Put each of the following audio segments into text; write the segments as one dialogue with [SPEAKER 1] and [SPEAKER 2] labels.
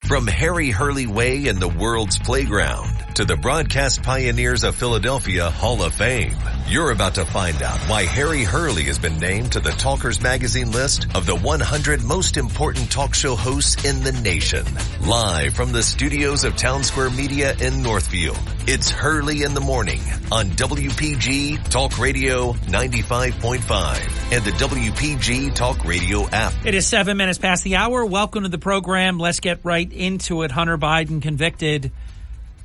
[SPEAKER 1] From Harry Hurley Way and the world's playground to the broadcast pioneers of Philadelphia Hall of Fame, you're about to find out why Harry Hurley has been named to the Talkers Magazine list of the 100 most important talk show hosts in the nation. Live from the studios of Town Square Media in Northfield, it's Hurley in the Morning on WPG Talk Radio 95.5 and the WPG Talk Radio app.
[SPEAKER 2] It is 7 minutes past the hour. Welcome to the program. Let's get right into it. Hunter Biden convicted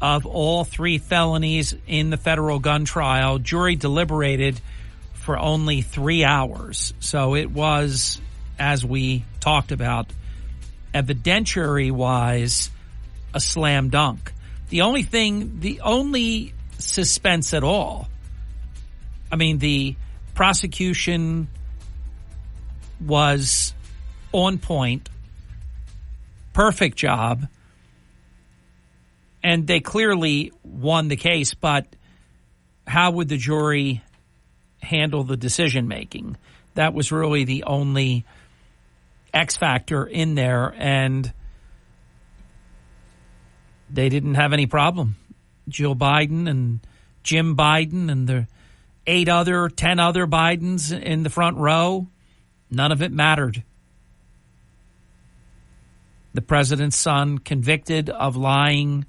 [SPEAKER 2] of all 3 felonies in the federal gun trial. Jury deliberated for only 3 hours. So it was, as we talked about, evidentiary-wise, a slam dunk. The only suspense at all, I mean, the prosecution was on point, perfect job, and they clearly won the case, but how would the jury handle the decision-making? That was really the only X factor in there, and they didn't have any problem. Jill Biden and Jim Biden and the 10 other Bidens in the front row, none of it mattered. The president's son convicted of lying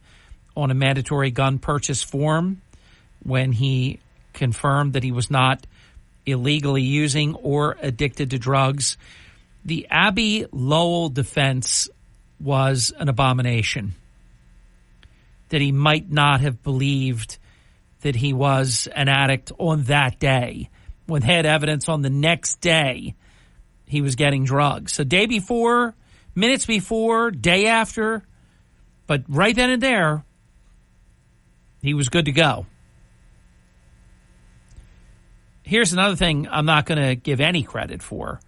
[SPEAKER 2] on a mandatory gun purchase form when he confirmed that he was not illegally using or addicted to drugs. The Abby Lowell defense was an abomination, that he might not have believed that he was an addict on that day, when they had evidence on the next day he was getting drugs. So day before, minutes before, day after, but right then and there, he was good to go. Here's another thing I'm not going to give any credit for.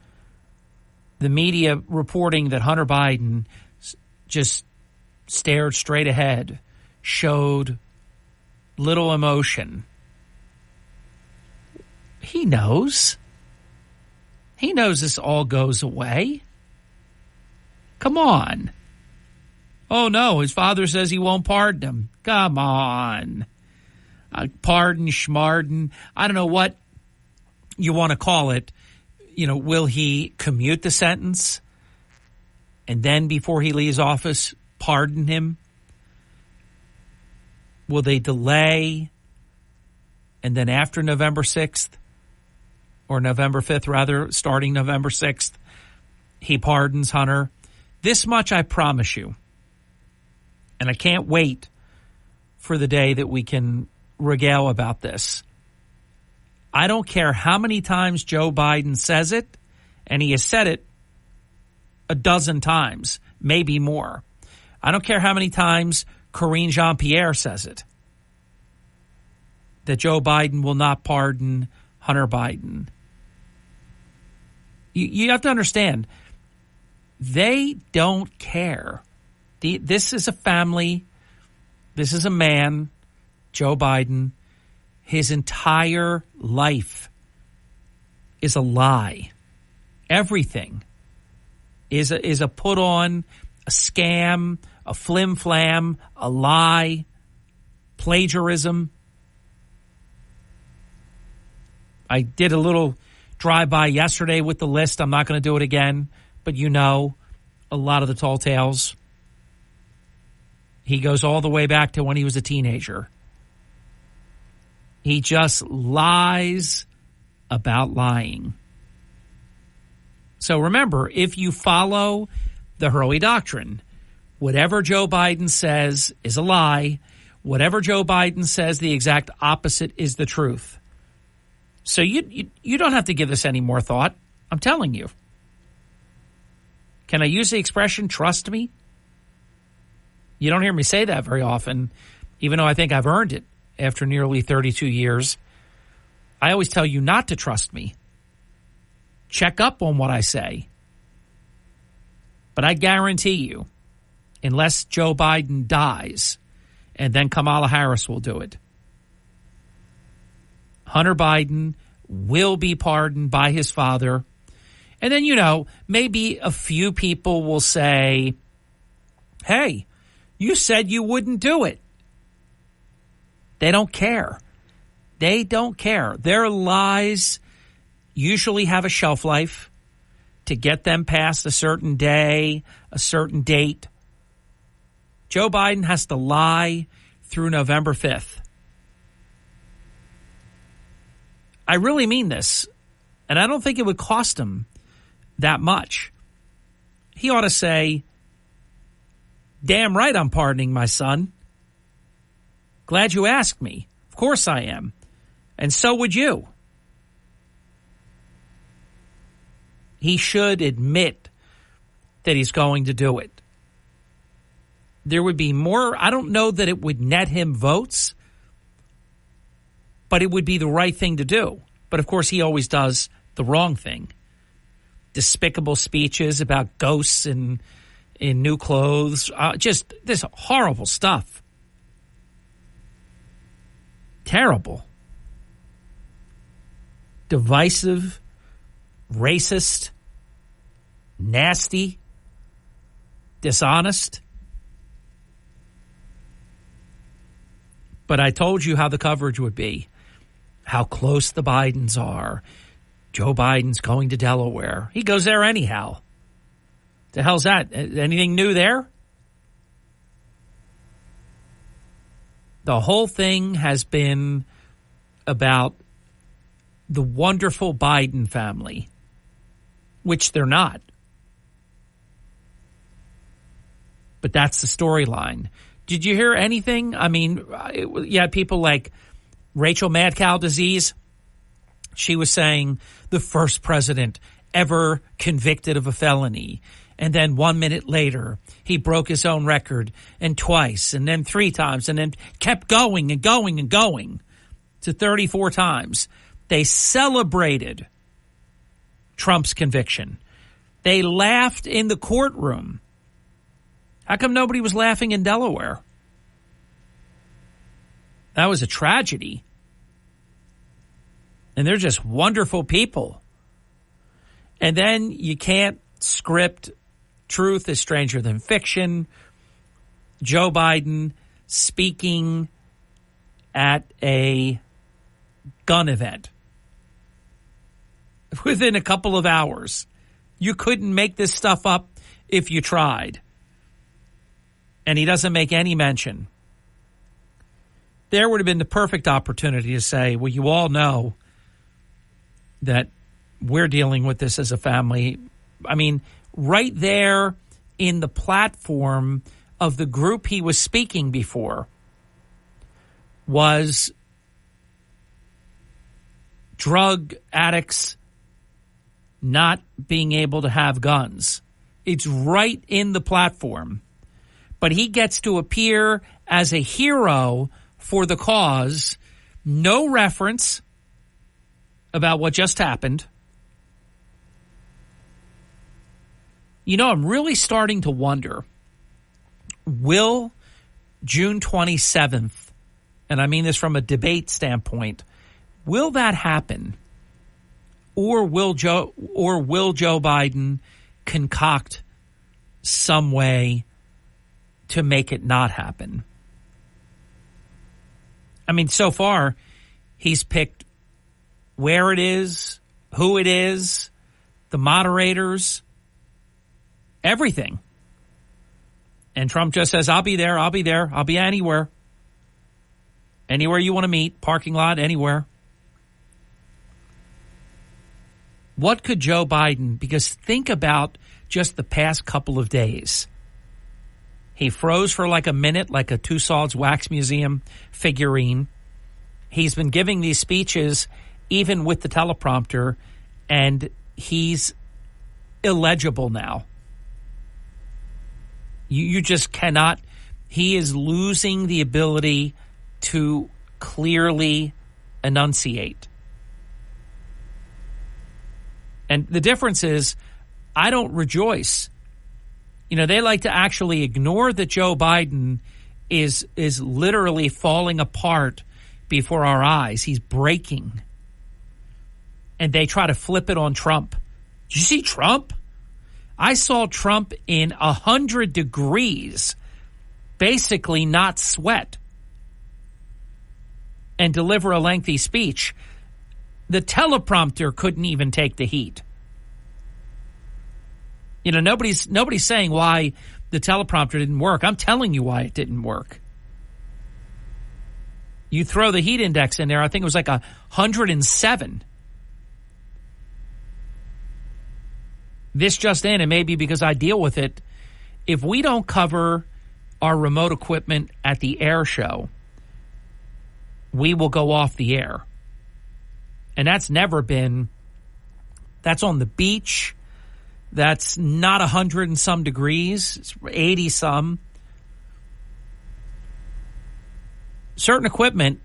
[SPEAKER 2] The media reporting that Hunter Biden just stared straight ahead, showed little emotion. He knows. He knows this all goes away. Come on. Oh, no, his father says he won't pardon him. Come on. Pardon, schmarden. I don't know what you want to call it. You know, will he commute the sentence and then before he leaves office, pardon him? Will they delay and then after November 6th or November 5th, rather, starting November 6th, he pardons Hunter? This much I promise you. And I can't wait for the day that we can regale about this. I don't care how many times Joe Biden says it, and he has said it a dozen times, maybe more. I don't care how many times Karine Jean-Pierre says it, that Joe Biden will not pardon Hunter Biden. You have to understand, they don't care. This is a family. This is a man, Joe Biden. His entire life is a lie. Everything is a put on, a scam, a flim-flam, a lie, plagiarism. I did a little drive-by yesterday with the list. I'm not going to do it again, but you know a lot of the tall tales. He goes all the way back to when he was a teenager. He just lies about lying. So remember, if you follow the Hurley doctrine, whatever Joe Biden says is a lie. Whatever Joe Biden says, the exact opposite is the truth. So you don't have to give this any more thought. I'm telling you. Can I use the expression, trust me? You don't hear me say that very often, even though I think I've earned it after nearly 32 years. I always tell you not to trust me. Check up on what I say. But I guarantee you, unless Joe Biden dies, and then Kamala Harris will do it, Hunter Biden will be pardoned by his father. And then, maybe a few people will say, Hey, you said you wouldn't do it. They don't care. They don't care. Their lies usually have a shelf life to get them past a certain day, a certain date. Joe Biden has to lie through November 5th. I really mean this, and I don't think it would cost him that much. He ought to say, damn right I'm pardoning my son. Glad you asked me. Of course I am. And so would you. He should admit that he's going to do it. There would be more. I don't know that it would net him votes, but it would be the right thing to do. But of course, he always does the wrong thing. Despicable speeches about ghosts in new clothes. Just this horrible stuff. Terrible. Divisive. Racist. Nasty. Dishonest. But I told you how the coverage would be. How close the Bidens are. Joe Biden's going to Delaware. He goes there anyhow. The hell's that? Anything new there? The whole thing has been about the wonderful Biden family, which they're not. But that's the storyline. Did you hear anything? I mean, you had people like Rachel Mad Cow Disease. She was saying the first president ever convicted of a felony. And then 1 minute later, he broke his own record, and twice, and then 3 times, and then kept going and going and going to 34 times. They celebrated Trump's conviction. They laughed in the courtroom. How come nobody was laughing in Delaware? That was a tragedy. And they're just wonderful people. And then you can't script truth is stranger than fiction. Joe Biden speaking at a gun event. Within a couple of hours. You couldn't make this stuff up if you tried. And he doesn't make any mention. There would have been the perfect opportunity to say, well, you all know that we're dealing with this as a family. I mean, right there in the platform of the group he was speaking before was drug addicts not being able to have guns. It's right in the platform. But he gets to appear as a hero for the cause. No reference about what just happened. You know, I'm really starting to wonder, will June 27th, and I mean this from a debate standpoint, will that happen? Or will Joe Biden concoct some way to make it not happen? I mean, so far, he's picked where it is, who it is, the moderators, everything. And Trump just says, I'll be there, I'll be there, I'll be anywhere. Anywhere you want to meet, parking lot, anywhere. What could Joe Biden, because think about just the past couple of days. He froze for like a minute, like a Tussauds Wax Museum figurine. He's been giving these speeches even with the teleprompter, and he's illegible now. You just cannot. He is losing the ability to clearly enunciate. And the difference is, I don't rejoice. You know, they like to actually ignore that Joe Biden is literally falling apart before our eyes. He's breaking. And they try to flip it on Trump. Did you see Trump? I saw Trump in 100 degrees, basically not sweat, and deliver a lengthy speech. The teleprompter couldn't even take the heat. You know, nobody's saying why the teleprompter didn't work. I'm telling you why it didn't work. You throw the heat index in there, I think it was like 107. This just in, and maybe because I deal with it, if we don't cover our remote equipment at the air show, we will go off the air. And that's never been, that's on the beach. That's not 100 and some degrees. It's 80 some. Certain equipment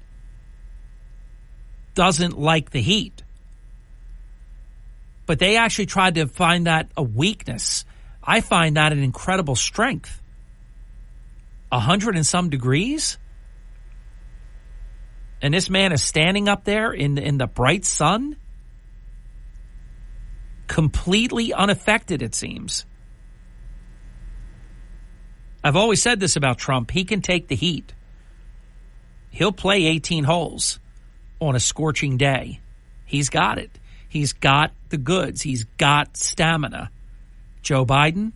[SPEAKER 2] doesn't like the heat. But they actually tried to find that a weakness. I find that an incredible strength. 100 and some degrees? And this man is standing up there in the bright sun? Completely unaffected, it seems. I've always said this about Trump. He can take the heat. He'll play 18 holes on a scorching day. He's got it. He's got the goods. He's got stamina. Joe Biden,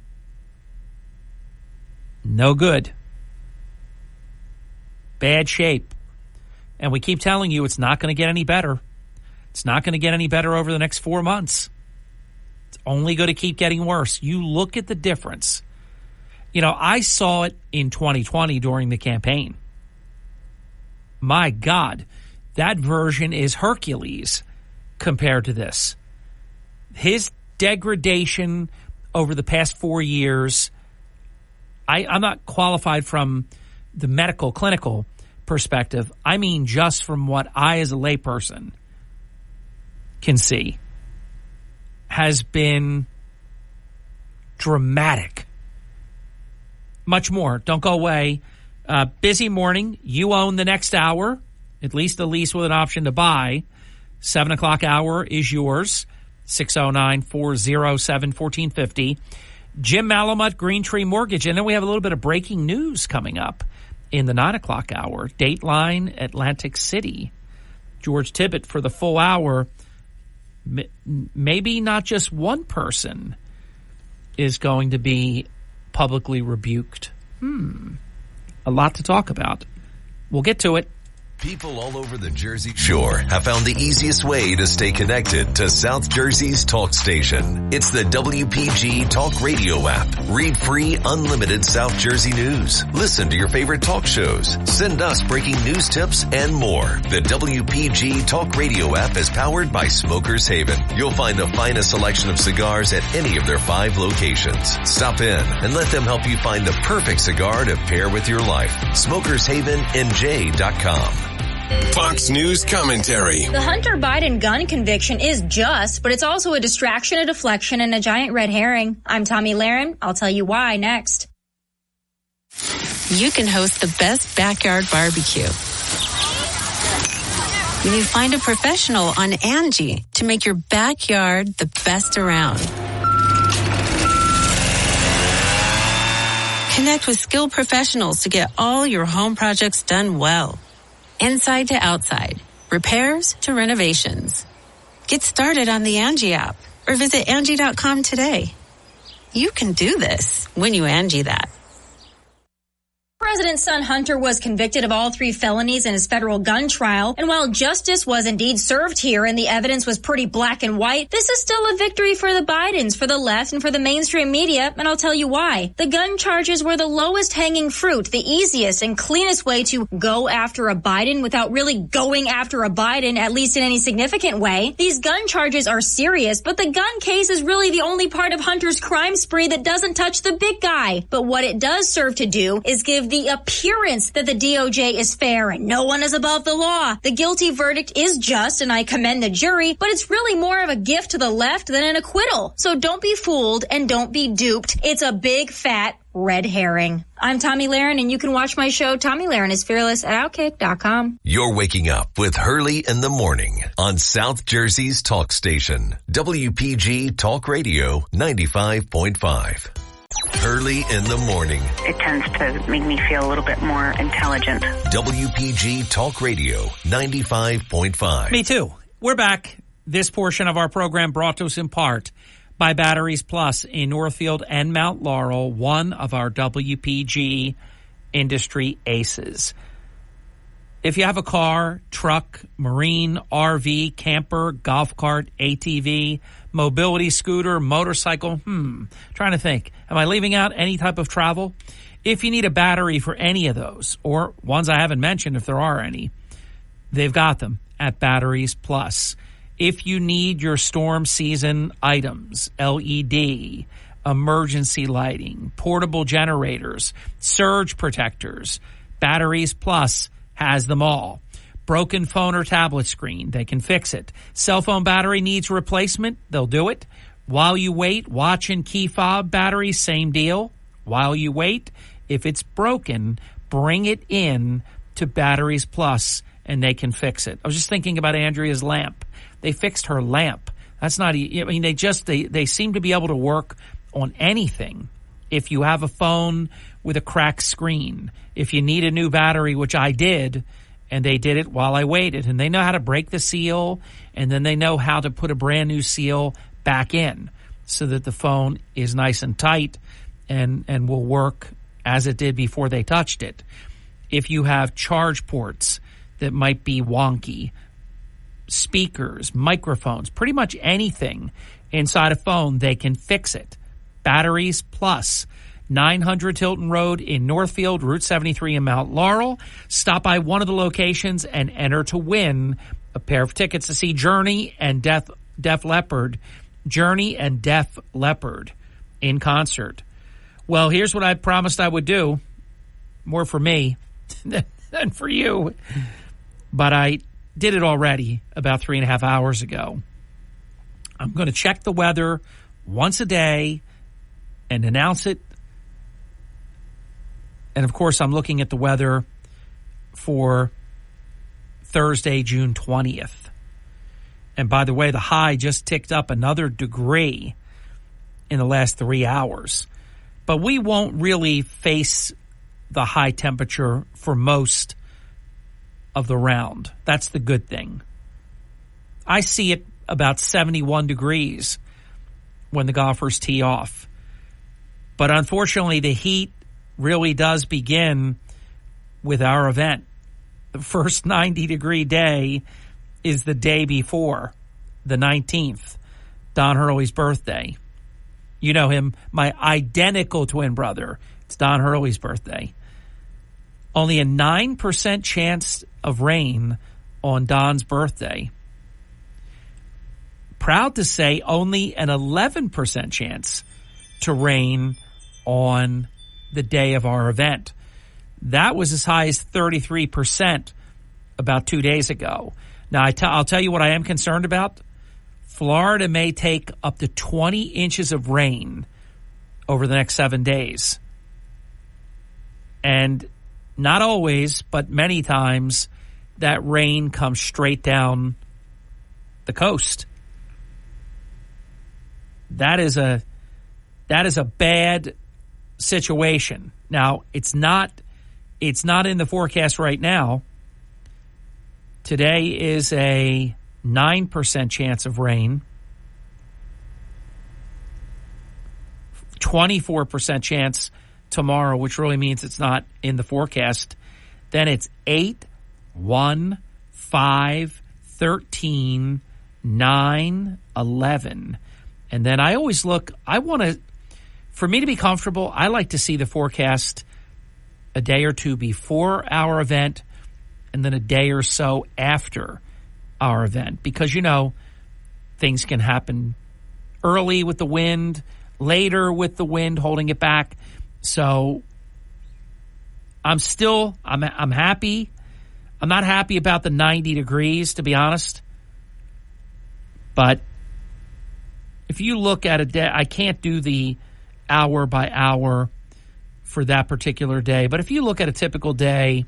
[SPEAKER 2] no good. Bad shape. And we keep telling you it's not going to get any better. It's not going to get any better over the next 4 months. It's only going to keep getting worse. You look at the difference. You know, I saw it in 2020 during the campaign. My God, that version is Hercules compared to this. His degradation over the past 4 years, I'm not qualified from the medical, clinical perspective. I mean just from what I as a layperson can see, has been dramatic. Much more. Don't go away. Busy morning. You own the next hour, at least the lease with an option to buy. 7 o'clock hour is yours. 609-407-1450. Jim Malamut, Green Tree Mortgage. And then we have a little bit of breaking news coming up in the 9 o'clock hour. Dateline Atlantic City. George Tibbett for the full hour. Maybe not just one person is going to be publicly rebuked. A lot to talk about. We'll get to it.
[SPEAKER 1] People all over the Jersey Shore have found the easiest way to stay connected to South Jersey's talk station. It's the WPG Talk Radio app. Read free, unlimited South Jersey news. Listen to your favorite talk shows. Send us breaking news tips and more. The WPG Talk Radio app is powered by Smokers Haven. You'll find the finest selection of cigars at any of their 5 locations. Stop in and let them help you find the perfect cigar to pair with your life. SmokersHavenNJ.com.
[SPEAKER 3] Fox News commentary.
[SPEAKER 4] The Hunter Biden gun conviction is just, but it's also a distraction, a deflection, and a giant red herring. I'm Tommy Lahren. I'll tell you why next.
[SPEAKER 5] You can host the best backyard barbecue when you find a professional on Angie to make your backyard the best around. Connect with skilled professionals to get all your home projects done well. Inside to outside, repairs to renovations. Get started on the Angie app or visit Angie.com today. You can do this when you Angie that.
[SPEAKER 4] President's son Hunter was convicted of all 3 felonies in his federal gun trial, and while justice was indeed served here and the evidence was pretty black and white, this is still a victory for the Bidens, for the left, and for the mainstream media, and I'll tell you why. The gun charges were the lowest hanging fruit, the easiest and cleanest way to go after a Biden without really going after a Biden, at least in any significant way. These gun charges are serious, but the gun case is really the only part of Hunter's crime spree that doesn't touch the big guy. But what it does serve to do is give the appearance that the DOJ is fair and no one is above the law. The guilty verdict is just, and I commend the jury, but it's really more of a gift to the left than an acquittal. So don't be fooled and don't be duped. It's a big, fat red herring. I'm Tommy Lahren, and you can watch my show, Tommy Lahren is Fearless, at Outkick.com.
[SPEAKER 1] You're waking up with Hurley in the morning on South Jersey's talk station, WPG Talk Radio 95.5. Hurley in the morning.
[SPEAKER 6] It tends to make me feel a little bit more intelligent.
[SPEAKER 1] WPG Talk Radio 95.5.
[SPEAKER 2] Me too. We're back. This portion of our program brought to us in part by Batteries Plus in Northfield and Mount Laurel, one of our WPG industry aces. If you have a car, truck, marine, RV, camper, golf cart, ATV, mobility scooter, motorcycle, trying to think, am I leaving out any type of travel? If you need a battery for any of those, or ones I haven't mentioned if there are any, they've got them at Batteries Plus. If you need your storm season items, LED, emergency lighting, portable generators, surge protectors, Batteries Plus has them all. Broken phone or tablet screen, they can fix it. Cell phone battery needs replacement, they'll do it. While you wait, watch and key fob battery, same deal. While you wait, if it's broken, bring it in to Batteries Plus and they can fix it. I was just thinking about Andrea's lamp. They fixed her lamp. That's not, I mean, they seem to be able to work on anything. If you have a phone with a cracked screen, if you need a new battery, which I did, and they did it while I waited, and they know how to break the seal, and then they know how to put a brand new seal back in so that the phone is nice and tight and will work as it did before they touched it. If you have charge ports that might be wonky, speakers, microphones, pretty much anything inside a phone, they can fix it. Batteries Plus, 900 Hilton Road in Northfield, Route 73 in Mount Laurel. Stop by one of the locations and enter to win a pair of tickets to see Journey and Def Leppard. Journey and Def Leppard in concert. Well, here's what I promised I would do. More for me than for you. But I did it already about 3.5 hours ago. I'm going to check the weather once a day and announce it. And, of course, I'm looking at the weather for Thursday, June 20th. And, by the way, the high just ticked up another degree in the last 3 hours. But we won't really face the high temperature for most of the round. That's the good thing. I see it about 71 degrees when the golfers tee off. But unfortunately, the heat really does begin with our event. The first 90-degree day is the day before, the 19th, Don Hurley's birthday. You know him, my identical twin brother. It's Don Hurley's birthday. Only a 9% chance of rain on Don's birthday. Proud to say only an 11% chance to rain on the day of our event. That was as high as 33% about 2 days ago. Now, I'll tell you what I am concerned about. Florida may take up to 20 inches of rain over the next 7 days. And not always, but many times, that rain comes straight down the coast. That is a bad situation. Now, it's not in the forecast right now. Today is a 9% chance of rain. 24% chance tomorrow, which really means it's not in the forecast. Then it's 8, 1, 5, 13, 9, 11. And then I always look, for me to be comfortable, I like to see the forecast a day or two before our event and then a day or so after our event. Because, you know, things can happen early with the wind, later with the wind holding it back. So I'm happy. I'm not happy about the 90 degrees, to be honest. But if you look at a day, I can't do the hour by hour for that particular day. But if you look at a typical day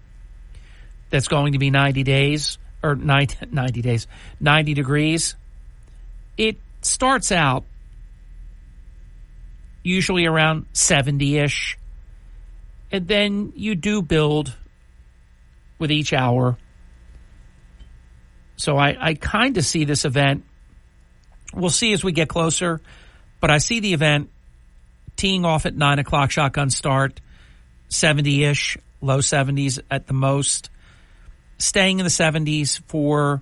[SPEAKER 2] that's going to be 90 degrees, it starts out usually around 70-ish. And then you do build with each hour. So I kind of see this event. We'll see as we get closer. But I see the event teeing off at 9 o'clock, shotgun start, 70-ish, low 70s at the most. Staying in the 70s for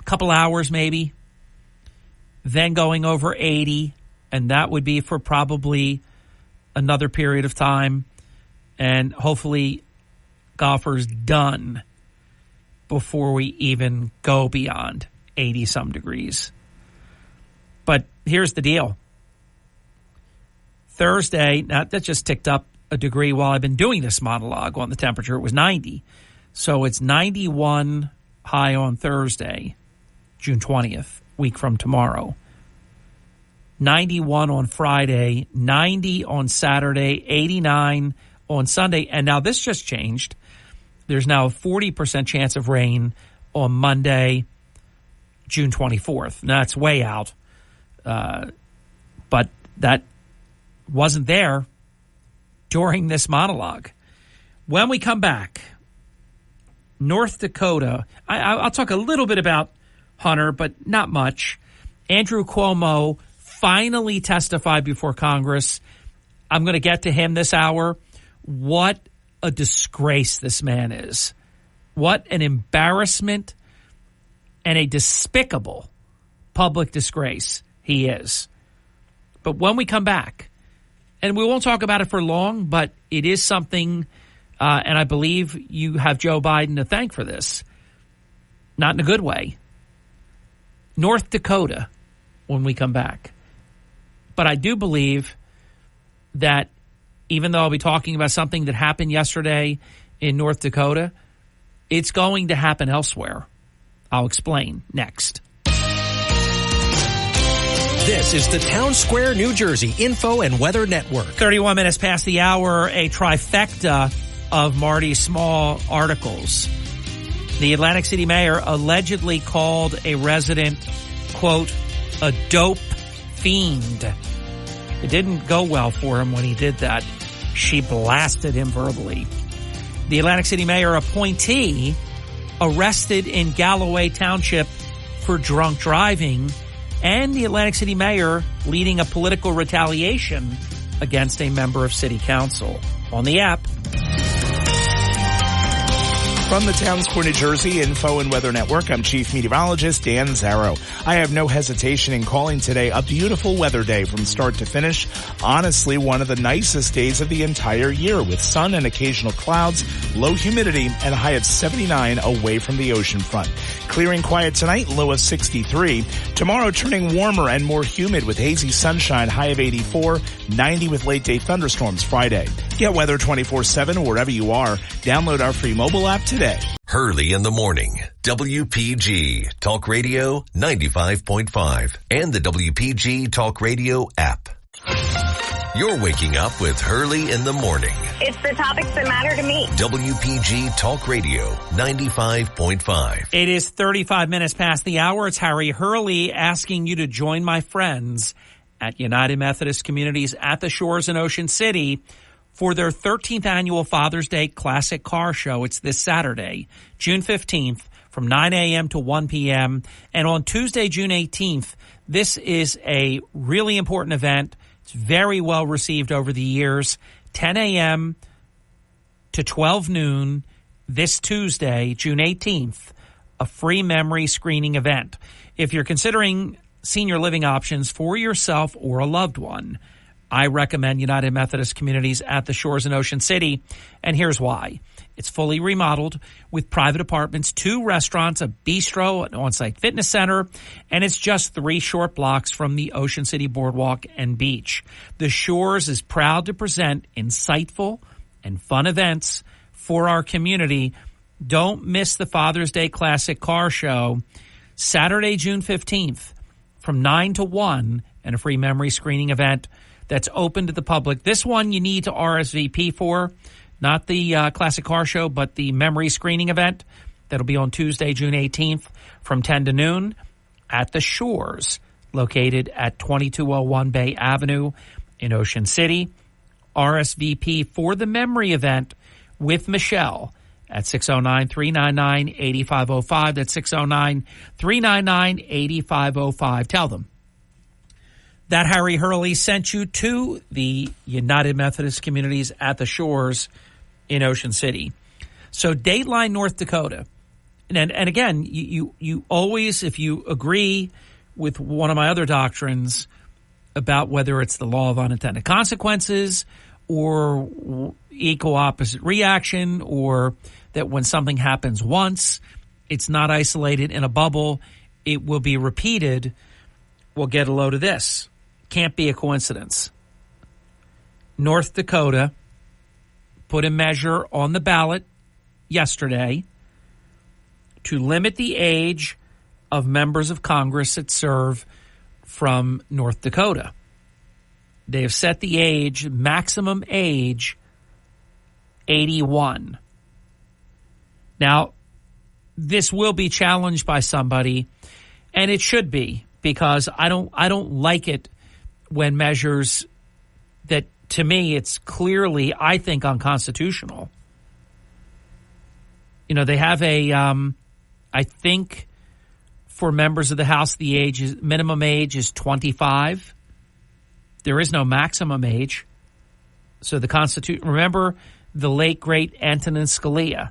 [SPEAKER 2] a couple hours maybe. Then going over 80. And that would be for probably another period of time. And hopefully golfers done before we even go beyond 80-some degrees. But here's the deal. Thursday, now that just ticked up a degree while I've been doing this monologue on the temperature. It was 90. So it's 91 high on Thursday, June 20th, week from tomorrow. 91 on Friday, 90 on Saturday, 89 on Sunday. And now this just changed. There's now a 40% chance of rain on Monday, June 24th. Now, it's way out. But that wasn't there during this monologue. When we come back, North Dakota, I'll talk a little bit about Hunter, but not much. Andrew Cuomo finally testified before Congress. I'm going to get to him this hour. What a disgrace this man is. What an embarrassment and a despicable public disgrace he is. But when we come back, and we won't talk about it for long, but it is something, and I believe you have Joe Biden to thank for this. Not in a good way. North Dakota, when we come back. But I do believe that even though I'll be talking about something that happened yesterday in North Dakota, it's going to happen elsewhere. I'll explain next.
[SPEAKER 7] This is the Town Square, New Jersey Info and Weather Network.
[SPEAKER 2] 31 minutes past the hour, a trifecta of Marty Small articles. The Atlantic City mayor allegedly called a resident, quote, a dope fiend. It didn't go well for him when he did that. She blasted him verbally. The Atlantic City mayor appointee arrested in Galloway Township for drunk driving, and the Atlantic City mayor leading a political retaliation against a member of city council. On the app.
[SPEAKER 8] From the Town Square, New Jersey Info and Weather Network, I'm Chief Meteorologist Dan Zarrow. I have no hesitation in calling today a beautiful weather day from start to finish. Honestly, one of the nicest days of the entire year with sun and occasional clouds, low humidity, and a high of 79 away from the ocean front. Clearing quiet tonight, low of 63. Tomorrow turning warmer and more humid with hazy sunshine, high of 84, 90 with late day thunderstorms Friday. Get weather 24/7 wherever you are. Download our free mobile app today.
[SPEAKER 1] Hurley in the morning. WPG Talk Radio 95.5 and the WPG Talk Radio app. You're waking up with Hurley in the morning.
[SPEAKER 6] It's the topics that matter to me.
[SPEAKER 1] WPG Talk Radio 95.5.
[SPEAKER 2] It is 35 minutes past the hour. It's Harry Hurley asking you to join my friends at United Methodist Communities at the Shores in Ocean City for their 13th annual Father's Day Classic Car Show. It's this Saturday, June 15th, from 9 a.m. to 1 p.m. And on Tuesday, June 18th, this is a really important event. It's very well received over the years. 10 a.m. to 12 noon this Tuesday, June 18th, a free memory screening event. If you're considering senior living options for yourself or a loved one, I recommend United Methodist Communities at the Shores in Ocean City, and here's why. It's fully remodeled with private apartments, 2 restaurants, a bistro, an on-site fitness center, and it's just 3 short blocks from the Ocean City Boardwalk and beach. The Shores is proud to present insightful and fun events for our community. Don't miss the Father's Day Classic Car Show, Saturday, June 15th, from 9 to 1, and a free memory screening event that's open to the public. This one you need to RSVP for. Not the Classic Car Show, but the memory screening event that'll be on Tuesday, June 18th from 10 to noon at the Shores, located at 2201 Bay Avenue in Ocean City. RSVP for the memory event with Michelle at 609-399-8505. That's 609-399-8505. Tell them that Harry Hurley sent you to the United Methodist Communities at the Shores in Ocean City. So Dateline, North Dakota. And again, you always, if you agree with one of my other doctrines about whether it's the law of unintended consequences or equal opposite reaction, or that when something happens once, it's not isolated in a bubble, it will be repeated, we'll get a load of this. Can't be a coincidence. North Dakota put a measure on the ballot yesterday to limit the age of members of Congress that serve from North Dakota. They have set the maximum age, 81. Now, this will be challenged by somebody, and it should be, because I don't like it when measures that, to me, it's clearly, I think, unconstitutional. You know, they have I think for members of the House, the minimum age is 25. There is no maximum age. So the Constitution, remember the late, great Antonin Scalia.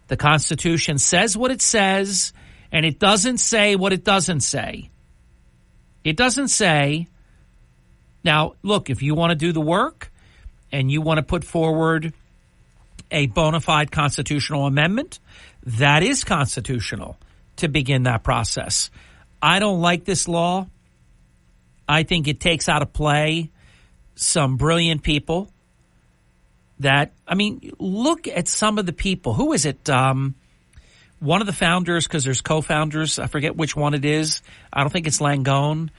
[SPEAKER 2] The Constitution says what it says, and it doesn't say what it doesn't say. It doesn't say. Now, look, if you want to do the work and you want to put forward a bona fide constitutional amendment, that is constitutional to begin that process. I don't like this law. I think it takes out of play some brilliant people that, I mean, look at some of the people. Who is it? One of the founders, because there's co-founders, I forget which one it is. I don't think it's Langone,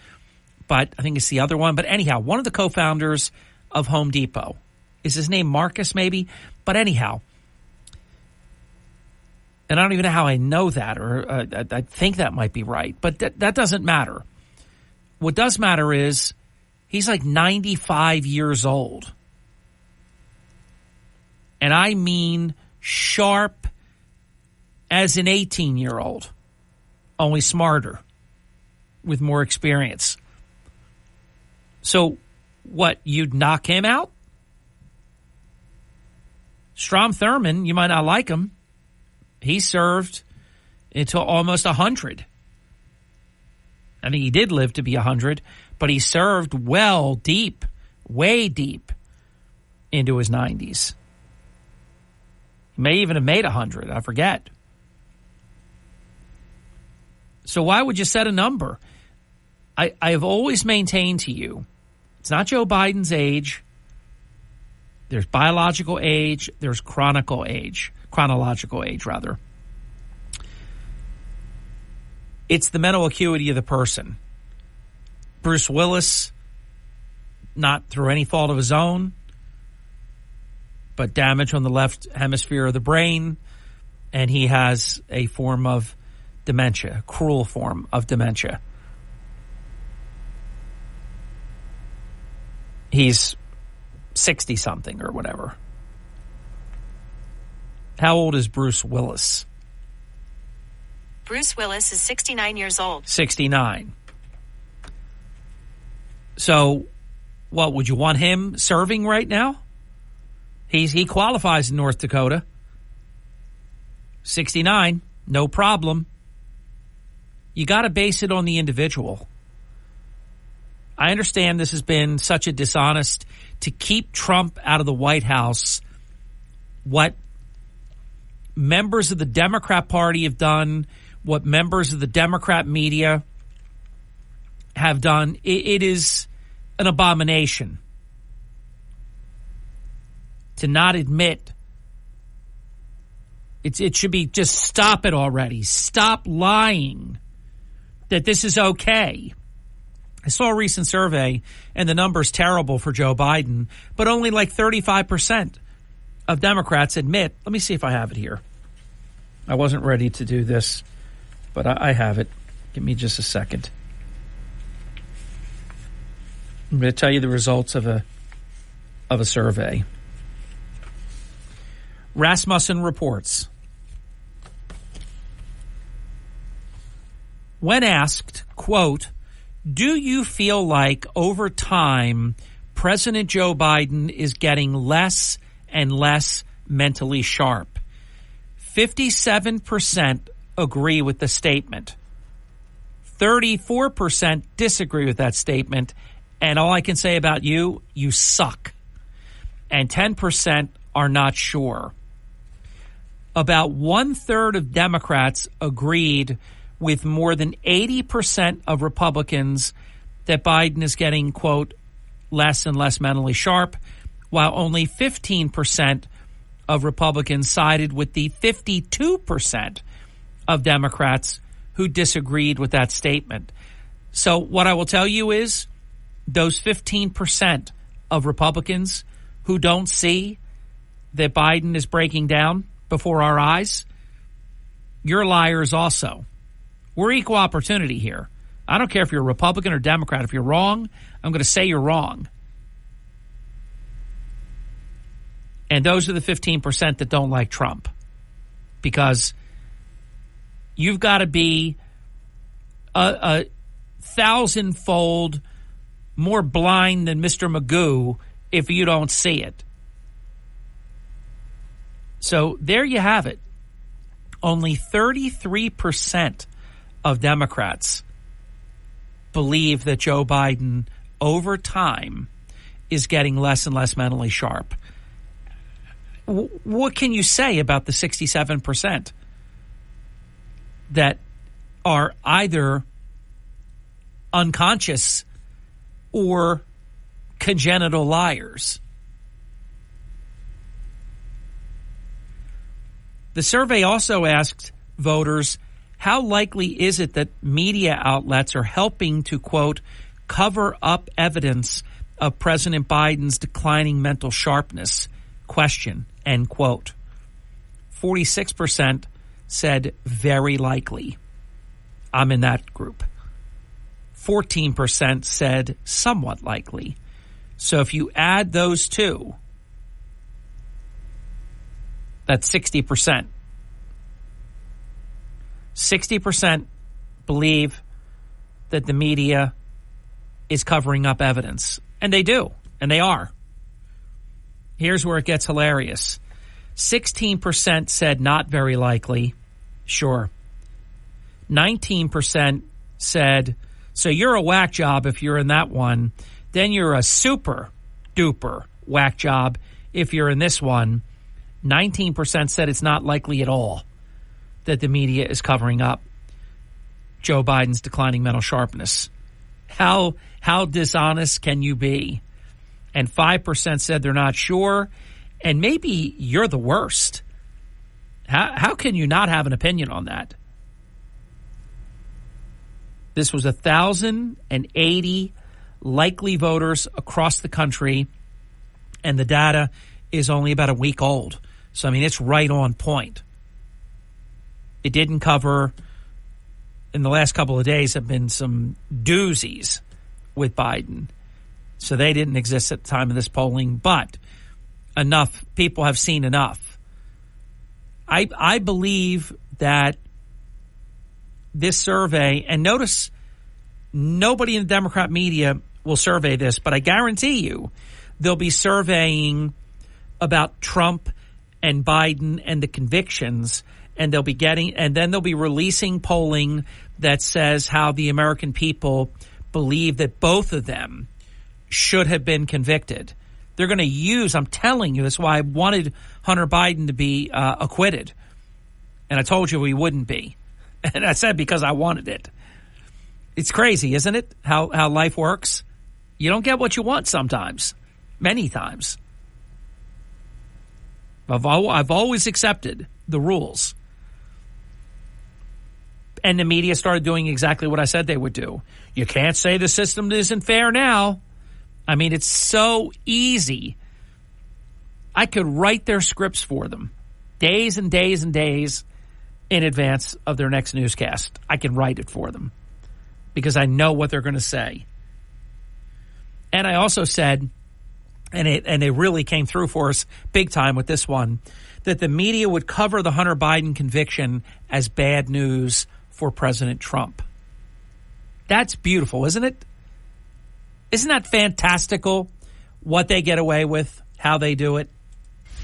[SPEAKER 2] but I think it's the other one. But anyhow, one of the co-founders of Home Depot. Is his name Marcus, maybe? But anyhow, and I don't even know how I know that, or I think that might be right, but that doesn't matter. What does matter is he's like 95 years old. And I mean sharp as an 18-year-old, only smarter, with more experience. So what, you'd knock him out? Strom Thurmond, you might not like him. He served until almost 100. I think he did live to be 100, but he served well deep, way deep into his 90s. He may even have made 100, I forget. So why would you set a number? I have always maintained to you, it's not Joe Biden's age. There's biological age. There's chronological age, rather. It's the mental acuity of the person. Bruce Willis, not through any fault of his own, but damage on the left hemisphere of the brain, and he has a form of dementia, cruel form of dementia. He's 60-something or whatever. How old is Bruce Willis?
[SPEAKER 9] Bruce Willis is 69 years old.
[SPEAKER 2] 69. So, what, would you want him serving right now? He qualifies in North Dakota. 69, no problem. You got to base it on the individual. I understand this has been such a dishonest to keep Trump out of the White House. What members of the Democrat Party have done, what members of the Democrat media have done, it is an abomination to not admit. It should be just stop it already. Stop lying that this is okay. I saw a recent survey, and the number's terrible for Joe Biden, but only like 35% of Democrats admit. Let me see if I have it here. I wasn't ready to do this, but I have it. Give me just a second. I'm going to tell you the results of a survey. Rasmussen reports. When asked, quote, do you feel like over time President Joe Biden is getting less and less mentally sharp? 57% agree with the statement. 34% disagree with that statement. And all I can say about you, you suck. And 10% are not sure. About 1/3 of Democrats agreed with more than 80% of Republicans that Biden is getting, quote, less and less mentally sharp, while only 15% of Republicans sided with the 52% of Democrats who disagreed with that statement. So what I will tell you is those 15% of Republicans who don't see that Biden is breaking down before our eyes, you're liars also. We're equal opportunity here. I don't care if you're a Republican or Democrat. If you're wrong, I'm going to say you're wrong. And those are the 15% that don't like Trump. Because you've got to be a thousandfold more blind than Mr. Magoo if you don't see it. So there you have it. Only 33% of Democrats believe that Joe Biden over time is getting less and less mentally sharp. What can you say about the 67% that are either unconscious or congenital liars? The survey also asked voters, how likely is it that media outlets are helping to, quote, cover up evidence of President Biden's declining mental sharpness? Question, end quote. 46% said very likely. I'm in that group. 14% said somewhat likely. So if you add those two, that's 60%. 60% believe that the media is covering up evidence. And they do. And they are. Here's where it gets hilarious. 16% said not very likely. Sure. 19% said, so you're a whack job if you're in that one. Then you're a super duper whack job if you're in this one. 19% said it's not likely at all that the media is covering up Joe Biden's declining mental sharpness. How dishonest can you be? And 5% said they're not sure. And maybe you're the worst. How can you not have an opinion on that? This was 1,080 likely voters across the country, and the data is only about a week old. So, I mean, it's right on point. It didn't cover, in the last couple of days, have been some doozies with Biden. So they didn't exist at the time of this polling, but enough people have seen enough. I believe that this survey, and notice nobody in the Democrat media will survey this, but I guarantee you they'll be surveying about Trump and Biden and the convictions, and they'll be getting, and then they'll be releasing polling that says how the American people believe that both of them should have been convicted. They're going to use, I'm telling you, that's why I wanted Hunter Biden to be acquitted. And I told you we wouldn't be. And I said because I wanted it. It's crazy, isn't it, how life works? You don't get what you want sometimes, many times. I've always accepted the rules. And the media started doing exactly what I said they would do. You can't say the system isn't fair now. I mean, it's so easy. I could write their scripts for them days and days and days in advance of their next newscast. I can write it for them because I know what they're going to say. And I also said, and it really came through for us big time with this one, that the media would cover the Hunter Biden conviction as bad news for President Trump. That's beautiful, isn't it? Isn't that fantastical what they get away with, how they do it?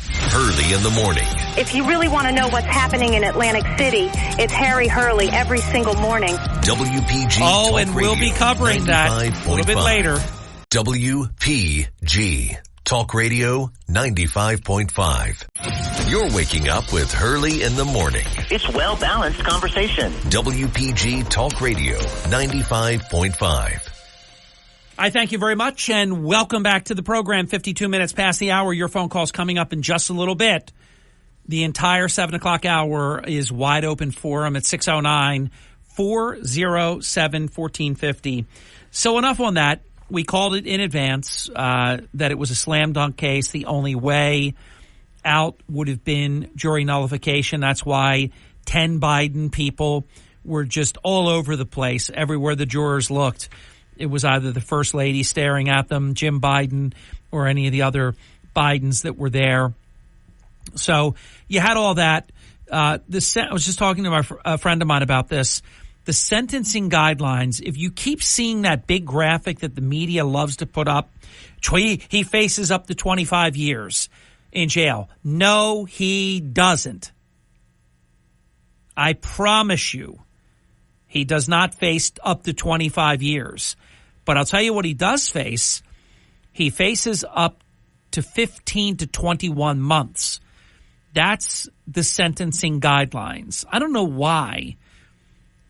[SPEAKER 1] Hurley in the morning.
[SPEAKER 6] If you really want to know what's happening in Atlantic City, it's Harry Hurley every single morning.
[SPEAKER 1] WPG.
[SPEAKER 2] Oh, and we'll be covering that a little bit later.
[SPEAKER 1] WPG Talk Radio 95.5. You're waking up with Hurley in the morning.
[SPEAKER 10] It's well-balanced conversation.
[SPEAKER 1] WPG Talk Radio 95.5.
[SPEAKER 2] I thank you very much, and welcome back to the program. 52 minutes past the hour. Your phone call's coming up in just a little bit. The entire 7 o'clock hour is wide open for them at 609-407-1450. So enough on that. We called it in advance that it was a slam dunk case. The only way out would have been jury nullification. That's why 10 Biden people were just all over the place. Everywhere the jurors looked, it was either the First Lady staring at them, Jim Biden, or any of the other Bidens that were there. So you had all that. I was just talking to a friend of mine about this. The sentencing guidelines, if you keep seeing that big graphic that the media loves to put up, he faces up to 25 years in jail. No, he doesn't. I promise you, he does not face up to 25 years. But I'll tell you what he does face. He faces up to 15 to 21 months. That's the sentencing guidelines. I don't know why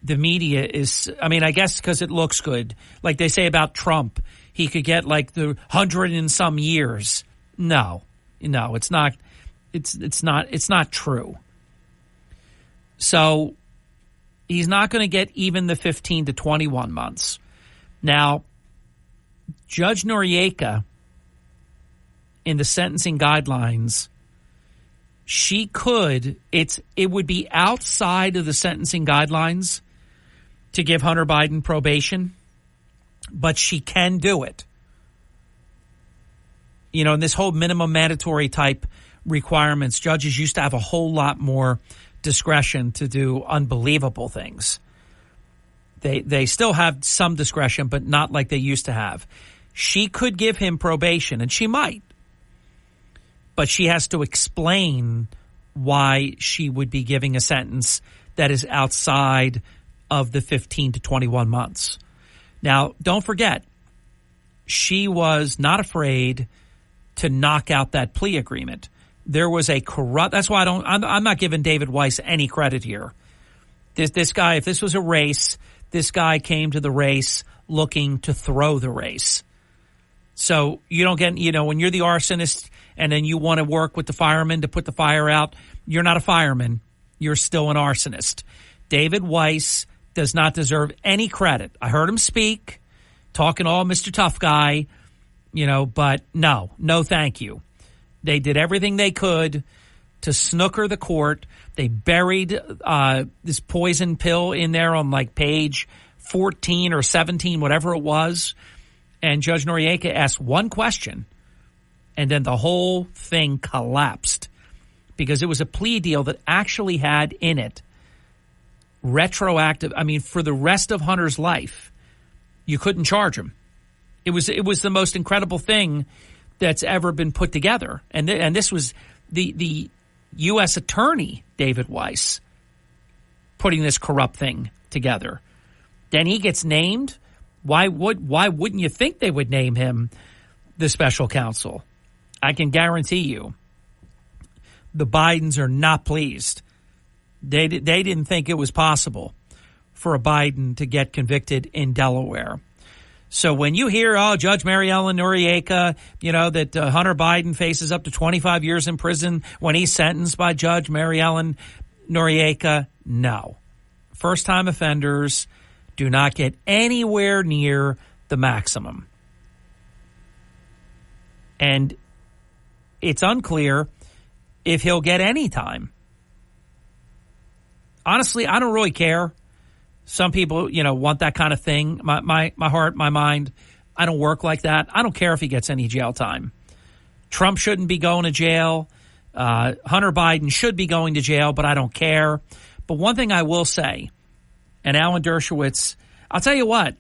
[SPEAKER 2] the media is, I mean, I guess because it looks good. Like they say about Trump, he could get like the 100 and some years. No, it's not. It's not true. So he's not going to get even the 15 to 21 months. Now, Judge Noriega, in the sentencing guidelines, she could, it would be outside of the sentencing guidelines to give Hunter Biden probation, but she can do it. You know, in this whole minimum mandatory type requirements, judges used to have a whole lot more discretion to do unbelievable things. They still have some discretion, but not like they used to have. She could give him probation, and she might. But she has to explain why she would be giving a sentence that is outside of the 15 to 21 months. Now, don't forget, she was not afraid to knock out that plea agreement. There was a corrupt. That's why I'm not giving David Weiss any credit here. This guy, if this was a race, this guy came to the race looking to throw the race. So you don't get, when you're the arsonist and then you want to work with the firemen to put the fire out, you're not a fireman. You're still an arsonist. David Weiss does not deserve any credit. I heard him speak, talking all Mr. Tough Guy, but no, thank you. They did everything they could to snooker the court. They buried this poison pill in there on like page 14 or 17, whatever it was. And Judge Noriega asked one question, and then the whole thing collapsed because it was a plea deal that actually had in it retroactive. I mean, for the rest of Hunter's life, you couldn't charge him. It was the most incredible thing that's ever been put together. And this was the U.S. attorney, David Weiss, putting this corrupt thing together. Then he gets named. Why wouldn't you think they would name him the special counsel? I can guarantee you the Bidens are not pleased They didn't think it was possible for a Biden to get convicted in Delaware. So when you hear, Judge Mary Ellen Noriega, that Hunter Biden faces up to 25 years in prison when he's sentenced by Judge Mary Ellen Noriega, no. First-time offenders do not get anywhere near the maximum. And it's unclear if he'll get any time. Honestly, I don't really care. Some people, want that kind of thing. My heart, my mind, I don't work like that. I don't care if he gets any jail time. Trump shouldn't be going to jail. Hunter Biden should be going to jail, but I don't care. But one thing I will say, and Alan Dershowitz, I'll tell you what.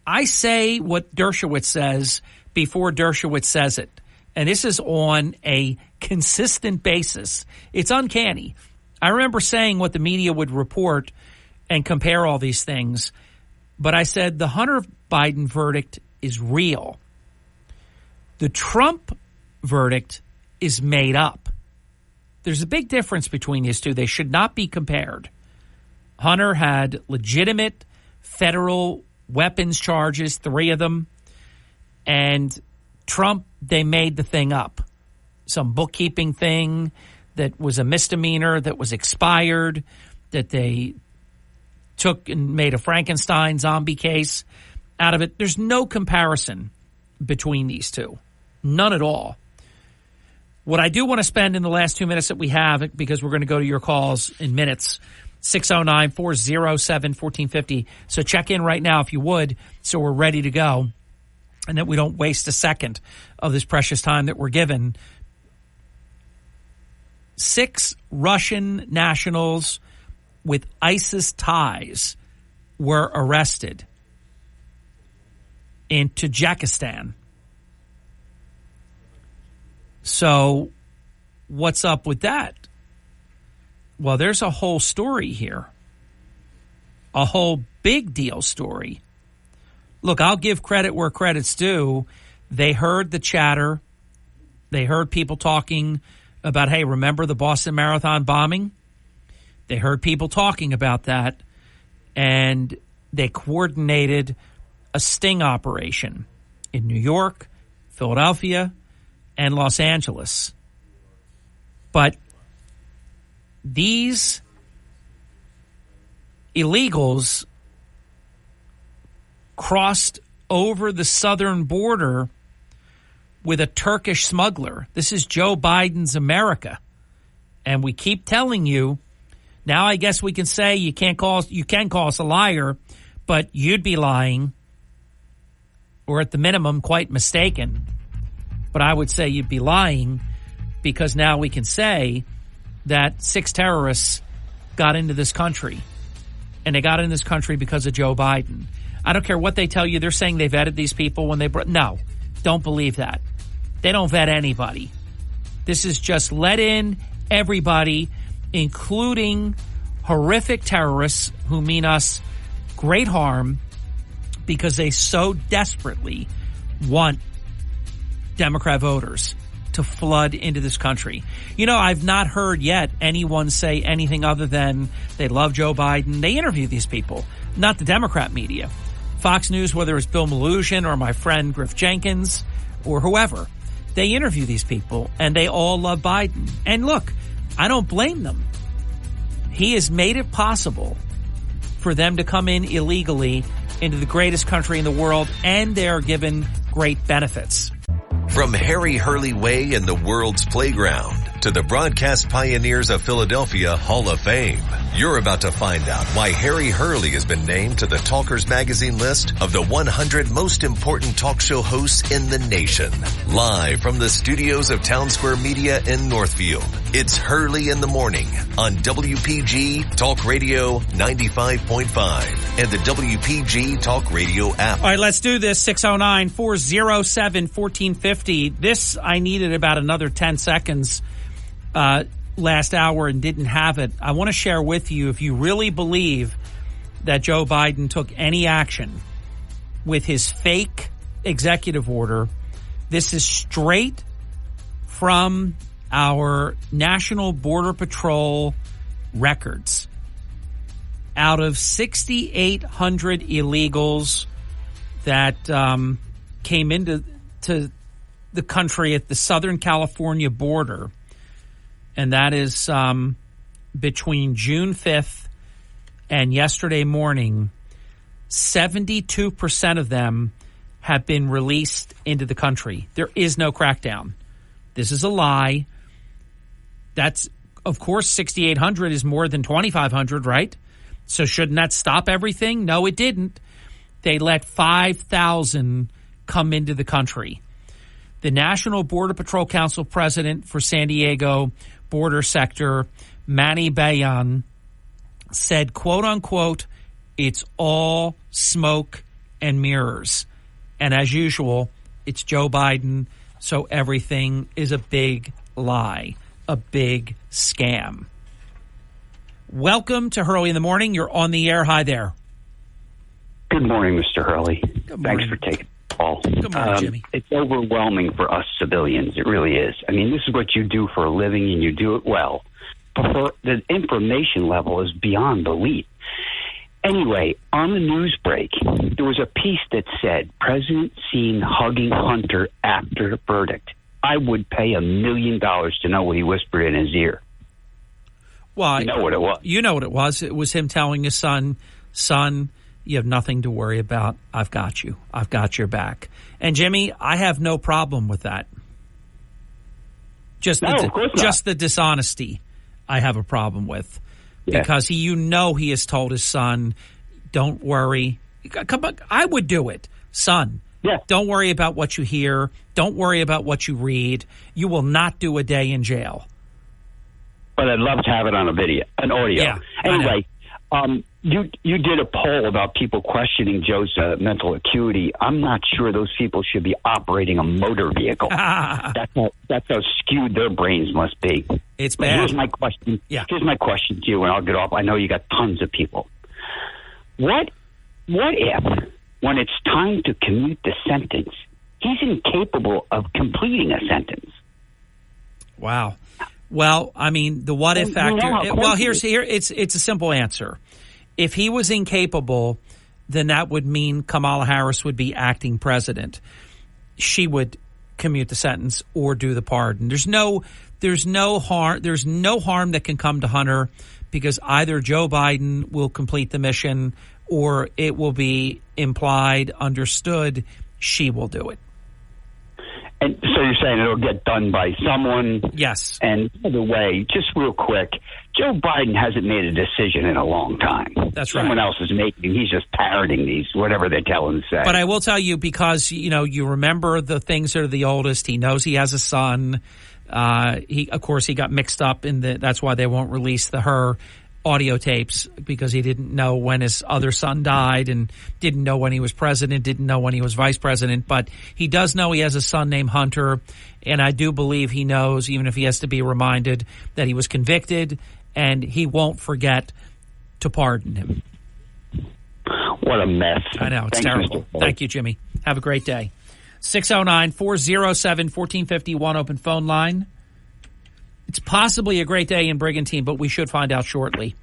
[SPEAKER 2] I say what Dershowitz says before Dershowitz says it. And this is on a consistent basis. It's uncanny. I remember saying what the media would report and compare all these things. But I said the Hunter Biden verdict is real. The Trump verdict is made up. There's a big difference between these two. They should not be compared. Hunter had legitimate federal weapons charges, 3 of them. And Trump, they made the thing up. Some bookkeeping thing that was a misdemeanor that was expired, that they took and made a Frankenstein zombie case out of it. There's no comparison between these two. None at all. What I do want to spend in the last 2 minutes that we have, because we're going to go to your calls in minutes, 609-407-1450. So check in right now if you would, so we're ready to go and that we don't waste a second of this precious time that we're given. 6 Russian nationals with ISIS ties were arrested in Tajikistan. So what's up with that? Well, there's a whole story here, a whole big deal story. Look, I'll give credit where credit's due. They heard the chatter. They heard people talking about, hey, remember the Boston Marathon bombing? They heard people talking about that, and they coordinated a sting operation in New York, Philadelphia, and Los Angeles. But these illegals crossed over the southern border with a Turkish smuggler. This is Joe Biden's America. And we keep telling you, now I guess we can say you can call us a liar, but you'd be lying, or at the minimum, quite mistaken. But I would say you'd be lying, because now we can say that 6 terrorists got into this country. And they got in this country because of Joe Biden. I don't care what they tell you. They're saying they vetted these people when they brought. No, don't believe that. They don't vet anybody. This is just let in everybody, including horrific terrorists who mean us great harm because they so desperately want Democrat voters to flood into this country. I've not heard yet anyone say anything other than they love Joe Biden. They interview these people, not the Democrat media. Fox News, whether it's Bill Malugin or my friend Griff Jenkins or whoever, they interview these people, and they all love Biden. And look, I don't blame them. He has made it possible for them to come in illegally into the greatest country in the world, and they are given great benefits.
[SPEAKER 1] From Harry Hurley Way in the world's playground to the broadcast pioneers of Philadelphia Hall of Fame, you're about to find out why Harry Hurley has been named to the Talkers Magazine list of the 100 most important talk show hosts in the nation. Live from the studios of Town Square Media in Northfield, it's Hurley in the Morning on WPG Talk Radio 95.5 and the WPG Talk Radio app.
[SPEAKER 2] All right, let's do this. 609-407-1450. This, I needed about another 10 seconds last hour and didn't have it. I want to share with you, if you really believe that Joe Biden took any action with his fake executive order, this is straight from our National Border Patrol records. Out of 6,800 illegals that came into the country at the Southern California border, and that is between June 5th and yesterday morning, 72% of them have been released into the country. There is no crackdown. This is a lie. That's, of course, 6,800 is more than 2,500, right? So shouldn't that stop everything? No, it didn't. They let 5,000 come into the country. The National Border Patrol Council president for San Diego border sector, Manny Bayan, said, quote unquote, it's all smoke and mirrors. And as usual, it's Joe Biden, so everything is a big lie, a big scam. Welcome to Hurley in the Morning. You're on the air. Hi there.
[SPEAKER 11] Good morning, Mr. Hurley.
[SPEAKER 2] Good morning.
[SPEAKER 11] Thanks for taking the call.
[SPEAKER 2] Good morning, Jimmy.
[SPEAKER 11] It's overwhelming for us civilians. It really is. I mean, this is what you do for a living, and you do it well. But the information level is beyond belief. Anyway, on the news break, there was a piece that said, President seen hugging Hunter after verdict. I would pay $1 million to know what he whispered in his ear.
[SPEAKER 2] Well,
[SPEAKER 11] you know what it was.
[SPEAKER 2] You know what it was. It was him telling his son, you have nothing to worry about. I've got you. I've got your back. And, Jimmy, I have no problem with that. Just the dishonesty I have a problem with. Yeah. Because he has told his son, don't worry. Come on, I would do it. Son, don't worry about what you hear. Don't worry about what you read. You will not do a day in jail.
[SPEAKER 11] But I'd love to have it on an audio.
[SPEAKER 2] Yeah,
[SPEAKER 11] anyway, you did a poll about people questioning Joe's mental acuity. I'm not sure those people should be operating a motor vehicle. That's how skewed their brains must be.
[SPEAKER 2] It's bad.
[SPEAKER 11] Here's my question.
[SPEAKER 2] Yeah.
[SPEAKER 11] Here's my question to you, and I'll get off. I know you got tons of people. What if, when it's time to commute the sentence, he's incapable of completing a sentence?
[SPEAKER 2] Wow. Well, I mean, the what if factor. It's a simple answer. If he was incapable, then that would mean Kamala Harris would be acting president. She would commute the sentence or do the pardon. There's no harm that can come to Hunter because either Joe Biden will complete the mission or it will be implied, understood, she will do it.
[SPEAKER 11] And so you're saying it'll get done by someone?
[SPEAKER 2] Yes.
[SPEAKER 11] And by the way, just real quick, Joe Biden hasn't made a decision in a long time.
[SPEAKER 2] That's right.
[SPEAKER 11] Someone else is making. He's just parroting these, whatever they tell him to say.
[SPEAKER 2] But I will tell you, because, you remember the things that are the oldest. He knows he has a son. He got mixed up that's why they won't release her audio tapes, because he didn't know when his other son died and didn't know when he was president, didn't know when he was vice president. But he does know he has a son named Hunter, and I do believe he knows, even if he has to be reminded, that he was convicted, and he won't forget to pardon him.
[SPEAKER 11] What a mess.
[SPEAKER 2] I know. It's terrible. Thank you, Jimmy. Have a great day. 609-407-1451 open phone line. It's possibly a great day in Brigantine, but we should find out shortly.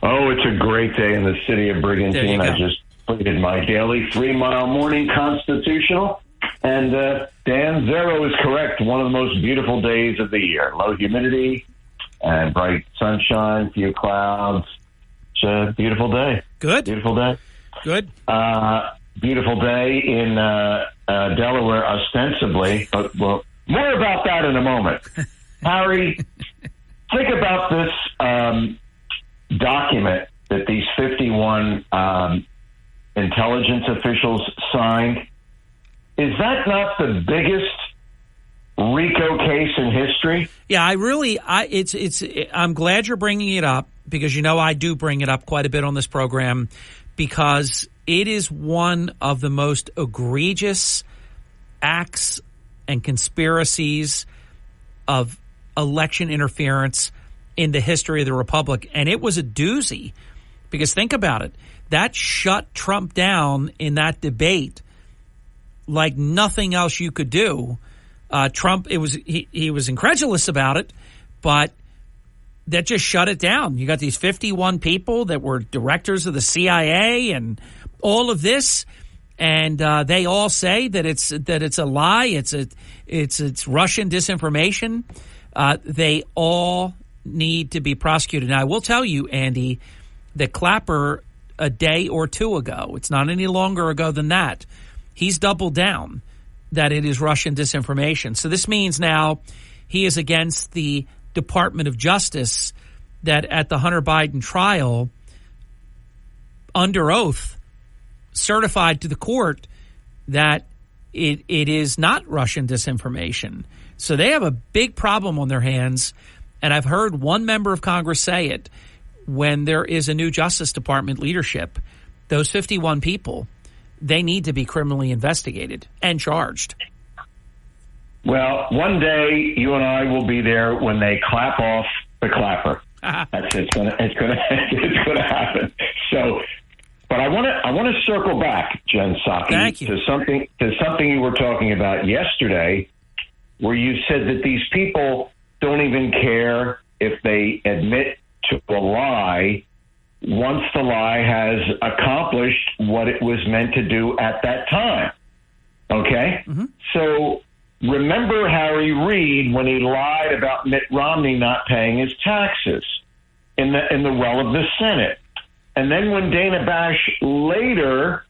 [SPEAKER 12] Oh, it's a great day in the city of Brigantine. I just completed my daily 3-mile morning constitutional. And Dan Zero is correct. One of the most beautiful days of the year. Low humidity and bright sunshine, few clouds. It's a beautiful day.
[SPEAKER 2] Good.
[SPEAKER 12] Beautiful day.
[SPEAKER 2] Good.
[SPEAKER 12] Beautiful day in Delaware, ostensibly. But more about that in a moment. Harry, think about this document that these 51 intelligence officials signed. Is that not the biggest RICO case in history?
[SPEAKER 2] Yeah, I'm glad you're bringing it up, because I do bring it up quite a bit on this program, because it is one of the most egregious acts and conspiracies of election interference in the history of the Republic. And it was a doozy, because think about it. That shut Trump down in that debate like nothing else you could do. Trump, he was incredulous about it, but that just shut it down. You got these 51 people that were directors of the CIA and all of this, and they all say that it's a lie. It's Russian disinformation. They all need to be prosecuted. Now, I will tell you, Andy, that Clapper, a day or two ago, it's not any longer ago than that, he's doubled down that it is Russian disinformation. So this means now he is against the Department of Justice that at the Hunter Biden trial, under oath, certified to the court that it is not Russian disinformation. So they have a big problem on their hands, and I've heard one member of Congress say it. When there is a new Justice Department leadership, those 51 people, they need to be criminally investigated and charged.
[SPEAKER 12] Well, one day you and I will be there when they clap off the clapper. It's going to happen. So, but I want to circle back, Jen Psaki, to something you were talking about yesterday, where you said that these people don't even care if they admit to a lie once the lie has accomplished what it was meant to do at that time. Okay? Mm-hmm. So remember Harry Reid when he lied about Mitt Romney not paying his taxes in the well of the Senate. And then when Dana Bash later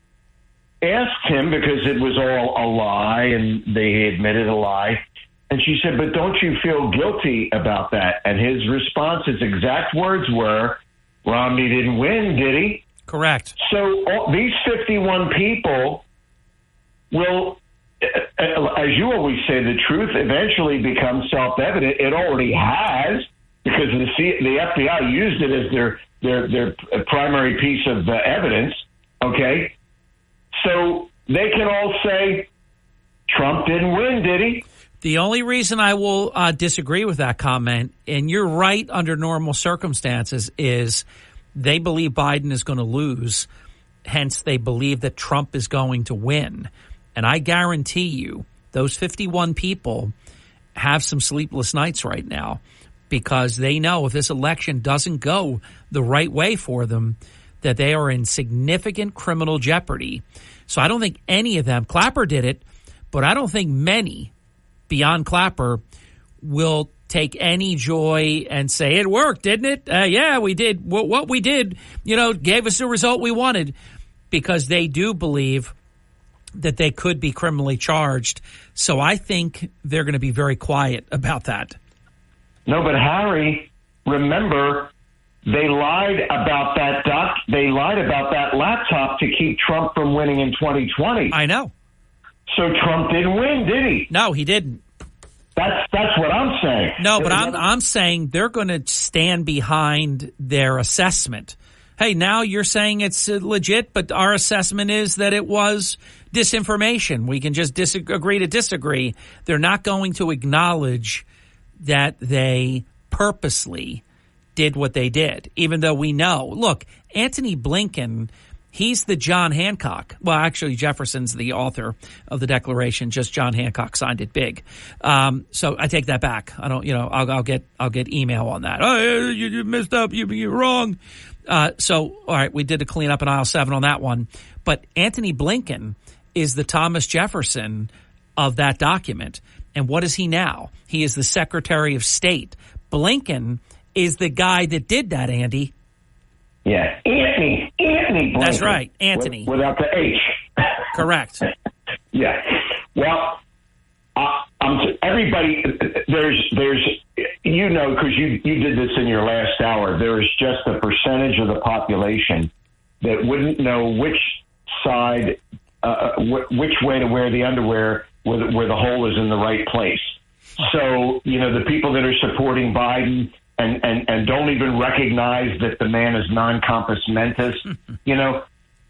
[SPEAKER 12] asked him, because it was all a lie and they admitted a lie, and she said, but don't you feel guilty about that? And his response, his exact words were, Romney didn't win, did he?
[SPEAKER 2] Correct.
[SPEAKER 12] So these 51 people will, as you always say, the truth eventually becomes self-evident. It already has, because the FBI used it as their primary piece of evidence, okay? So they can all say, Trump didn't win, did he?
[SPEAKER 2] The only reason I will disagree with that comment, and you're right under normal circumstances, is they believe Biden is going to lose. Hence, they believe that Trump is going to win. And I guarantee you those 51 people have some sleepless nights right now because they know if this election doesn't go the right way for them, that they are in significant criminal jeopardy. So I don't think any of them, Clapper did it, but I don't think many beyond Clapper will take any joy and say, it worked, didn't it? Yeah, we did. What we did, gave us the result we wanted, because they do believe that they could be criminally charged. So I think they're going to be very quiet about that.
[SPEAKER 12] No, but Harry, remember, they lied about that laptop to keep Trump from winning in 2020.
[SPEAKER 2] I know.
[SPEAKER 12] So Trump didn't win, did he?
[SPEAKER 2] No, he didn't.
[SPEAKER 12] That's what I'm saying.
[SPEAKER 2] No, but I'm saying they're going to stand behind their assessment. Hey, now you're saying it's legit, but our assessment is that it was disinformation. We can just agree to disagree. They're not going to acknowledge that they purposely did what they did, even though we know. Look, Antony Blinken, he's the John Hancock. Well, actually, Jefferson's the author of the Declaration. Just John Hancock signed it big. So I take that back. I don't, I'll get email on that. Oh, you messed up. You're wrong. So, all right, we did a cleanup in aisle 7 on that one. But Antony Blinken is the Thomas Jefferson of that document. And what is he now? He is the Secretary of State. Blinken is the guy that did that, Andy.
[SPEAKER 12] Yeah, Antony Blinken.
[SPEAKER 2] That's right, Antony.
[SPEAKER 12] Without the H.
[SPEAKER 2] Correct.
[SPEAKER 12] Yeah. Well, everybody, there's, because you did this in your last hour, there is just a percentage of the population that wouldn't know which side, which way to wear the underwear where the hole is in the right place. So, the people that are supporting Biden and don't even recognize that the man is non-compos mentis,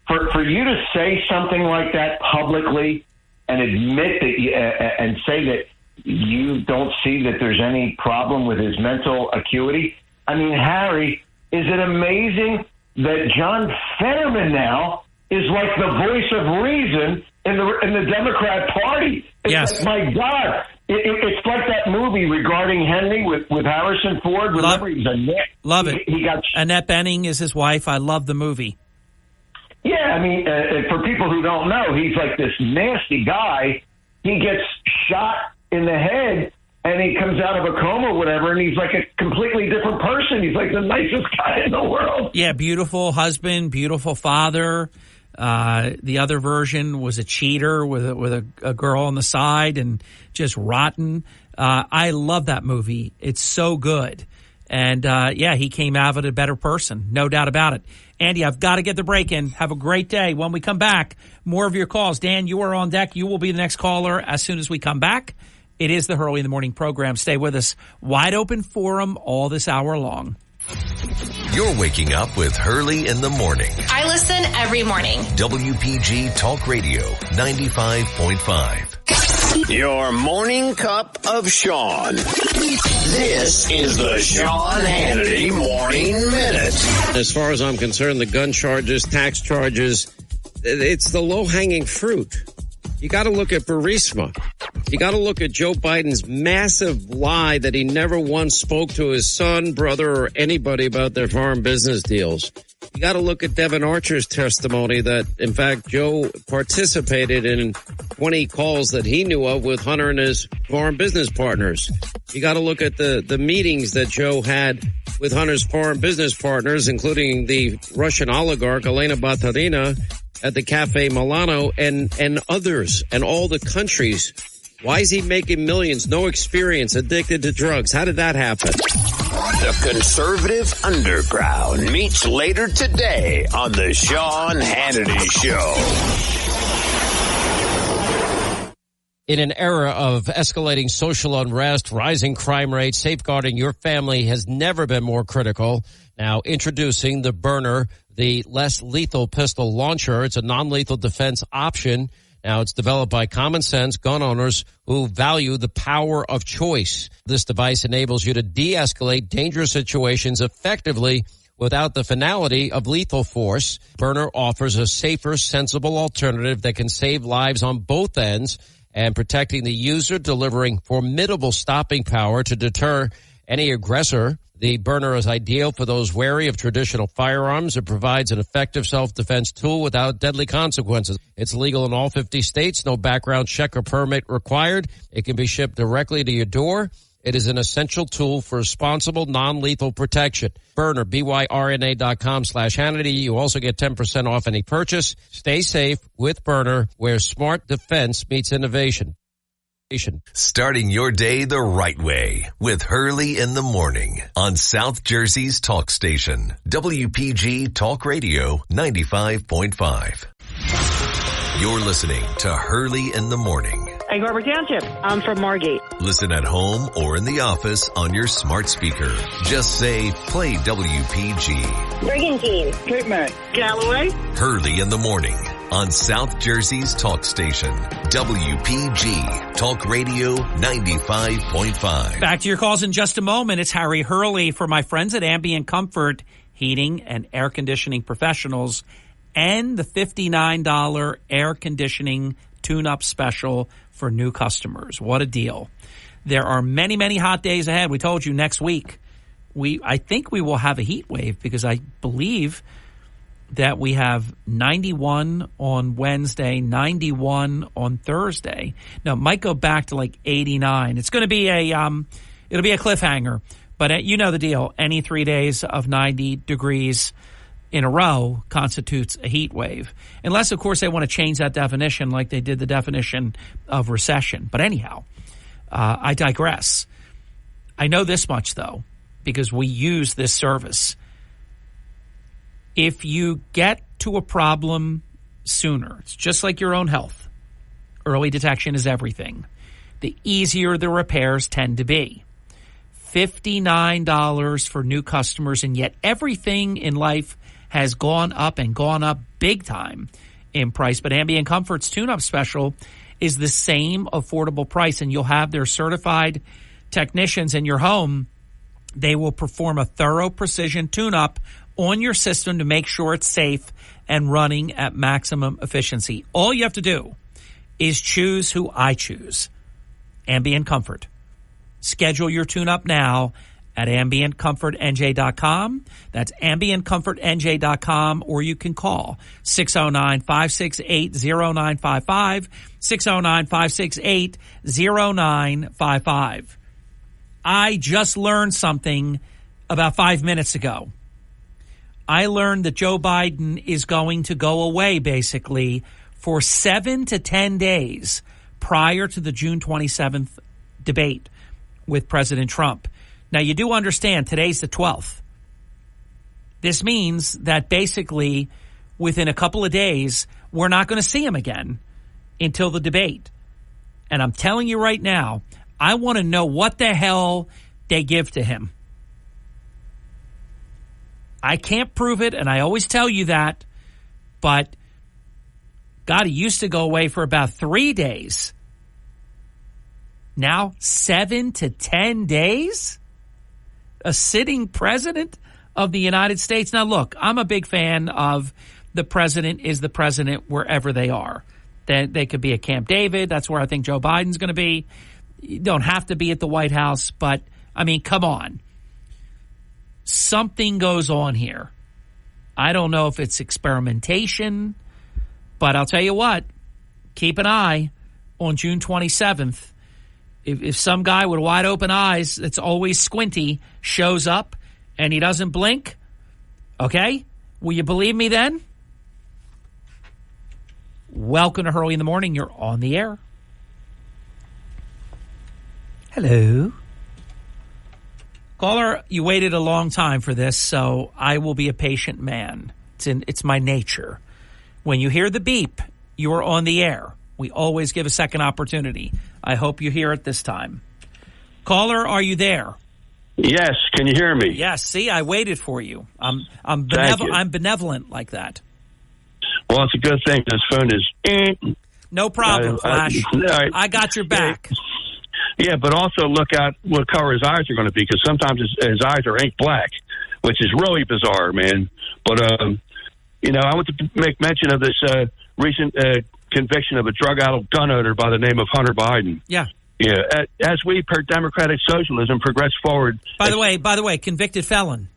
[SPEAKER 12] for you to say something like that publicly and admit that and say that you don't see that there's any problem with his mental acuity. I mean, Harry, is it amazing that John Fetterman now is like the voice of reason in the Democrat Party?
[SPEAKER 2] Yes.
[SPEAKER 12] Like, my God, It's like that movie Regarding Henry with Harrison Ford. Remember, he's a net.
[SPEAKER 2] Love it.
[SPEAKER 12] He got
[SPEAKER 2] Annette Bening is his wife. I love the movie.
[SPEAKER 12] Yeah, I mean, for people who don't know, he's like this nasty guy. He gets shot in the head, and he comes out of a coma or whatever, and he's like a completely different person. He's like the nicest guy in the world.
[SPEAKER 2] Yeah, beautiful husband, beautiful father. The other version was a cheater with a girl on the side and just rotten. I love that movie. It's so good. And, he came out of it a better person. No doubt about it. Andy, I've got to get the break in. Have a great day. When we come back, more of your calls. Dan, you are on deck. You will be the next caller as soon as we come back. It is the Hurley in the Morning program. Stay with us. Wide open forum all this hour long.
[SPEAKER 1] You're waking up with Hurley in the Morning.
[SPEAKER 9] I listen every morning.
[SPEAKER 1] WPG Talk Radio 95.5.
[SPEAKER 3] Your morning cup of Sean. This is the Sean Hannity Morning Minute.
[SPEAKER 13] As far as I'm concerned, the gun charges, tax charges, it's the low-hanging fruit. You got to look at Burisma. You got to look at Joe Biden's massive lie that he never once spoke to his son, brother, or anybody about their foreign business deals. You got to look at Devin Archer's testimony that, in fact, Joe participated in 20 calls that he knew of with Hunter and his foreign business partners. You got to look at the meetings that Joe had with Hunter's foreign business partners, including the Russian oligarch Elena Baturina at the Cafe Milano and others and all the countries. Why is he making millions? No experience, addicted to drugs. How did that happen?
[SPEAKER 3] The conservative underground meets later today on the Sean Hannity Show.
[SPEAKER 13] In an era of escalating social unrest, rising crime rates, safeguarding your family has never been more critical. Now, introducing the Burner, the less lethal pistol launcher. It's a non-lethal defense option. Now, it's developed by common sense gun owners who value the power of choice. This device enables you to de-escalate dangerous situations effectively without the finality of lethal force. Burner offers a safer, sensible alternative that can save lives on both ends and protecting the user, delivering formidable stopping power to deter any aggressor. The Burner is ideal for those wary of traditional firearms. It provides an effective self-defense tool without deadly consequences. It's legal in all 50 states. No background check or permit required. It can be shipped directly to your door. It is an essential tool for responsible, non-lethal protection. Burner, byrna.com/Hannity. You also get 10% off any purchase. Stay safe with Burner, where smart defense meets innovation.
[SPEAKER 1] Starting your day the right way with Hurley in the Morning on South Jersey's talk station, WPG Talk Radio 95.5. You're listening to Hurley in the Morning.
[SPEAKER 14] Egg Harbor Township. I'm from Margate.
[SPEAKER 1] Listen at home or in the office on your smart speaker. Just say, play WPG.
[SPEAKER 6] Brigantine.
[SPEAKER 14] Cape May. Galloway.
[SPEAKER 1] Hurley in the Morning on South Jersey's talk station, WPG Talk Radio 95.5.
[SPEAKER 2] Back to your calls in just a moment. It's Harry Hurley for my friends at Ambient Comfort Heating and Air Conditioning Professionals and the $59 air conditioning tune-up special for new customers. What a deal. There are many, many hot days ahead. We told you next week. I think we will have a heat wave because I believe that we have 91 on Wednesday, 91 on Thursday. Now, it might go back to like 89. It's going to be it'll be a cliffhanger, but you know the deal. Any 3 days of 90 degrees in a row constitutes a heat wave. Unless, of course, they want to change that definition like they did the definition of recession. But anyhow, I digress. I know this much, though, because we use this service. If you get to a problem sooner, it's just like your own health. Early detection is everything. The easier the repairs tend to be. $59 for new customers, and yet everything in life has gone up and gone up big time in price. But Ambient Comfort's tune-up special is the same affordable price, and you'll have their certified technicians in your home. They will perform a thorough precision tune-up on your system to make sure it's safe and running at maximum efficiency. All you have to do is choose who I choose. Ambient Comfort. Schedule your tune-up now at AmbientComfortNJ.com. That's AmbientComfortNJ.com, or you can call 609-568-0955, 609-568-0955. I just learned something about 5 minutes ago. I learned that Joe Biden is going to go away, basically, for 7 to 10 days prior to the June 27th debate with President Trump. Now, you do understand today's the 12th. This means that basically within a couple of days, we're not going to see him again until the debate. And I'm telling you right now, I want to know what the hell they give to him. I can't prove it, and I always tell you that, but God, he used to go away for about 3 days. Now, 7 to 10 days? A sitting president of the United States? Now, look, I'm a big fan of the president is the president wherever they are. They could be at Camp David. That's where I think Joe Biden's going to be. You don't have to be at the White House, but, I mean, come on. Something goes on here. I don't know if it's experimentation, but I'll tell you what, keep an eye on June 27th. If some guy with wide open eyes that's always squinty shows up and he doesn't blink, okay, will you believe me then? Welcome to Hurley in the Morning. You're on the air. Hello. Caller, you waited a long time for this, so I will be a patient man. It's my nature. When you hear the beep, you are on the air. We always give a second opportunity. I hope you hear it this time. Caller, are you there?
[SPEAKER 15] Yes. Can you hear me?
[SPEAKER 2] Yes. See, I waited for you. I'm benevolent like that.
[SPEAKER 15] Well, it's a good thing this phone is.
[SPEAKER 2] No problem, Flash. I got your back.
[SPEAKER 15] Yeah, but also look at what color his eyes are going to be, because sometimes his eyes are ink black, which is really bizarre, man. But, I want to make mention of this recent conviction of a drug-addled gun owner by the name of Hunter Biden.
[SPEAKER 2] Yeah.
[SPEAKER 15] Yeah. As we, per democratic socialism, progress forward.
[SPEAKER 2] By the way, convicted felon.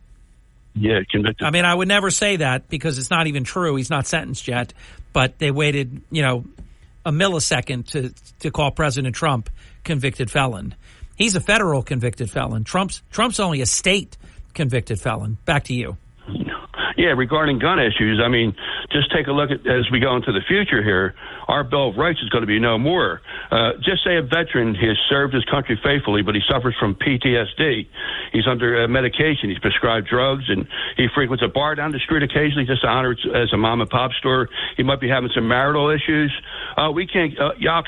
[SPEAKER 15] Yeah, convicted.
[SPEAKER 2] I mean, I would never say that because it's not even true. He's not sentenced yet, but they waited, a millisecond to call President Trump convicted felon. He's a federal convicted felon. Trump's only a state convicted felon. Back to you.
[SPEAKER 15] Yeah, regarding gun issues, I mean, just take a look at as we go into the future here, our Bill of Rights is going to be no more. Just say a veteran has served his country faithfully, but he suffers from PTSD. He's under medication. He's prescribed drugs, and he frequents a bar down the street occasionally just to honor it as a mom and pop store. He might be having some marital issues. We can't, y'all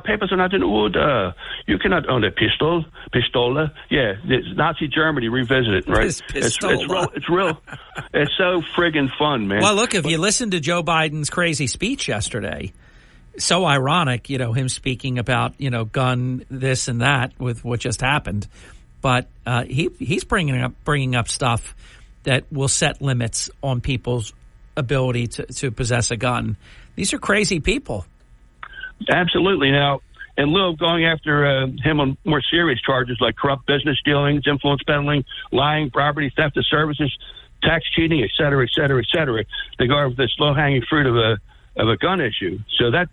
[SPEAKER 15] papers are not in order. You cannot own a pistola. Yeah, Nazi Germany revisited, right? It's real. It's so friggin' fun, man.
[SPEAKER 2] Well, look, if you listen to Joe Biden's crazy speech yesterday, so ironic, him speaking about, gun this and that with what just happened. But he's bringing up stuff that will set limits on people's ability to possess a gun. These are crazy people.
[SPEAKER 15] Absolutely. Now, in lieu of going after him on more serious charges like corrupt business dealings, influence peddling, lying, property, theft of services, tax cheating, et cetera, et cetera, et cetera, they go over this low-hanging fruit of a gun issue. So that's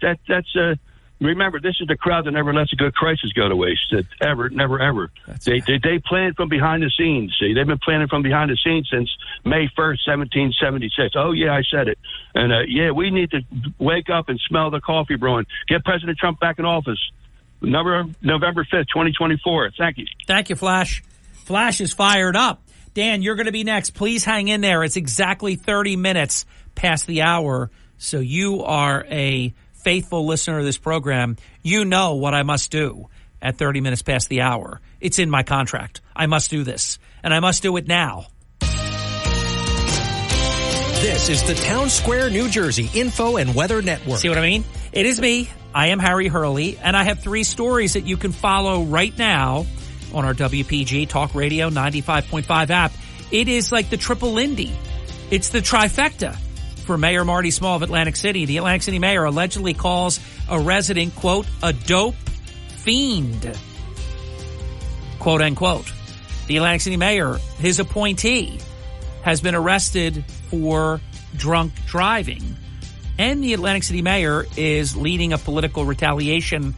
[SPEAKER 15] remember, this is the crowd that never lets a good crisis go to waste. Never, ever. They plan from behind the scenes. See, they've been planning from behind the scenes since May 1st, 1776. Oh, yeah, I said it. And, we need to wake up and smell the coffee brewing. Get President Trump back in office. November 5th, 2024. Thank you.
[SPEAKER 2] Thank you, Flash. Flash is fired up. Dan, you're going to be next. Please hang in there. It's exactly 30 minutes past the hour, so you are a faithful listener of this program. You know what I must do at 30 minutes past the hour. It's in my contract. I must do this, and I must do it now.
[SPEAKER 7] This is the Town Square, New Jersey Info and Weather Network.
[SPEAKER 2] See what I mean? It is me. I am Harry Hurley, and I have 3 stories that you can follow right now on our WPG Talk Radio 95.5 app. It is like the triple Lindy. It's the trifecta for Mayor Marty Small of Atlantic City. The Atlantic City mayor allegedly calls a resident, quote, a dope fiend, quote unquote. The Atlantic City mayor, his appointee, has been arrested for drunk driving. And the Atlantic City mayor is leading a political retaliation.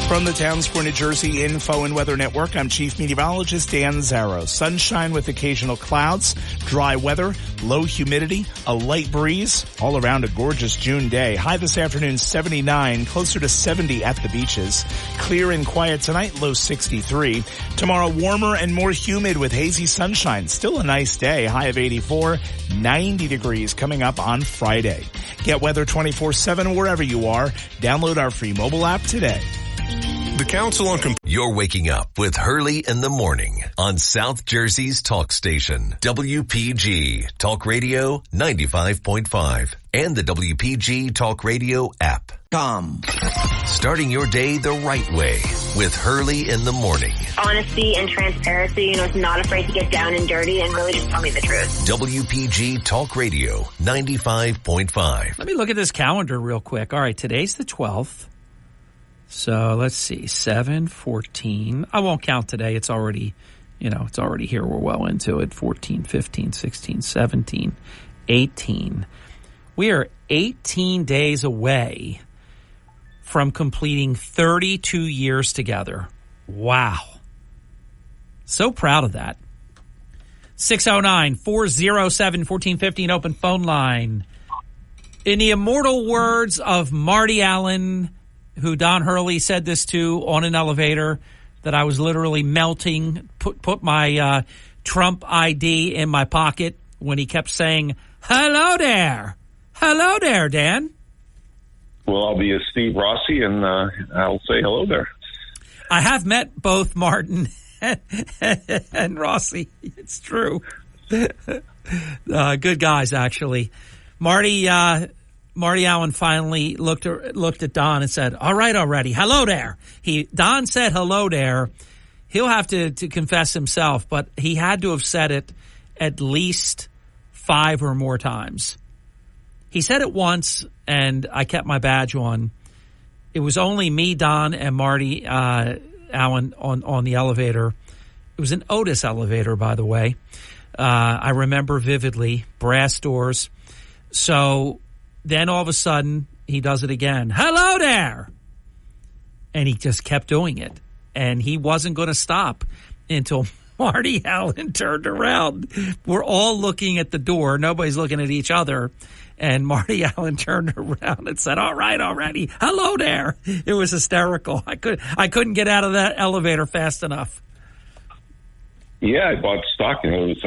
[SPEAKER 8] From the Town Square, New Jersey Info and Weather Network, I'm Chief Meteorologist Dan Zarrow. Sunshine with occasional clouds, dry weather, low humidity, a light breeze, all around a gorgeous June day. High this afternoon, 79, closer to 70 at the beaches. Clear and quiet tonight, low 63. Tomorrow, warmer and more humid with hazy sunshine. Still a nice day, high of 84, 90 degrees coming up on Friday. Get weather 24/7 wherever you are. Download our free mobile app today.
[SPEAKER 1] The Council on You're waking up with Hurley in the morning on South Jersey's talk station, WPG Talk Radio 95.5 and the WPG Talk Radio app. Starting your day the right way with Hurley in the morning.
[SPEAKER 9] Honesty and transparency, it's not afraid to get down and dirty and really just tell me the truth.
[SPEAKER 1] WPG Talk Radio 95.5.
[SPEAKER 2] Let me look at this calendar real quick. All right, today's the 12th. So let's see, 7/14. I won't count today. It's already, it's already here. We're well into it. 14, 15, 16, 17, 18. We are 18 days away from completing 32 years together. Wow. So proud of that. 609-407-1415, open phone line. In the immortal words of Marty Allen, who Don Hurley said this to on an elevator, that I was literally melting, put my Trump ID in my pocket when he kept saying, hello there. Hello there, Dan.
[SPEAKER 16] Well, I'll be a Steve Rossi, and I'll say hello there.
[SPEAKER 2] I have met both Martin and Rossi. It's true. Good guys, actually. Marty Allen finally looked at Don and said, all right already, hello there. Don said hello there. He'll have to confess himself, but he had to have said it at least 5 or more times. He said it once, and I kept my badge on. It was only me, Don, and Marty Allen on the elevator. It was an Otis elevator, by the way. I remember vividly, brass doors. So then all of a sudden, he does it again. Hello there! And he just kept doing it. And he wasn't going to stop until Marty Allen turned around. We're all looking at the door. Nobody's looking at each other. And Marty Allen turned around and said, all right already. Hello there. It was hysterical. I couldn't get out of that elevator fast enough.
[SPEAKER 16] Yeah, I bought stock in this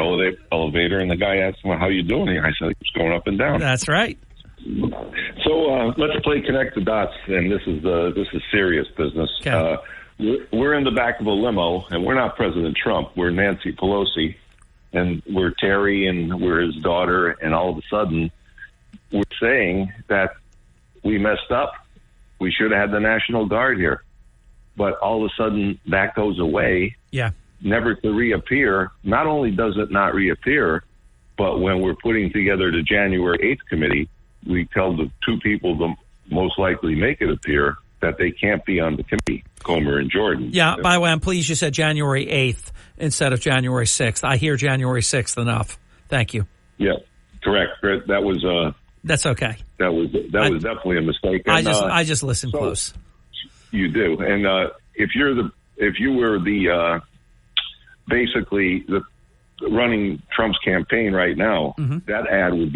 [SPEAKER 16] elevator, and the guy asked me, how you doing? I said, it's going up and down.
[SPEAKER 2] That's right.
[SPEAKER 16] So let's play Connect the Dots, and this is serious business.
[SPEAKER 2] Okay.
[SPEAKER 16] We're in the back of a limo, and we're not President Trump. We're Nancy Pelosi, and we're Terry, and we're his daughter, and all of a sudden, we're saying that we messed up. We should have had the National Guard here. But all of a sudden, that goes away.
[SPEAKER 2] Yeah.
[SPEAKER 16] Never to reappear. Not only does it not reappear, but when we're putting together the January 8th committee, we tell the two people to most likely make it appear that they can't be on the committee, Comer and Jordan.
[SPEAKER 2] Yeah, by the way, I'm pleased you said January 8th instead of January 6th. I hear January 6th enough. Thank you.
[SPEAKER 16] Yeah, correct. That was
[SPEAKER 2] that's okay.
[SPEAKER 16] That was definitely a mistake. And,
[SPEAKER 2] I just listen close.
[SPEAKER 16] You do. And if you were the basically the running Trump's campaign right now, that ad would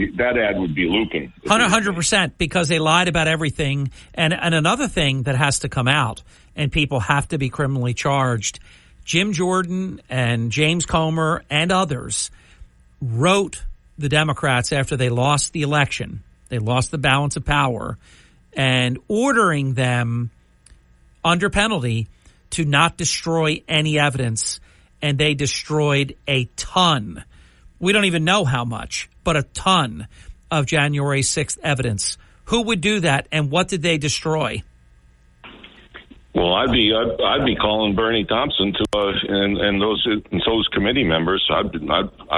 [SPEAKER 16] be looping.
[SPEAKER 2] 100%, because they lied about everything. And another thing that has to come out, and people have to be criminally charged, Jim Jordan and James Comer and others wrote the Democrats after they lost the election. They lost the balance of power, and ordering them under penalty to not destroy any evidence. And they destroyed a ton. We don't even know how much, but a ton of January 6th evidence. Who would do that, and what did they destroy?
[SPEAKER 16] Well, I'd be calling Bernie Thompson to and those committee members. I'd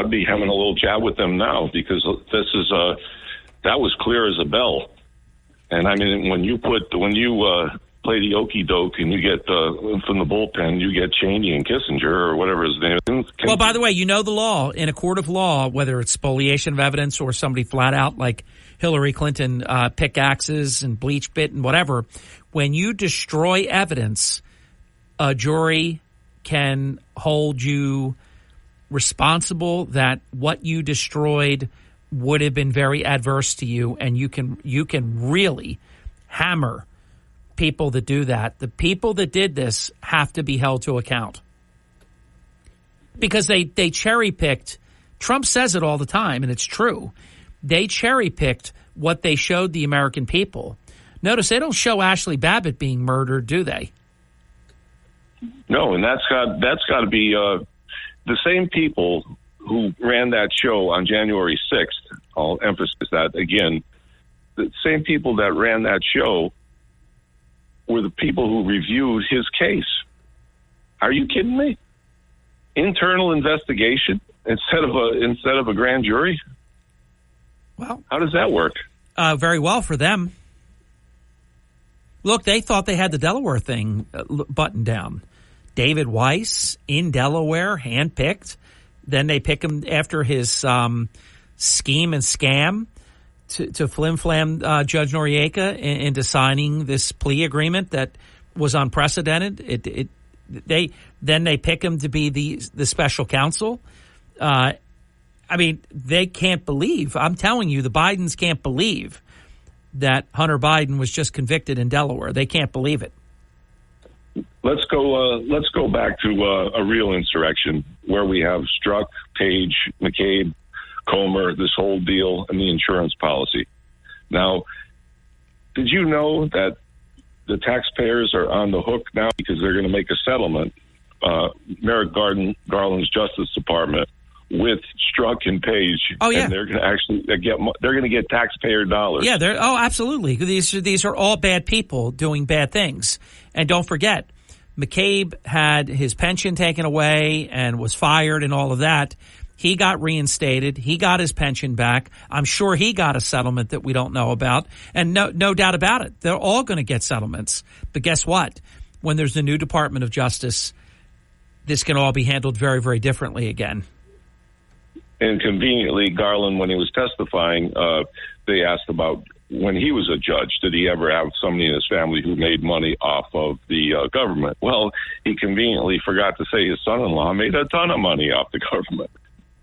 [SPEAKER 16] be having a little chat with them now, because this is that was clear as a bell. And I mean, when you play the okey doke and you get from the bullpen, you get Cheney and Kissinger or whatever his name is.
[SPEAKER 2] Well, by the way, you know the law. In a court of law, whether it's spoliation of evidence or somebody flat out like Hillary Clinton pickaxes and bleach bit and whatever, when you destroy evidence, a jury can hold you responsible that what you destroyed would have been very adverse to you, and you can really hammer people that do that. The people that did this have to be held to account because they cherry-picked. Trump says it all the time, and it's true. They cherry-picked what they showed the American people. Notice they don't show Ashley Babbitt being murdered, do they?
[SPEAKER 16] No, and that's got to be the same people who ran that show on January 6th. I'll emphasize that again. The same people that ran that show were the people who reviewed his case. Are you kidding me? Internal investigation instead of a grand jury?
[SPEAKER 2] Well,
[SPEAKER 16] how does that work?
[SPEAKER 2] Very well for them. Look, they thought they had the Delaware thing buttoned down. David Weiss in Delaware, handpicked. Then they pick him after his scheme and scam to flim-flam Judge Noriega into signing this plea agreement that was unprecedented. Then they pick him to be the special counsel. I mean, they can't believe. I'm telling you, the Bidens can't believe that Hunter Biden was just convicted in Delaware. They can't believe it.
[SPEAKER 16] Let's go back to a real insurrection where we have Strzok, Page, McCabe, Comer, this whole deal, and the insurance policy. Now, did you know that the taxpayers are on the hook now because they're going to make a settlement, Merrick Garland's Justice Department, with Strzok and Page?
[SPEAKER 2] Oh, yeah.
[SPEAKER 16] And they're going to actually get taxpayer dollars.
[SPEAKER 2] Yeah, absolutely. These are all bad people doing bad things. And don't forget, McCabe had his pension taken away and was fired and all of that. He got reinstated. He got his pension back. I'm sure he got a settlement that we don't know about. And no doubt about it, they're all going to get settlements. But guess what? When there's a new Department of Justice, this can all be handled very, very differently again.
[SPEAKER 16] And conveniently, Garland, when he was testifying, they asked about when he was a judge, did he ever have somebody in his family who made money off of the government? Well, he conveniently forgot to say his son-in-law made a ton of money off the government.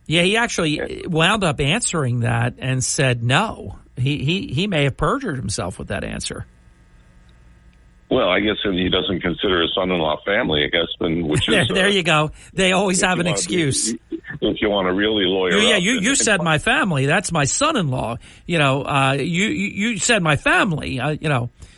[SPEAKER 2] Yeah, he actually wound up answering that and said no. He may have perjured himself with that answer.
[SPEAKER 16] Well, I guess he doesn't consider his son-in-law family, I guess. Which is,
[SPEAKER 2] there you go. They always have an excuse.
[SPEAKER 16] If you want to really lawyer up.
[SPEAKER 2] Yeah, you said my family. That's my son-in-law. You said my family.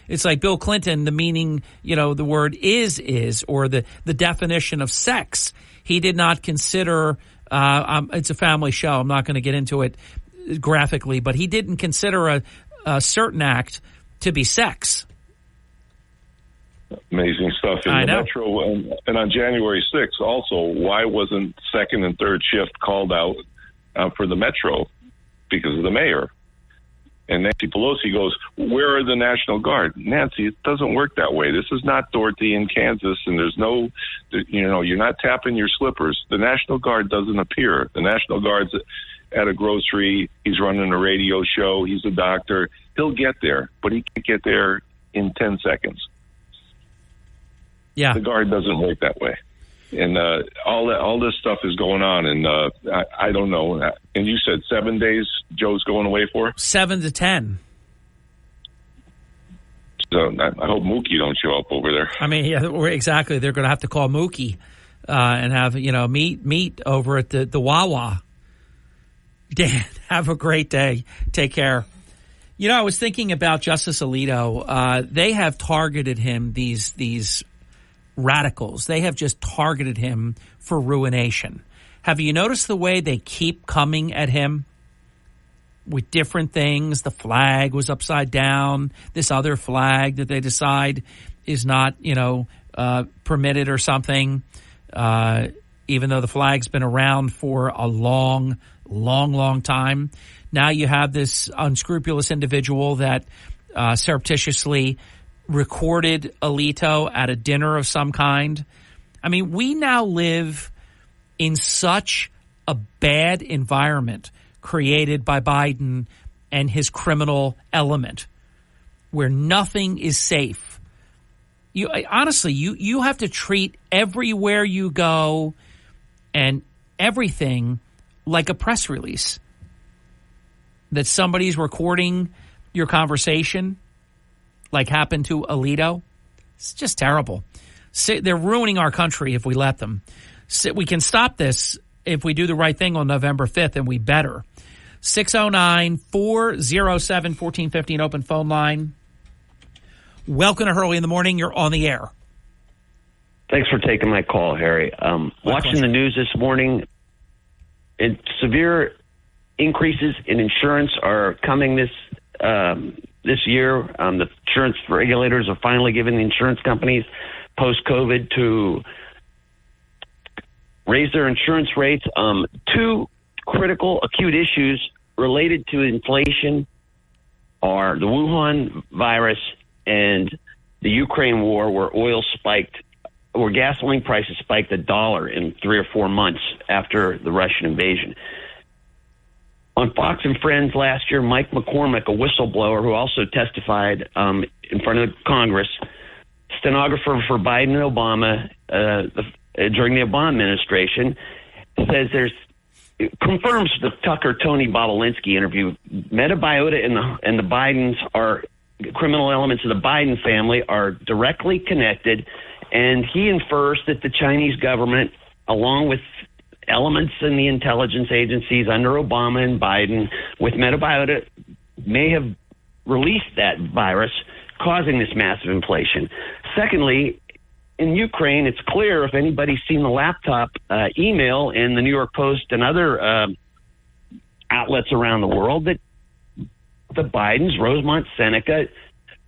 [SPEAKER 2] It's like Bill Clinton, the meaning, the word is, or the definition of sex. He did not consider, it's a family show. I'm not going to get into it graphically, but he didn't consider a certain act to be sex.
[SPEAKER 16] Amazing stuff in the Metro. And on January 6th, also, why wasn't second and third shift called out for the Metro? Because of the mayor. And Nancy Pelosi goes, where are the National Guard? Nancy, it doesn't work that way. This is not Dorothy in Kansas, and there's no, you're not tapping your slippers. The National Guard doesn't appear. The National Guard's at a grocery. He's running a radio show. He's a doctor. He'll get there, but he can't get there in 10 seconds.
[SPEAKER 2] Yeah,
[SPEAKER 16] the Guard doesn't work that way, and all this stuff is going on, and I don't know. And you said 7 days Joe's going away for? 7 to 10. So I hope Mookie don't show up over there.
[SPEAKER 2] I mean, yeah, exactly. They're going to have to call Mookie and have meet over at the Wawa. Dan, have a great day. Take care. I was thinking about Justice Alito. They have targeted him. These radicals, they have just targeted him for ruination. Have you noticed the way they keep coming at him with different things? The flag was upside down. This other flag that they decide is not, permitted or something, even though the flag's been around for a long time. Now you have this unscrupulous individual that surreptitiously recorded Alito at a dinner of some kind. I mean, we now live in such a bad environment created by Biden and his criminal element where nothing is safe. Honestly, you have to treat everywhere you go and everything like a press release. That somebody's recording your conversation like happened to Alito. It's just terrible. They're ruining our country if we let them. We can stop this if we do the right thing on November 5th, and we better. 609-407-1450, an open phone line. Welcome to Hurley in the Morning. You're on the air.
[SPEAKER 17] Thanks for taking my call, Harry. Watching the news this morning, severe increases in insurance are coming this year. The insurance regulators are finally giving the insurance companies post-COVID to raise their insurance rates. Two critical acute issues related to inflation are the Wuhan virus and the Ukraine war, where oil spiked, where gasoline prices spiked $1 in 3 or 4 months after the Russian invasion. On Fox and Friends last year, Mike McCormick, a whistleblower who also testified in front of Congress, stenographer for Biden and Obama during the Obama administration, says confirms the Tucker Tony Bobolinsky interview. Metabiota and the Bidens are criminal elements of the Biden family are directly connected, and he infers that the Chinese government, along with elements in the intelligence agencies under Obama and Biden with Metabiota, may have released that virus, causing this massive inflation. Secondly, in Ukraine, it's clear, if anybody's seen the laptop email in the New York Post and other outlets around the world, that the Bidens, Rosemont Seneca,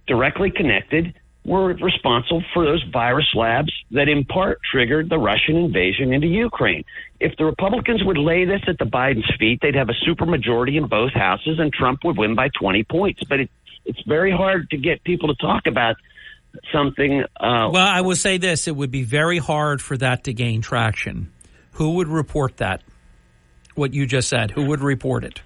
[SPEAKER 17] directly connected, were responsible for those virus labs that in part triggered the Russian invasion into Ukraine. If the Republicans would lay this at the Bidens' feet, they'd have a supermajority in both houses and Trump would win by 20 points. But it's very hard to get people to talk about something.
[SPEAKER 2] Well, I will say this. It would be very hard for that to gain traction. Who would report that? What you just said. Who would report it?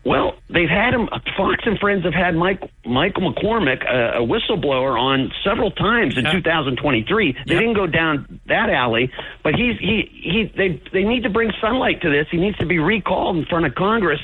[SPEAKER 17] Well, they've had him. Fox and Friends have had Michael McCormick, a whistleblower, on several times in 2023. They didn't go down that alley, but they need to bring sunlight to this. He needs to be recalled in front of Congress,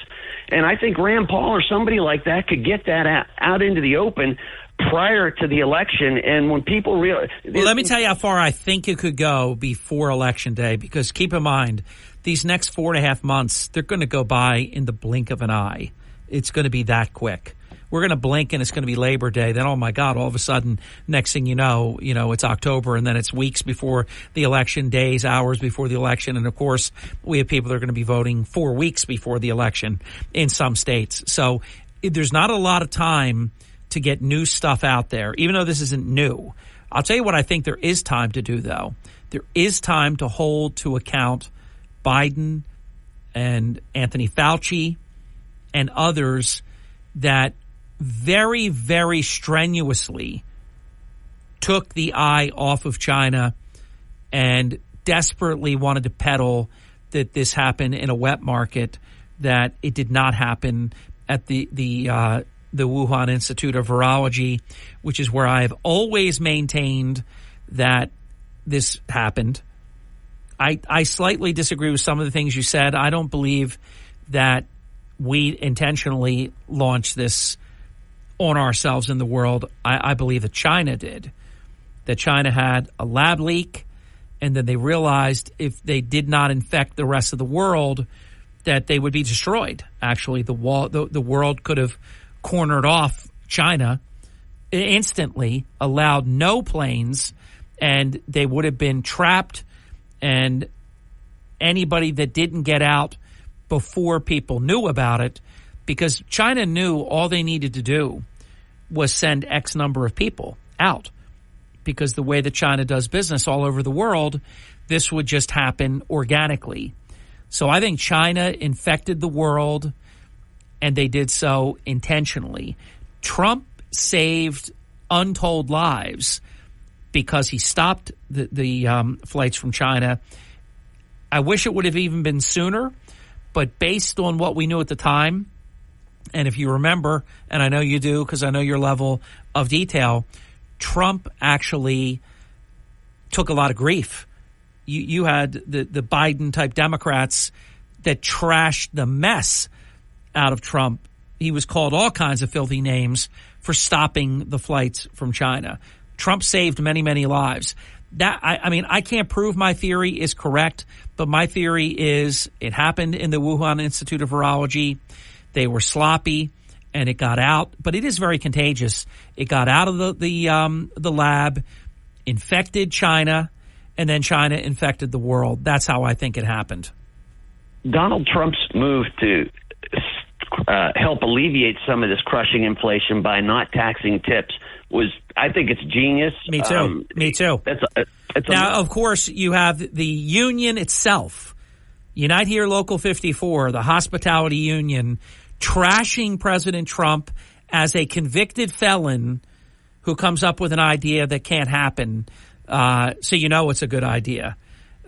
[SPEAKER 17] and I think Rand Paul or somebody like that could get that out into the open prior to the election. And when people realize,
[SPEAKER 2] well, let me tell you how far I think it could go before Election Day, because keep in mind, these next 4.5 months, they're going to go by in the blink of an eye. It's going to be that quick. We're going to blink and it's going to be Labor Day. Then, oh my God, all of a sudden, next thing you know, it's October, and then it's weeks before the election, days, hours before the election. And of course, we have people that are going to be voting 4 weeks before the election in some states. So there's not a lot of time to get new stuff out there, even though this isn't new. I'll tell you what I think there is time to do, though. There is time to hold to account Biden and Anthony Fauci and others that very, very strenuously took the eye off of China and desperately wanted to peddle that this happened in a wet market, that it did not happen at the Wuhan Institute of Virology, which is where I have always maintained that this happened. I slightly disagree with some of the things you said. I don't believe that we intentionally launched this on ourselves in the world. I believe that China did. That China had a lab leak, and then they realized if they did not infect the rest of the world, that they would be destroyed. Actually, the world could have cornered off China instantly, allowed no planes, and they would have been trapped. And anybody that didn't get out before people knew about it, because China knew all they needed to do was send X number of people out. Because the way that China does business all over the world, this would just happen organically. So I think China infected the world, and they did so intentionally. Trump saved untold lives because he stopped the flights from China. I wish it would have even been sooner, but based on what we knew at the time, and if you remember, and I know you do because I know your level of detail, Trump actually took a lot of grief. You had the Biden-type Democrats that trashed the mess out of Trump. He was called all kinds of filthy names for stopping the flights from China. Trump saved many, many lives. I can't prove my theory is correct, but my theory is it happened in the Wuhan Institute of Virology. They were sloppy, and it got out. But it is very contagious. It got out of the lab, infected China, and then China infected the world. That's how I think it happened.
[SPEAKER 17] Donald Trump's move to help alleviate some of this crushing inflation by not taxing tips I think it's genius.
[SPEAKER 2] Me too. Me too. Now, of course, you have the union itself, Unite Here Local 54, the hospitality union, trashing President Trump as a convicted felon who comes up with an idea that can't happen. So you know it's a good idea.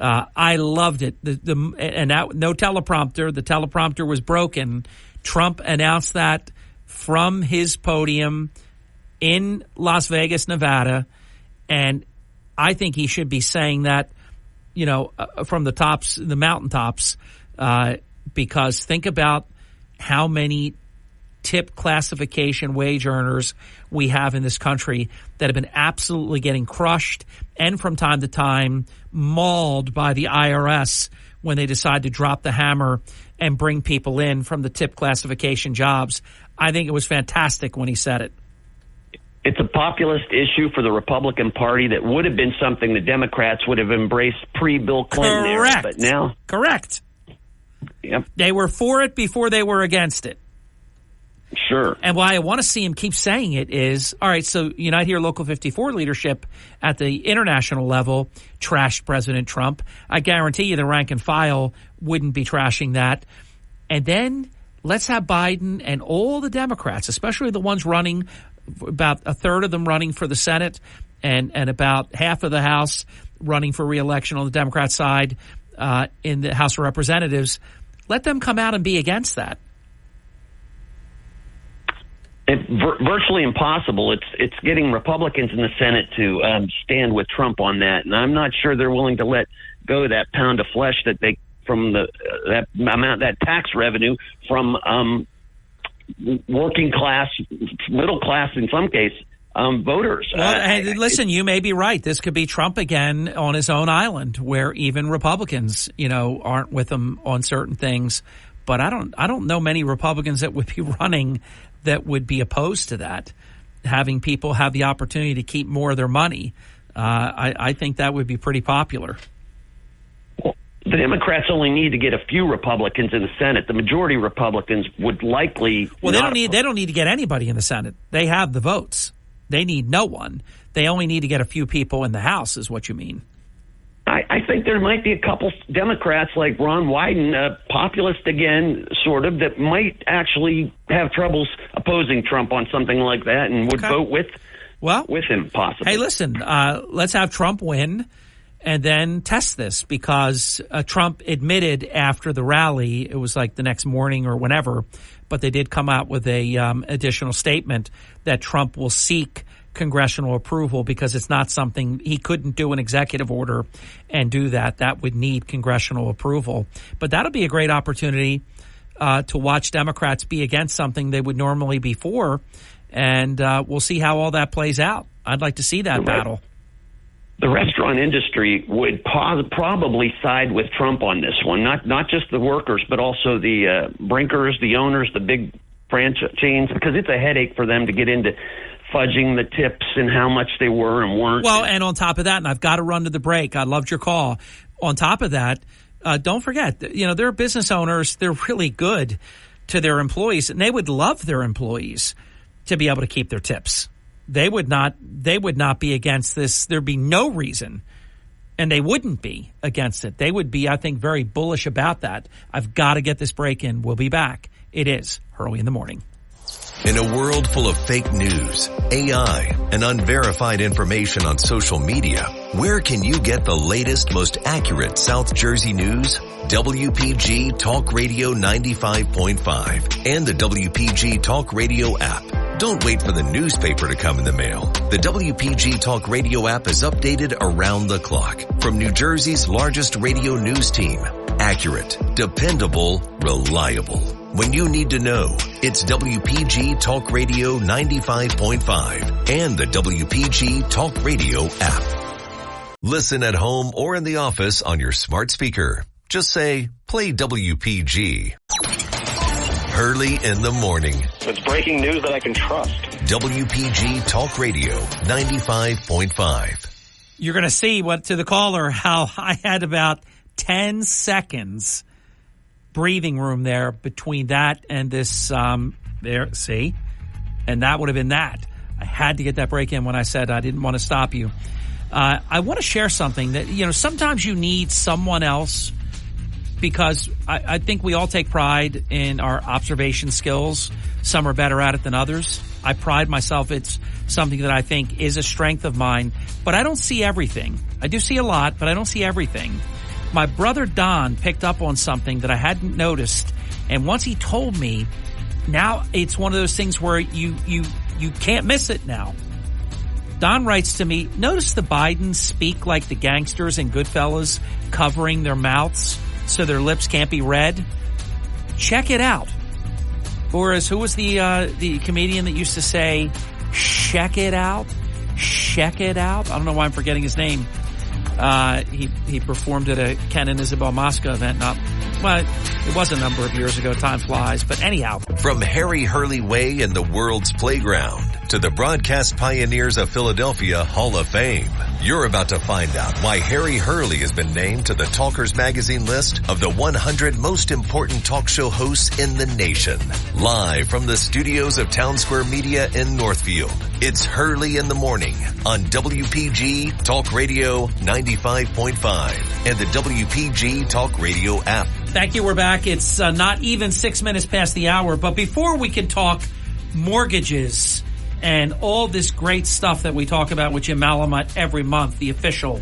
[SPEAKER 2] I loved it. No teleprompter. The teleprompter was broken. Trump announced that from his podium in Las Vegas, Nevada, and I think he should be saying that, from the tops, the mountaintops, because think about how many tip classification wage earners we have in this country that have been absolutely getting crushed and from time to time mauled by the IRS when they decide to drop the hammer and bring people in from the tip classification jobs. I think it was fantastic when he said it.
[SPEAKER 17] It's a populist issue for the Republican Party that would have been something the Democrats would have embraced pre-Bill Clinton era, but now...
[SPEAKER 2] Correct.
[SPEAKER 17] Yep.
[SPEAKER 2] They were for it before they were against it.
[SPEAKER 17] Sure.
[SPEAKER 2] And why I want to see him keep saying it is, all right, so Unite Here Local 54 leadership at the international level trashed President Trump. I guarantee you the rank and file wouldn't be trashing that. And then let's have Biden and all the Democrats, especially the ones running, about a third of them running for the Senate and about half of the House running for re-election on the Democrat side in the House of Representatives. Let them come out and be against that.
[SPEAKER 17] It's virtually impossible. It's getting Republicans in the Senate to stand with Trump on that, and I'm not sure they're willing to let go of that pound of flesh that they from that amount, that tax revenue from working class, middle class, in some case, voters.
[SPEAKER 2] Well, listen, you may be right. This could be Trump again on his own island, where even Republicans, aren't with him on certain things. But I don't know many Republicans that would be running that would be opposed to that, having people have the opportunity to keep more of their money. I think that would be pretty popular.
[SPEAKER 17] Well, the Democrats only need to get a few Republicans in the Senate. The majority Republicans would likely.
[SPEAKER 2] Well, they don't need to get anybody in the Senate. They have the votes. They need no one. They only need to get a few people in the House, is what you mean.
[SPEAKER 17] I think there might be a couple Democrats like Ron Wyden, populist again, sort of, that might actually have troubles opposing Trump on something like that and would vote with him, possibly.
[SPEAKER 2] Hey, listen, let's have Trump win and then test this, because Trump admitted after the rally, it was like the next morning or whenever, but they did come out with a additional statement that Trump will seek congressional approval, because it's not something he couldn't do an executive order and do that. That would need congressional approval. But that'll be a great opportunity to watch Democrats be against something they would normally be for, and we'll see how all that plays out. I'd like to see that battle.
[SPEAKER 17] The restaurant industry would probably side with Trump on this one, not just the workers, but also the Brinkers, the owners, the big franchise chains, because it's a headache for them to get into fudging the tips and how much they were and weren't.
[SPEAKER 2] Well, and on top of that, and I've got to run to the break. I loved your call. On top of that, don't forget, they're business owners. They're really good to their employees, and they would love their employees to be able to keep their tips. They would not be against this. There'd be no reason, and they wouldn't be against it. They would be, I think, very bullish about that. I've got to get this break in. We'll be back. It is Hurley in the Morning.
[SPEAKER 1] In a world full of fake news, AI, and unverified information on social media, where can you get the latest, most accurate South Jersey news? WPG Talk Radio 95.5 and the WPG Talk Radio app. Don't wait for the newspaper to come in the mail. The WPG Talk Radio app is updated around the clock from New Jersey's largest radio news team. Accurate, dependable, reliable. When you need to know, it's WPG Talk Radio 95.5 and the WPG Talk Radio app. Listen at home or in the office on your smart speaker. Just say, play WPG. Hurley in the morning.
[SPEAKER 10] It's breaking news that I can trust.
[SPEAKER 1] WPG Talk Radio 95.5.
[SPEAKER 2] You're going to see to the caller how I had about 10 seconds breathing room there between that and this, there, see? And that would have been that. I had to get that break in when I said I didn't want to stop you. I want to share something that, sometimes you need someone else, because I think we all take pride in our observation skills. Some are better at it than others. I pride myself. It's something that I think is a strength of mine, but I don't see everything. I do see a lot, but I don't see everything. My brother Don picked up on something that I hadn't noticed, and once he told me, now it's one of those things where you can't miss it now. Don writes to me, notice the Bidens speak like the gangsters in Goodfellas, covering their mouths so their lips can't be read? Check it out. Or as who was the comedian that used to say, check it out? Check it out? I don't know why I'm forgetting his name. He performed at a Ken and Isabel Mosca event. It was a number of years ago. Time flies. But anyhow.
[SPEAKER 1] From Harry Hurley Way in the world's playground to the broadcast pioneers of Philadelphia Hall of Fame, you're about to find out why Harry Hurley has been named to the Talkers Magazine list of the 100 most important talk show hosts in the nation. Live from the studios of Town Square Media in Northfield, it's Hurley in the Morning on WPG Talk Radio 95.5 and the WPG Talk Radio app.
[SPEAKER 2] Thank you. We're back. It's not even 6 minutes past the hour. But before we can talk mortgages and all this great stuff that we talk about with Jim Malamut every month, the official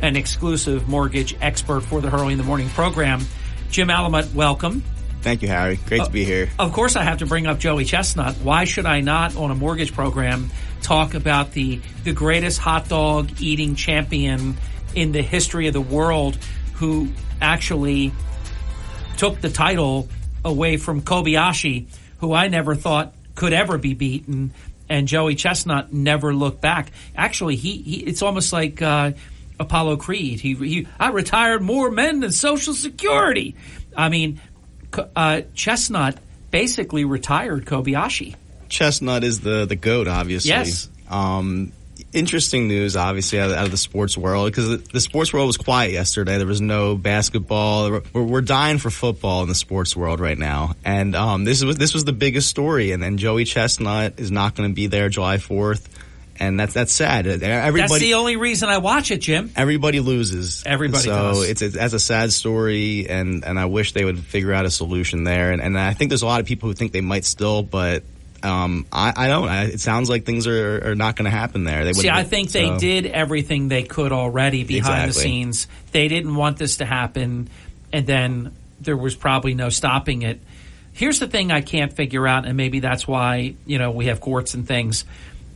[SPEAKER 2] and exclusive mortgage expert for the Hurley in the Morning program, Jim Malamut, welcome.
[SPEAKER 18] Thank you, Harry. Great to be here.
[SPEAKER 2] Of course, I have to bring up Joey Chestnut. Why should I not, on a mortgage program, talk about the greatest hot dog eating champion in the history of the world, who actually took the title away from Kobayashi, who I never thought could ever be beaten, and Joey Chestnut never looked back. Actually, it's almost like Apollo Creed. I retired more men than Social Security. I mean, Chestnut basically retired Kobayashi.
[SPEAKER 18] Chestnut is the GOAT, obviously.
[SPEAKER 2] Yes.
[SPEAKER 18] Interesting news, obviously, out of the sports world, because the sports world was quiet yesterday. There was no basketball. We're dying for football in the sports world right now, and this was the biggest story. And then Joey Chestnut is not going to be there July 4th, and that's sad.
[SPEAKER 2] That's the only reason I watch it, Jim.
[SPEAKER 18] Everybody loses.
[SPEAKER 2] Everybody does.
[SPEAKER 18] So it's a sad story, and I wish they would figure out a solution there. And I think there's a lot of people who think they might still, but I don't. It sounds like things are not going to happen there.
[SPEAKER 2] I think they did everything they could already behind the scenes. They didn't want this to happen, and then there was probably no stopping it. Here's the thing I can't figure out, and maybe that's why we have courts and things,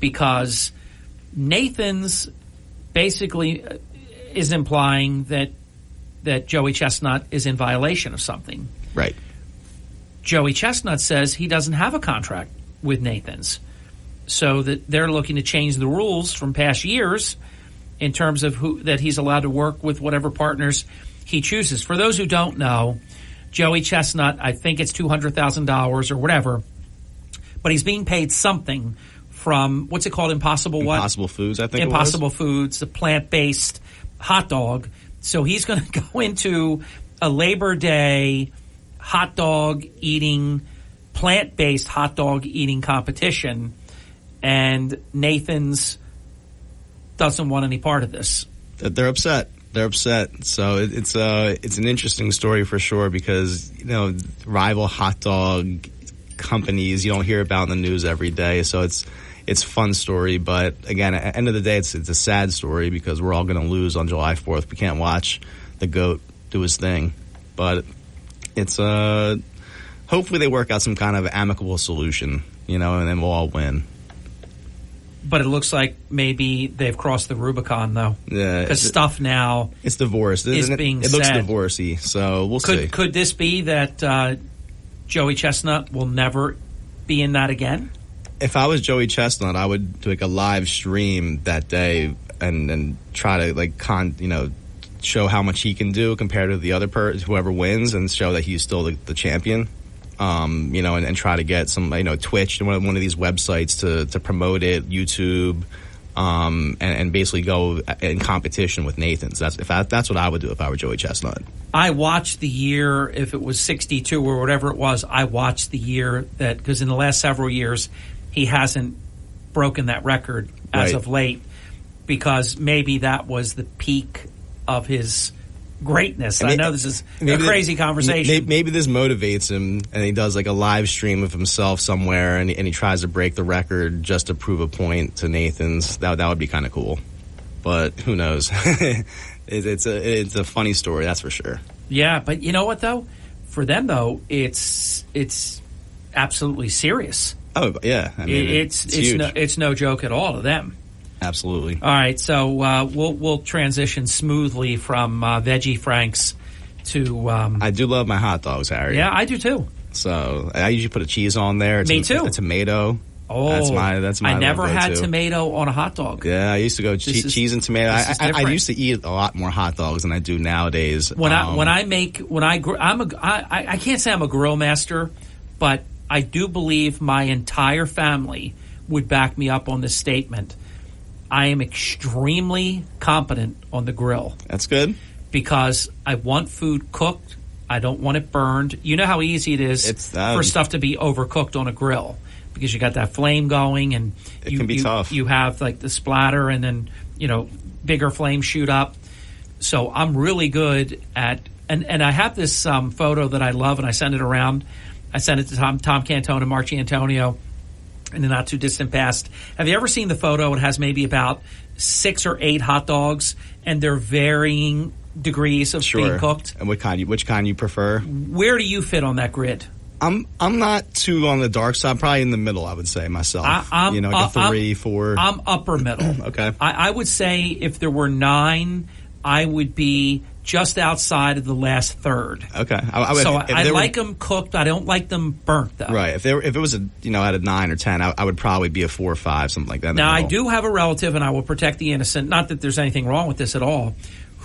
[SPEAKER 2] because Nathan's basically is implying that Joey Chestnut is in violation of something.
[SPEAKER 18] Right.
[SPEAKER 2] Joey Chestnut says he doesn't have a contract with Nathan's, so that they're looking to change the rules from past years in terms of that he's allowed to work with whatever partners he chooses. For those who don't know, Joey Chestnut, I think it's $200,000 or whatever, but he's being paid something from, what's it called,
[SPEAKER 18] Impossible Foods, I think
[SPEAKER 2] Impossible Foods, a plant-based hot dog. So he's going to go into a Labor Day hot dog eating, plant-based hot dog eating competition, and Nathan's doesn't want any part of this.
[SPEAKER 18] They're upset. So it's an interesting story for sure, because rival hot dog companies you don't hear about in the news every day. So it's a fun story, but again, at the end of the day, it's a sad story because we're all going to lose on July 4th. We can't watch the GOAT do his thing, but it's hopefully they work out some kind of amicable solution, and then we'll all win.
[SPEAKER 2] But it looks like maybe they've crossed the Rubicon, though.
[SPEAKER 18] Yeah,
[SPEAKER 2] because stuff now
[SPEAKER 18] it's divorced. It looks divorcey, so we'll see.
[SPEAKER 2] Could this be that Joey Chestnut will never be in that again?
[SPEAKER 18] If I was Joey Chestnut, I would do a live stream that day and try to show how much he can do compared to the other whoever wins, and show that he's still the champion. And try to get some, Twitch, one of these websites to promote it, YouTube, and basically go in competition with Nathan's. That's what I would do if I were Joey Chestnut.
[SPEAKER 2] I watched the year, if it was 62 or whatever it was, I watched the year that, because in the last several years, he hasn't broken that record as of late, because maybe that was the peak of his greatness. I know this is a crazy conversation.
[SPEAKER 18] Maybe this motivates him, and he does a live stream of himself somewhere, and he tries to break the record just to prove a point to Nathan's. That would be kind of cool, but who knows? It's a funny story, that's for sure.
[SPEAKER 2] Yeah, but you know what though? For them though, it's absolutely serious.
[SPEAKER 18] Oh yeah, I mean,
[SPEAKER 2] it's no joke at all to them.
[SPEAKER 18] Absolutely.
[SPEAKER 2] All right, so we'll transition smoothly from Veggie Franks to.
[SPEAKER 18] I do love my hot dogs, Harry.
[SPEAKER 2] Yeah, I do too.
[SPEAKER 18] So I usually put a cheese on there.
[SPEAKER 2] Me too.
[SPEAKER 18] A tomato.
[SPEAKER 2] Oh,
[SPEAKER 18] that's my.
[SPEAKER 2] I never had tomato on a hot dog.
[SPEAKER 18] Yeah, I used to go cheese and tomato. I used to eat a lot more hot dogs than I do nowadays.
[SPEAKER 2] I can't say I'm a grill master, but I do believe my entire family would back me up on this statement. I am extremely competent on the grill.
[SPEAKER 18] That's good.
[SPEAKER 2] Because I want food cooked. I don't want it burned. You know how easy it is for stuff to be overcooked on a grill, because you got that flame going, and
[SPEAKER 18] it can be tough.
[SPEAKER 2] You have the splatter, and then bigger flames shoot up. So I'm really good at, and I have this photo that I love, and I send it around. I sent it to Tom Cantone and Marci Antonio in the not too distant past. Have you ever seen the photo? It has maybe about 6 or 8 hot dogs, and they're varying degrees of being cooked.
[SPEAKER 18] And which kind you prefer?
[SPEAKER 2] Where do you fit on that grid?
[SPEAKER 18] I'm not too on the dark side. Probably in the middle, I would say myself. A 3, 4.
[SPEAKER 2] I'm upper middle.
[SPEAKER 18] Okay.
[SPEAKER 2] I would say if there were 9, I would be just outside of the last third.
[SPEAKER 18] Okay.
[SPEAKER 2] I like them cooked. I don't like them burnt, though.
[SPEAKER 18] Right. If it was at a 9 or 10, I would probably be a 4 or 5, something like that.
[SPEAKER 2] Now, I do have a relative, and I will protect the innocent. Not that there's anything wrong with this at all.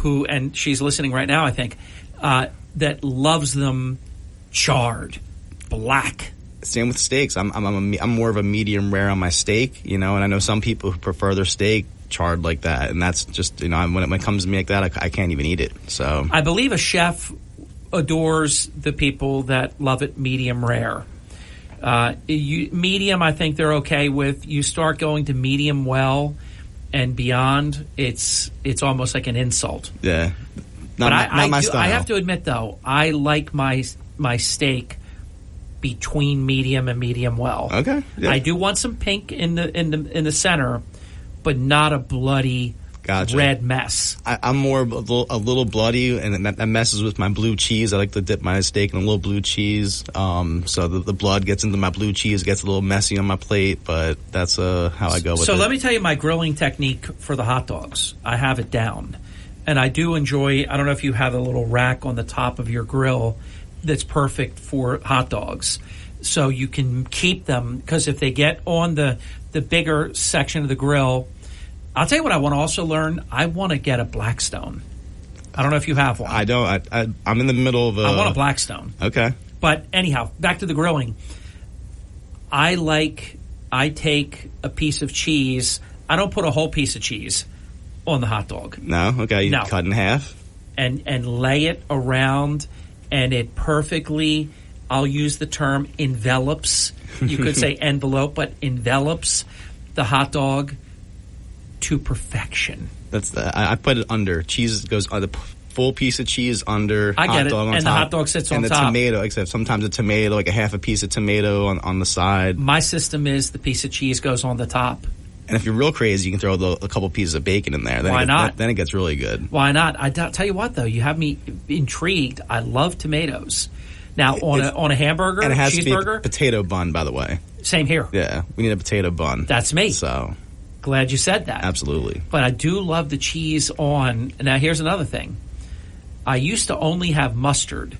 [SPEAKER 2] And she's listening right now, I think, that loves them charred, black.
[SPEAKER 18] Same with steaks. I'm more of a medium rare on my steak, and I know some people who prefer their steak charred like that, and that's just when it comes to me like that, I can't even eat it. So
[SPEAKER 2] I believe a chef adores the people that love it medium rare. Medium, I think they're okay with. You start going to medium well and beyond, it's almost like an insult.
[SPEAKER 18] Yeah,
[SPEAKER 2] not my style. I have to admit though, I like my steak between medium and medium well.
[SPEAKER 18] Okay, yeah.
[SPEAKER 2] I do want some pink in the center, but not a bloody red mess.
[SPEAKER 18] I'm more a little bloody, and that messes with my blue cheese. I like to dip my steak in a little blue cheese, so the blood gets into my blue cheese, gets a little messy on my plate, but that's how I go with it.
[SPEAKER 2] So let me tell you my grilling technique for the hot dogs. I have it down, and I do enjoy, I don't know if you have a little rack on the top of your grill that's perfect for hot dogs. So you can keep them, because if they get on the bigger section of the grill, I'll tell you what I want to also learn. I want to get a Blackstone. I don't know if you have one.
[SPEAKER 18] I don't. I'm in the middle of
[SPEAKER 2] I want a Blackstone.
[SPEAKER 18] Okay.
[SPEAKER 2] But anyhow, back to the grilling. I take a piece of cheese. I don't put a whole piece of cheese on the hot dog.
[SPEAKER 18] No? Okay. You cut in half?
[SPEAKER 2] And lay it around, and it perfectly, I'll use the term envelops. You could say envelope, but envelops the hot dog to perfection.
[SPEAKER 18] I put it under. Cheese goes full piece of cheese under
[SPEAKER 2] I
[SPEAKER 18] hot
[SPEAKER 2] get it.
[SPEAKER 18] dog on
[SPEAKER 2] And
[SPEAKER 18] top.
[SPEAKER 2] the hot dog sits on
[SPEAKER 18] and
[SPEAKER 2] top.
[SPEAKER 18] And the tomato, except sometimes a tomato, like a half a piece of tomato on the side.
[SPEAKER 2] My system is the piece of cheese goes on the top.
[SPEAKER 18] And if you're real crazy, you can throw a couple pieces of bacon in there. Then
[SPEAKER 2] Why not?
[SPEAKER 18] Then it gets really good.
[SPEAKER 2] Why not? Tell you what, though, you have me intrigued. I love tomatoes. Now, on a hamburger,
[SPEAKER 18] and it has
[SPEAKER 2] cheeseburger,
[SPEAKER 18] to be a potato bun, by the way.
[SPEAKER 2] Same here.
[SPEAKER 18] Yeah, we need a potato bun.
[SPEAKER 2] That's me.
[SPEAKER 18] So
[SPEAKER 2] glad you said that.
[SPEAKER 18] Absolutely.
[SPEAKER 2] But I do love the cheese on. Now, here's another thing. I used to only have mustard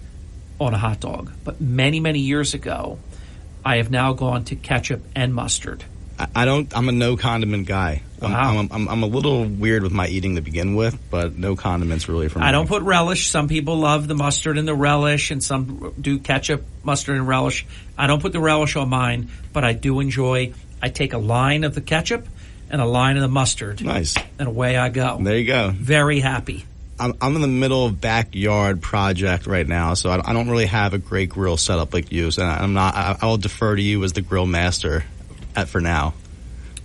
[SPEAKER 2] on a hot dog, but many, many years ago, I have now gone to ketchup and mustard.
[SPEAKER 18] I'm a no condiment guy.
[SPEAKER 2] Wow.
[SPEAKER 18] I'm a little weird with my eating to begin with, but no condiments really for me.
[SPEAKER 2] I don't put relish. Some people love the mustard and the relish, and some do ketchup, mustard, and relish. I don't put the relish on mine, but I do enjoy. I take a line of the ketchup and a line of the mustard.
[SPEAKER 18] Nice.
[SPEAKER 2] And away I go.
[SPEAKER 18] There you go.
[SPEAKER 2] Very happy.
[SPEAKER 18] I'm in the middle of backyard project right now, so I don't really have a great grill set up like you. So I'll defer to you as the grill master for now.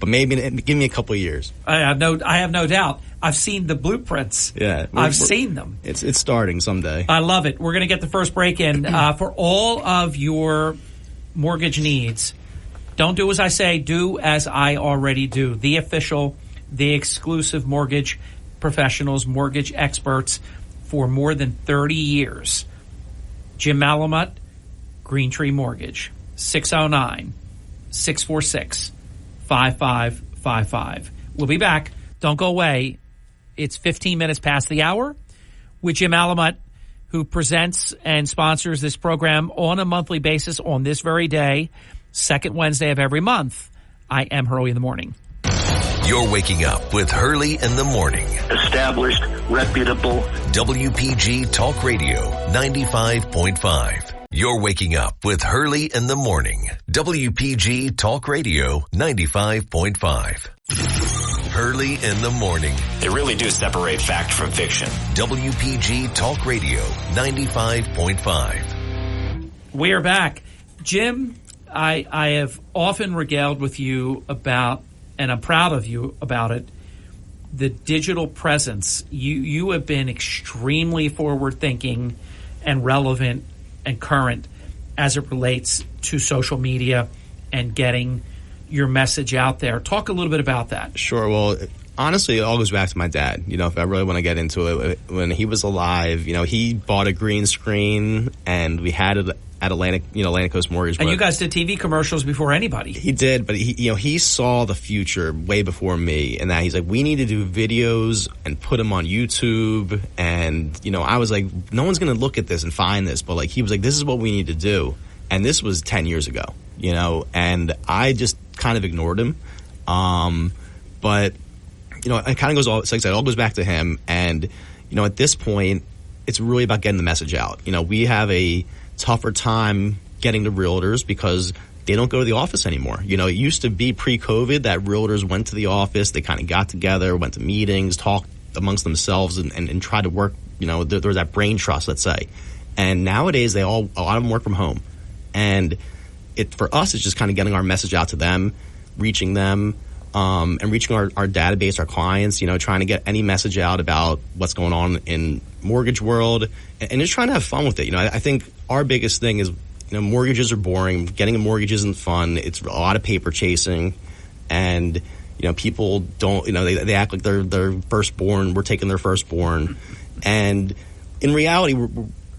[SPEAKER 18] But maybe give me a couple of years.
[SPEAKER 2] I have no doubt. I've seen the blueprints.
[SPEAKER 18] Yeah,
[SPEAKER 2] I've seen them.
[SPEAKER 18] It's starting someday.
[SPEAKER 2] I love it. We're going to get the first break in for all of your mortgage needs. Don't do as I say. Do as I already do. The official, the exclusive mortgage professionals, mortgage experts for more than 30 years. Jim Malamut, Green Tree Mortgage, 609-646-5555. We'll be back. Don't go away. It's 15 minutes past the hour with Jim Malamut, who presents and sponsors this program on a monthly basis on this very day, second Wednesday of every month. I am Hurley in the Morning.
[SPEAKER 1] You're waking up with Hurley in the Morning.
[SPEAKER 10] Established, reputable.
[SPEAKER 1] WPG Talk Radio 95.5. You're waking up with Hurley in the Morning. WPG Talk Radio 95.5. Hurley in the Morning.
[SPEAKER 3] They really do separate fact from fiction.
[SPEAKER 1] WPG Talk Radio 95.5.
[SPEAKER 2] We are back. Jim, I have often regaled with you about, and I'm proud of you about it, the digital presence. You have been extremely forward-thinking and relevant and current as it relates to social media and getting your message out there. Talk a little bit about that.
[SPEAKER 18] Sure. Well, honestly, it all goes back to my dad. If I really want to get into it, when he was alive, he bought a green screen and we had it at Atlantic Coast Mortgage.
[SPEAKER 2] And you guys did TV commercials before anybody.
[SPEAKER 18] He did, but he saw the future way before me, and that he's like, we need to do videos and put them on YouTube. And I was like, no one's going to look at this and find this, but he was like, this is what we need to do. And this was 10 years ago, and I just kind of ignored him. But it kind of goes all, like I said, it all goes back to him. And at this point, it's really about getting the message out. We have a tougher time getting to realtors because they don't go to the office anymore. It used to be pre-COVID that realtors went to the office, they kind of got together, went to meetings, talked amongst themselves and tried to work, there was that brain trust, let's say. And nowadays a lot of them work from home. And for us, it's just kind of getting our message out to them, reaching them, and reaching our database, our clients, trying to get any message out about what's going on in mortgage world and just trying to have fun with it. I think our biggest thing is, mortgages are boring. Getting a mortgage isn't fun. It's a lot of paper chasing, and people don't. They act like they're firstborn. We're taking their firstborn, and in reality,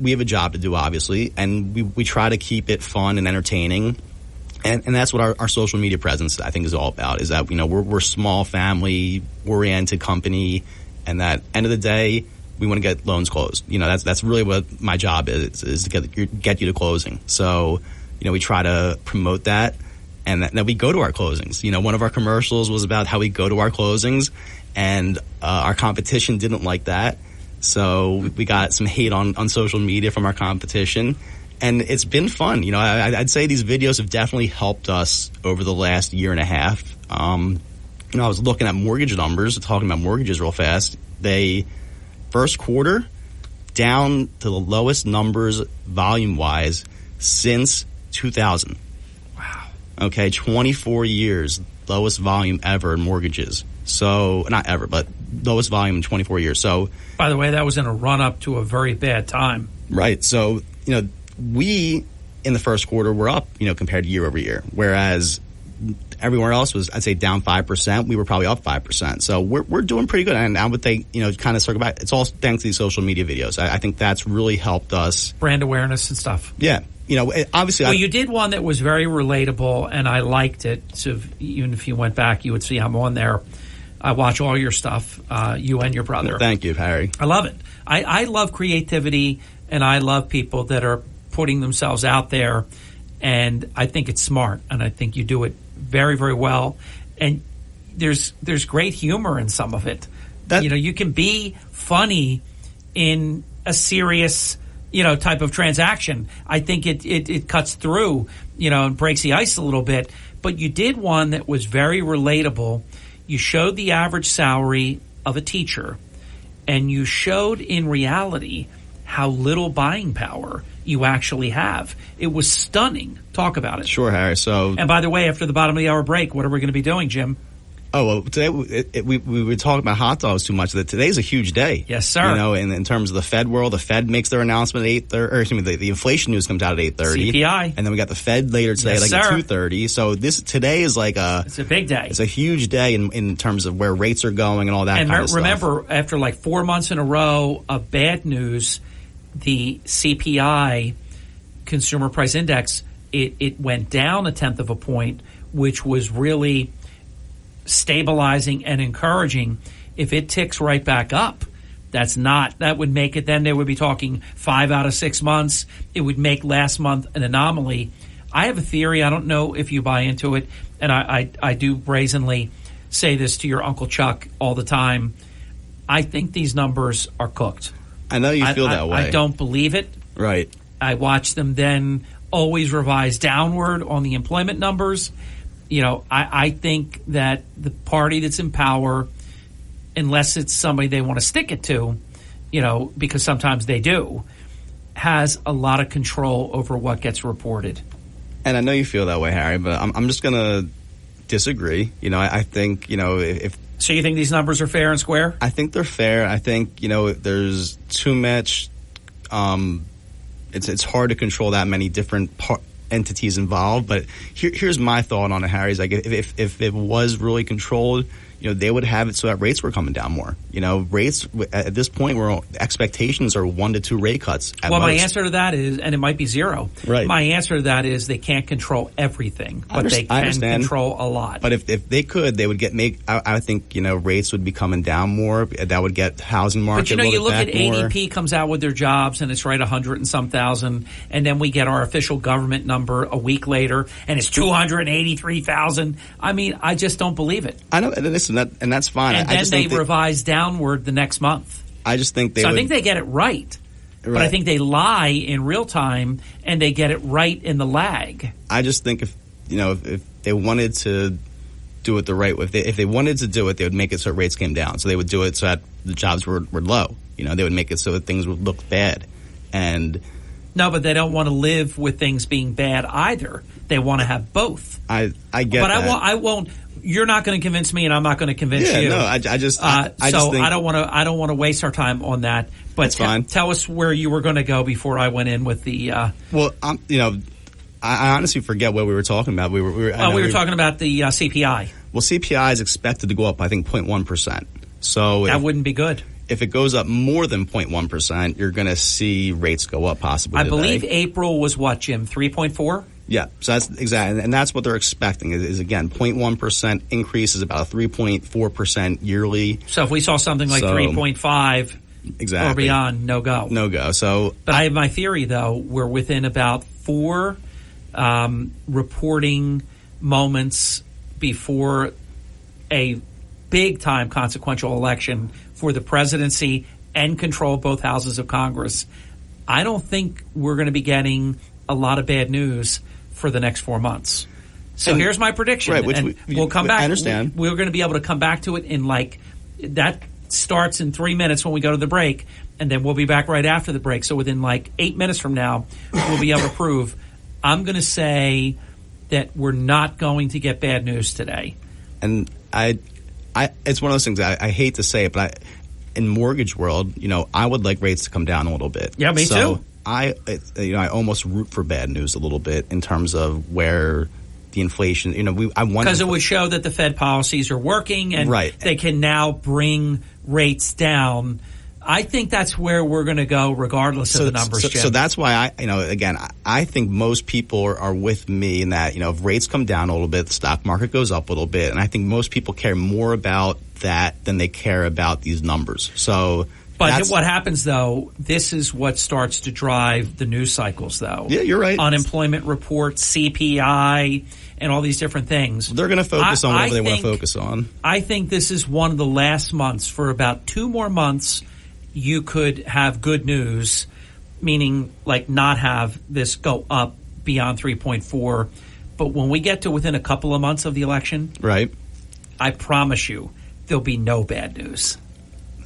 [SPEAKER 18] we have a job to do, obviously, and we try to keep it fun and entertaining. And that's what our social media presence, I think, is all about, is that, we're small family oriented company, and that end of the day, we want to get loans closed. That's really what my job is to get you to closing. So, we try to promote that, and that we go to our closings. One of our commercials was about how we go to our closings, and our competition didn't like that. So we got some hate on social media from our competition. And it's been fun. I'd say these videos have definitely helped us over the last year and a half. I was looking at mortgage numbers, talking about mortgages real fast. First quarter, down to the lowest numbers volume-wise since 2000.
[SPEAKER 2] Wow.
[SPEAKER 18] Okay, 24 years, lowest volume ever in mortgages. So, not ever, but lowest volume in 24 years. So,
[SPEAKER 2] by the way, that was in a run-up to a very bad time.
[SPEAKER 18] Right. So, we in the first quarter were up, compared to year over year, whereas everywhere else was, I'd say, down 5%. We were probably up 5%. So we're doing pretty good. And I would think, kind of circle back, it's all thanks to these social media videos. I think that's really helped us.
[SPEAKER 2] Brand awareness and stuff.
[SPEAKER 18] Yeah. Obviously.
[SPEAKER 2] Well, you did one that was very relatable, and I liked it. So even if you went back, you would see I'm on there. I watch all your stuff, you and your brother.
[SPEAKER 18] Well, thank you, Harry.
[SPEAKER 2] I love it. I love creativity, and I love people that are putting themselves out there, and I think it's smart, and I think you do it very, very well. And there's great humor in some of it. You can be funny in a serious, type of transaction. I think it cuts through, and breaks the ice a little bit. But you did one that was very relatable. You showed the average salary of a teacher, and you showed in reality how little buying power you actually have. It was stunning. Talk about it.
[SPEAKER 18] Sure, Harry.
[SPEAKER 2] And by the way, after the bottom of the hour break, what are we going to be doing, Jim?
[SPEAKER 18] Oh, well, today we were talking about hot dogs too much. Today's a huge day.
[SPEAKER 2] Yes, sir.
[SPEAKER 18] In terms of the Fed world, the Fed makes their announcement at 8:30. Or excuse me, the inflation news comes out at 8:30.
[SPEAKER 2] CPI,
[SPEAKER 18] and then we got the Fed later today,
[SPEAKER 2] yes,
[SPEAKER 18] at 2:30. So today is
[SPEAKER 2] it's a big day.
[SPEAKER 18] It's a huge day in terms of where rates are going and all that. kind of stuff.
[SPEAKER 2] Remember, after 4 months in a row of bad news, the CPI, Consumer Price Index, it went down 1/10 of a point, which was really stabilizing and encouraging. If it ticks right back up, that would make it, then they would be talking 5 out of 6 months. It would make last month an anomaly. I have a theory. I don't know if you buy into it, and I do brazenly say this to your Uncle Chuck all the time. I think these numbers are cooked.
[SPEAKER 18] I know you feel that way.
[SPEAKER 2] I don't believe it.
[SPEAKER 18] Right.
[SPEAKER 2] I watch them then always revise downward on the employment numbers. I think that the party that's in power, unless it's somebody they want to stick it to, because sometimes they do, has a lot of control over what gets reported.
[SPEAKER 18] And I know you feel that way, Harry, but I'm just going to disagree. I think, if...
[SPEAKER 2] So you think these numbers are fair and square?
[SPEAKER 18] I think they're fair. I think, there's too much... It's hard to control that many different entities involved, but here's my thought on it, Harry. Is if it was really controlled, they would have it so that rates were coming down more. Rates at this point, where expectations are 1 to 2 rate cuts.
[SPEAKER 2] Well, my answer to that is, and it might be 0.
[SPEAKER 18] Right.
[SPEAKER 2] My answer to that is they can't control everything, but they can control a lot.
[SPEAKER 18] But if they could, they would I think rates would be coming down more. That would get housing market.
[SPEAKER 2] But you look at
[SPEAKER 18] more.
[SPEAKER 2] ADP comes out with their jobs, and it's right 100 and some thousand, and then we get our official government number a week later, and it's 283,000. I mean, I just don't believe it.
[SPEAKER 18] I know, and that's fine.
[SPEAKER 2] And then they revise downward the next month.
[SPEAKER 18] I just think
[SPEAKER 2] I think they get it right. But I think they lie in real time, and they get it right in the lag.
[SPEAKER 18] I just think if they wanted to do it the right way, if they wanted to do it, they would make it so rates came down. So they would do it so that the jobs were low. They would make it so that things would look bad. And
[SPEAKER 2] no, but they don't want to live with things being bad either. They want to have both.
[SPEAKER 18] I get
[SPEAKER 2] but
[SPEAKER 18] that.
[SPEAKER 2] I won't. You're not going to convince me, and I'm not going to convince you.
[SPEAKER 18] No, I just think
[SPEAKER 2] I don't want to waste our time on that. But
[SPEAKER 18] that's fine.
[SPEAKER 2] Tell us where you were going to go before I went in with the.
[SPEAKER 18] Well, I honestly forget what we were talking about. We were
[SPEAKER 2] talking about the CPI.
[SPEAKER 18] Well, CPI is expected to go up, I think, 0.1%. So
[SPEAKER 2] that wouldn't be good.
[SPEAKER 18] If it goes up more than 0.1%, you're going to see rates go up possibly.
[SPEAKER 2] I believe April was what, Jim? 3.4.
[SPEAKER 18] Yeah, so that's exactly, and that's what they're expecting. Is again, 0.1% increase is about a 3.4% yearly.
[SPEAKER 2] So if we saw something like 3.5
[SPEAKER 18] exactly
[SPEAKER 2] or beyond, no go.
[SPEAKER 18] So,
[SPEAKER 2] but I have my theory though. We're within about 4 reporting moments before a big time consequential election for the presidency and control of both houses of Congress. I don't think we're going to be getting a lot of bad news for the next 4 months. So here's my prediction.
[SPEAKER 18] Right, which
[SPEAKER 2] and we'll come back.
[SPEAKER 18] I understand.
[SPEAKER 2] We're going to be able to come back to it in that starts in 3 minutes when we go to the break, and then we'll be back right after the break. So within 8 minutes from now, we'll be able to prove. I'm going to say that we're not going to get bad news today.
[SPEAKER 18] And it's one of those things I hate to say it, but in mortgage world, I would like rates to come down a little bit.
[SPEAKER 2] Yeah, me too.
[SPEAKER 18] I almost root for bad news a little bit in terms of where the inflation, I wonder.
[SPEAKER 2] Because it would show that the Fed policies are working and they can now bring rates down. I think that's where we're going to go regardless of the numbers, Jim.
[SPEAKER 18] So that's why I think most people are with me in that, if rates come down a little bit, the stock market goes up a little bit. And I think most people care more about that than they care about these numbers. But
[SPEAKER 2] what happens, though, this is what starts to drive the news cycles, though.
[SPEAKER 18] Yeah, you're right.
[SPEAKER 2] Unemployment reports, CPI, and all these different things.
[SPEAKER 18] They're going to focus on whatever they want to focus on.
[SPEAKER 2] I think this is one of the last months. For about 2 more months, you could have good news, meaning like not have this go up beyond 3.4. But when we get to within a couple of months of the election,
[SPEAKER 18] right,
[SPEAKER 2] I promise you there'll be no bad news.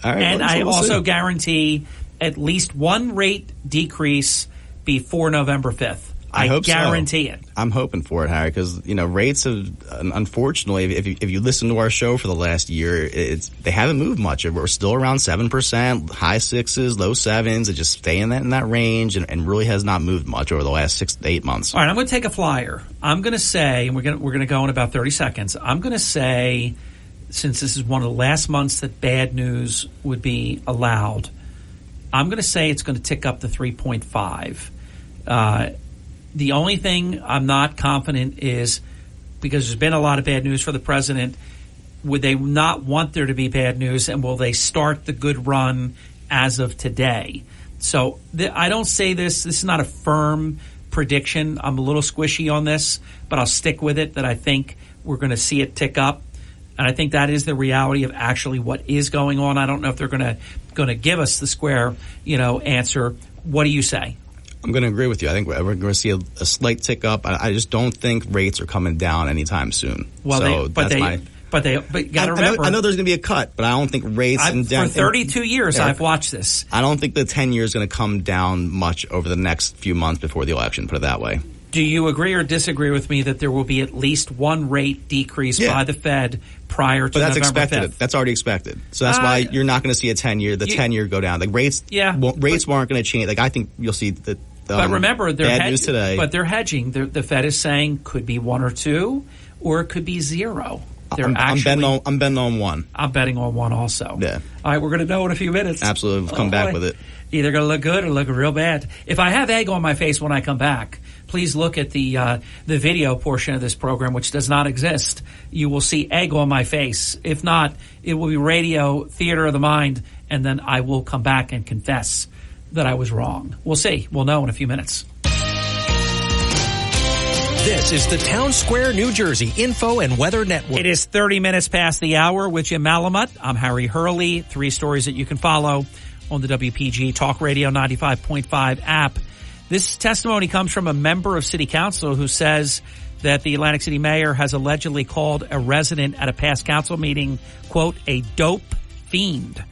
[SPEAKER 18] All right,
[SPEAKER 2] and I also guarantee at least one rate decrease before November 5th. I
[SPEAKER 18] hope
[SPEAKER 2] guarantee it.
[SPEAKER 18] I'm hoping for it, Harry, because rates have, unfortunately, if you listen to our show for the last year, they haven't moved much. We're still around 7%, high 6s, low 7s. It just stay in that range, and really has not moved much over the last 6 to 8 months.
[SPEAKER 2] All right, I'm going to take a flyer. I'm going to say, and we're going to go in about 30 seconds. I'm going to say, since this is one of the last months that bad news would be allowed, I'm going to say it's going to tick up to 3.5. The only thing I'm not confident is, because there's been a lot of bad news for the president, would they not want there to be bad news, and will they start the good run as of today? So I don't say this. This is not a firm prediction. I'm a little squishy on this, but I'll stick with it that I think we're going to see it tick up. And I think that is the reality of actually what is going on. I don't know if they're going to give us the square, answer. What do you say?
[SPEAKER 18] I'm going to agree with you. I think we're going to see a slight tick up. I just don't think rates are coming down anytime soon.
[SPEAKER 2] Well, but you got to remember.
[SPEAKER 18] I know there's going to be a cut, but I don't think rates
[SPEAKER 2] for 32 years I've watched this.
[SPEAKER 18] I don't think the 10-year is going to come down much over the next few months before the election. Put it that way.
[SPEAKER 2] Do you agree or disagree with me that there will be at least one rate decrease by the Fed prior to November 5th?
[SPEAKER 18] That's already expected. So that's why you're not going to see a 10-year. The 10-year go down. Like rates aren't going to change. Like I think you'll see the.
[SPEAKER 2] But remember,
[SPEAKER 18] bad news today.
[SPEAKER 2] But they're hedging. The Fed is saying could be 1 or 2, or it could be 0.
[SPEAKER 18] I'm betting on 1.
[SPEAKER 2] I'm betting on 1 also.
[SPEAKER 18] Yeah.
[SPEAKER 2] All right, we're going to know in a few minutes.
[SPEAKER 18] Absolutely. Come back with it.
[SPEAKER 2] Either going to look good or look real bad. If I have egg on my face when I come back, please look at the video portion of this program, which does not exist. You will see egg on my face. If not, it will be radio, theater of the mind, and then I will come back and confess that I was wrong. We'll see. We'll know in a few minutes.
[SPEAKER 7] This is the Town Square, New Jersey Info and Weather Network.
[SPEAKER 2] It is 30 minutes past the hour with Jim Malamut. I'm Harry Hurley. 3 stories that you can follow on the WPG Talk Radio 95.5 app. This testimony comes from a member of City Council who says that the Atlantic City mayor has allegedly called a resident at a past council meeting, quote, a dope fiend.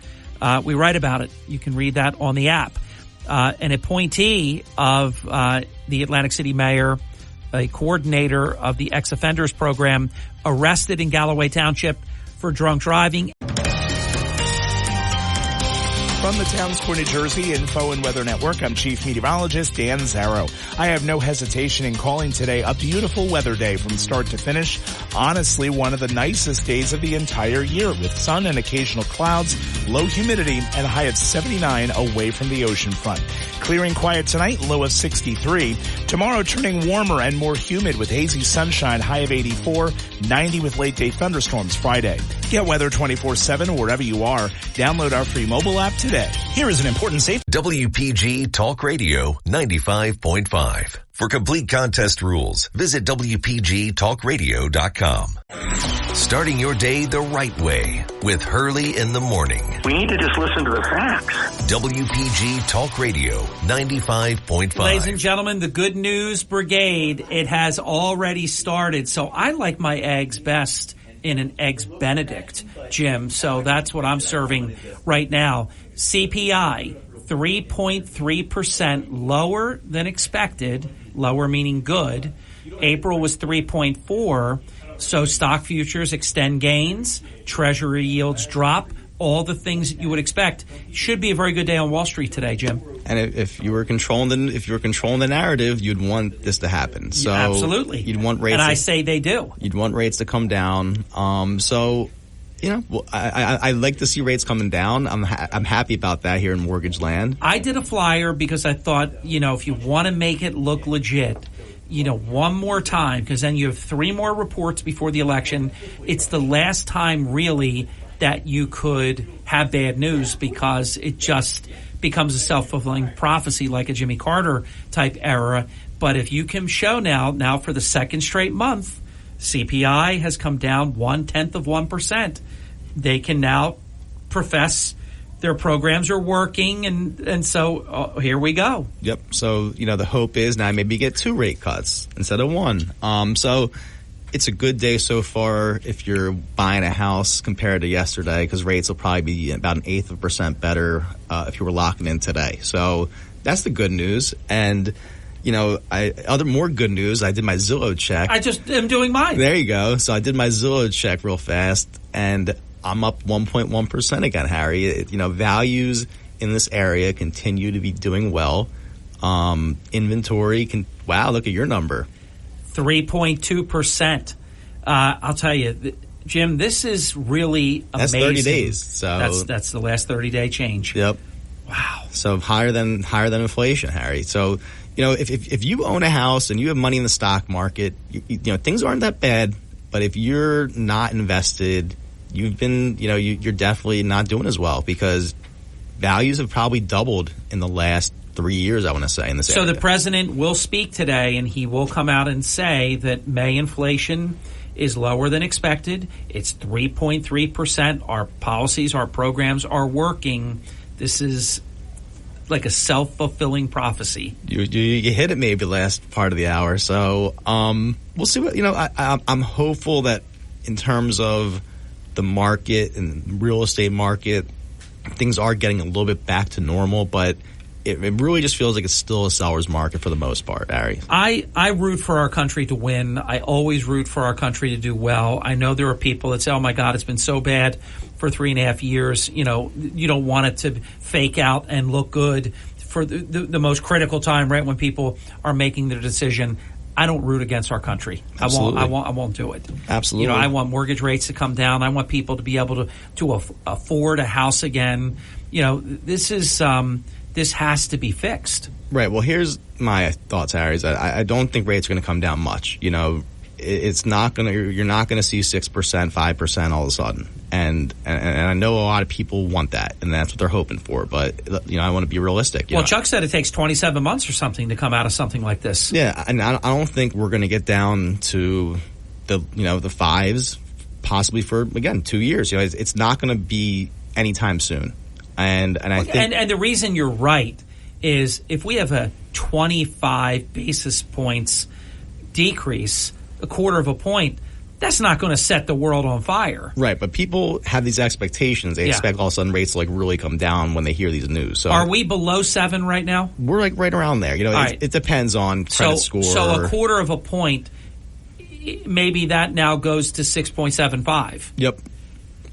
[SPEAKER 2] We write about it. You can read that on the app. An appointee of the Atlantic City mayor, a coordinator of the ex-offenders program, arrested in Galloway Township for drunk driving.
[SPEAKER 8] From the Town Square, New Jersey Info and Weather Network, I'm Chief Meteorologist Dan Zarrow. I have no hesitation in calling today a beautiful weather day from start to finish. Honestly, one of the nicest days of the entire year with sun and occasional clouds, low humidity, and a high of 79 away from the ocean front. Clearing quiet tonight, low of 63. Tomorrow turning warmer and more humid with hazy sunshine, high of 84, 90 with late day thunderstorms Friday. Get weather 24/7 wherever you are. Download our free mobile app today.
[SPEAKER 7] Here is an important safety.
[SPEAKER 1] WPG Talk Radio 95.5. For complete contest rules, visit WPGTalkRadio.com. Starting your day the right way with Hurley in the morning.
[SPEAKER 10] We need to just listen to the facts.
[SPEAKER 1] WPG Talk Radio 95.5.
[SPEAKER 2] Ladies and gentlemen, the Good News Brigade, it has already started. So I like my eggs best in an Eggs Benedict, Jim. So that's what I'm serving right now. CPI, 3.3% lower than expected. Lower meaning good. April was 3.4. So stock futures extend gains, Treasury yields drop, all the things that you would expect. Should be a very good day on Wall Street today, Jim.
[SPEAKER 18] And if you were controlling the narrative, you'd want this to happen. So
[SPEAKER 2] absolutely,
[SPEAKER 18] you'd want rates.
[SPEAKER 2] And I say they do.
[SPEAKER 18] You'd want rates to come down. So I like to see rates coming down. I'm happy about that here in mortgage land.
[SPEAKER 2] I did a flyer because I thought, if you want to make it look legit, one more time, because then you have 3 more reports before the election. It's the last time really that you could have bad news, because it just becomes a self-fulfilling prophecy like a Jimmy Carter type era. But if you can show now for the second straight month, CPI has come down 0.1%. They can now profess their programs are working, and so here we go.
[SPEAKER 18] Yep. So, the hope is now maybe get 2 rate cuts instead of 1. So it's a good day so far if you're buying a house compared to yesterday, because rates will probably be about 1/8% better if you were locking in today. So that's the good news. And more good news, I did my Zillow check.
[SPEAKER 2] I just am doing mine.
[SPEAKER 18] There you go. So I did my Zillow check real fast, and I'm up 1.1% again, Harry. Values in this area continue to be doing well. Inventory wow, look at your number.
[SPEAKER 2] 3.2%. I'll tell you, Jim, this is really amazing.
[SPEAKER 18] That's 30 days. So
[SPEAKER 2] that's the last 30-day change.
[SPEAKER 18] Yep.
[SPEAKER 2] Wow.
[SPEAKER 18] So higher than inflation, Harry. So, if you own a house and you have money in the stock market, things aren't that bad. But if you're not invested, you've been, you're definitely not doing as well, because values have probably doubled in the last 3 years, I want to say, in this area.
[SPEAKER 2] So the president will speak today, and he will come out and say that May inflation is lower than expected. It's 3.3%. Our policies, our programs are working. This is like a self-fulfilling prophecy.
[SPEAKER 18] You hit it maybe last part of the hour. So we'll see what, I'm hopeful that in terms of the market and real estate market, things are getting a little bit back to normal, but it really just feels like it's still a seller's market for the most part, Harry.
[SPEAKER 2] I root for our country to win. I always root for our country to do well. I know there are people that say, oh, my God, it's been so bad for 3.5 years. You don't want it to fake out and look good for the most critical time, right, when people are making their decision. I don't root against our country.
[SPEAKER 18] Absolutely.
[SPEAKER 2] I won't do it.
[SPEAKER 18] Absolutely.
[SPEAKER 2] I want mortgage rates to come down. I want people to be able to afford a house again. This has to be fixed.
[SPEAKER 18] Right. Well, here's my thoughts, Harry. I don't think rates are going to come down much. It's not going to. You're not going to see 6%, 5% all of a sudden. And I know a lot of people want that, and that's what they're hoping for. But I want to be realistic.
[SPEAKER 2] Well, Chuck said it takes 27 months or something to come out of something like this.
[SPEAKER 18] Yeah, and I don't think we're going to get down to the fives, possibly for again 2 years. It's not going to be anytime soon. And I think
[SPEAKER 2] and the reason you're right is if we have a 25 basis points decrease, a quarter of a point, that's not going to set the world on fire.
[SPEAKER 18] Right, but people have these expectations. They expect all of a sudden rates to really come down when they hear these news. So
[SPEAKER 2] are we below 7 right now?
[SPEAKER 18] We're right around there. It depends on credit score.
[SPEAKER 2] So a quarter of a point, maybe that now goes to 6.75.
[SPEAKER 18] Yep.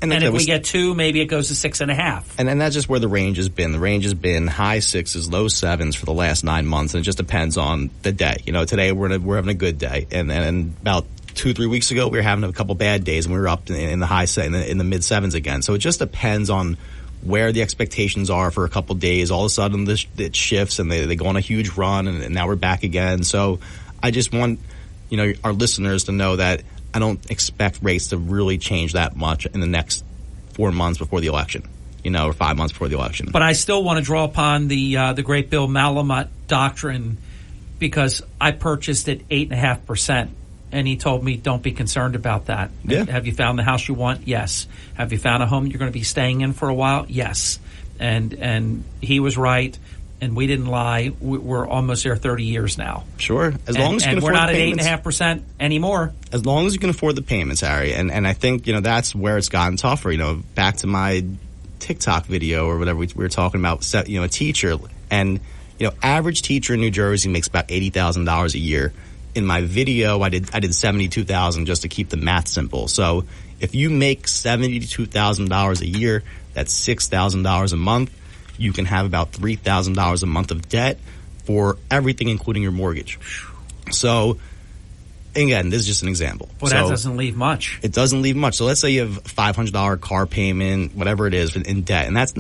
[SPEAKER 2] And if we get 2, maybe it goes to 6.5.
[SPEAKER 18] And that's just where the range has been. The range has been high 6s, low 7s for the last 9 months, and it just depends on the day. Today we're having a good day, and about 2-3 weeks ago we were having a couple bad days, and we were up in the high in the mid 7s again. So it just depends on where the expectations are for a couple days. All of a sudden it shifts, and they go on a huge run, and now we're back again. So I just want our listeners to know that I don't expect rates to really change that much in the next 4 months before the election, or 5 months before the election.
[SPEAKER 2] But I still want to draw upon the great Bill Malamut doctrine, because I purchased at 8.5%, and he told me, don't be concerned about that.
[SPEAKER 18] Yeah.
[SPEAKER 2] Have you found the house you want? Yes. Have you found a home you're going to be staying in for a while? Yes. And he was right. And we didn't lie. We're almost there 30 years now.
[SPEAKER 18] Sure. As long as you can afford the payments.
[SPEAKER 2] We're not at 8.5% anymore.
[SPEAKER 18] As long as you can afford the payments, Harry. And I think, that's where it's gotten tougher. Back to my TikTok video or whatever we were talking about, a teacher. And, average teacher in New Jersey makes about $80,000 a year. in my video, I did $72,000 just to keep the math simple. So if you make $72,000 a year, that's $6,000 a month. You can have about $3,000 a month of debt for everything, including your mortgage. So again, this is just an example.
[SPEAKER 2] Well, that doesn't leave much.
[SPEAKER 18] It doesn't leave much. So let's say you have a $500 car payment, whatever it is, in debt, and that's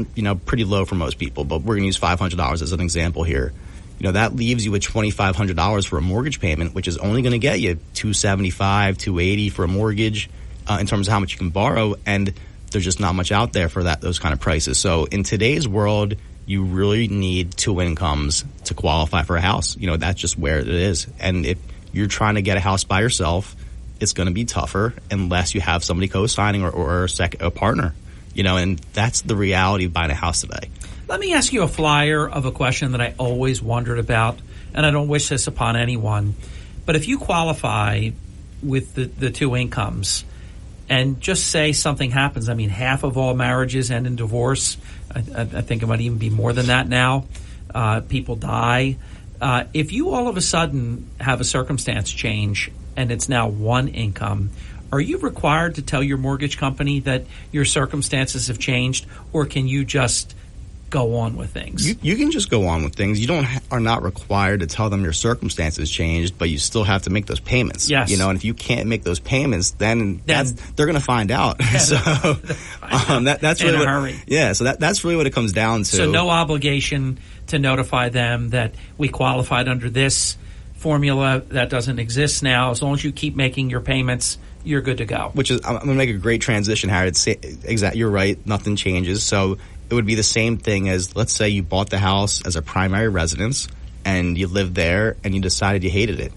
[SPEAKER 18] pretty low for most people. But we're going to use $500 as an example here. That leaves you with $2,500 for a mortgage payment, which is only going to get you $275, $280 for a mortgage in terms of how much you can borrow, and there's just not much out there for those kind of prices. So in today's world, you really need 2 incomes to qualify for a house. That's just where it is. And if you're trying to get a house by yourself, it's going to be tougher unless you have somebody co-signing or a partner. And that's the reality of buying a house today.
[SPEAKER 2] Let me ask you a flyer of a question that I always wondered about, and I don't wish this upon anyone. But if you qualify with the 2 incomes, and just say something happens, I mean, half of all marriages end in divorce. I think it might even be more than that now. People die. If you all of a sudden have a circumstance change and it's now 1 income, are you required to tell your mortgage company that your circumstances have changed, or can you just go on with things?
[SPEAKER 18] You can just go on with things. You are not required to tell them your circumstances changed, but you still have to make those payments.
[SPEAKER 2] Yes.
[SPEAKER 18] And if you can't make those payments, then they're going to find out. Yeah, so that's really
[SPEAKER 2] in a hurry.
[SPEAKER 18] Yeah. So that's really what it comes down to.
[SPEAKER 2] So no obligation to notify them that we qualified under this formula that doesn't exist now. As long as you keep making your payments, you're good to go.
[SPEAKER 18] Which is, I'm going to make a great transition, Harry. You're right. Nothing changes. So it would be the same thing as, let's say you bought the house as a primary residence and you lived there and you decided you hated it.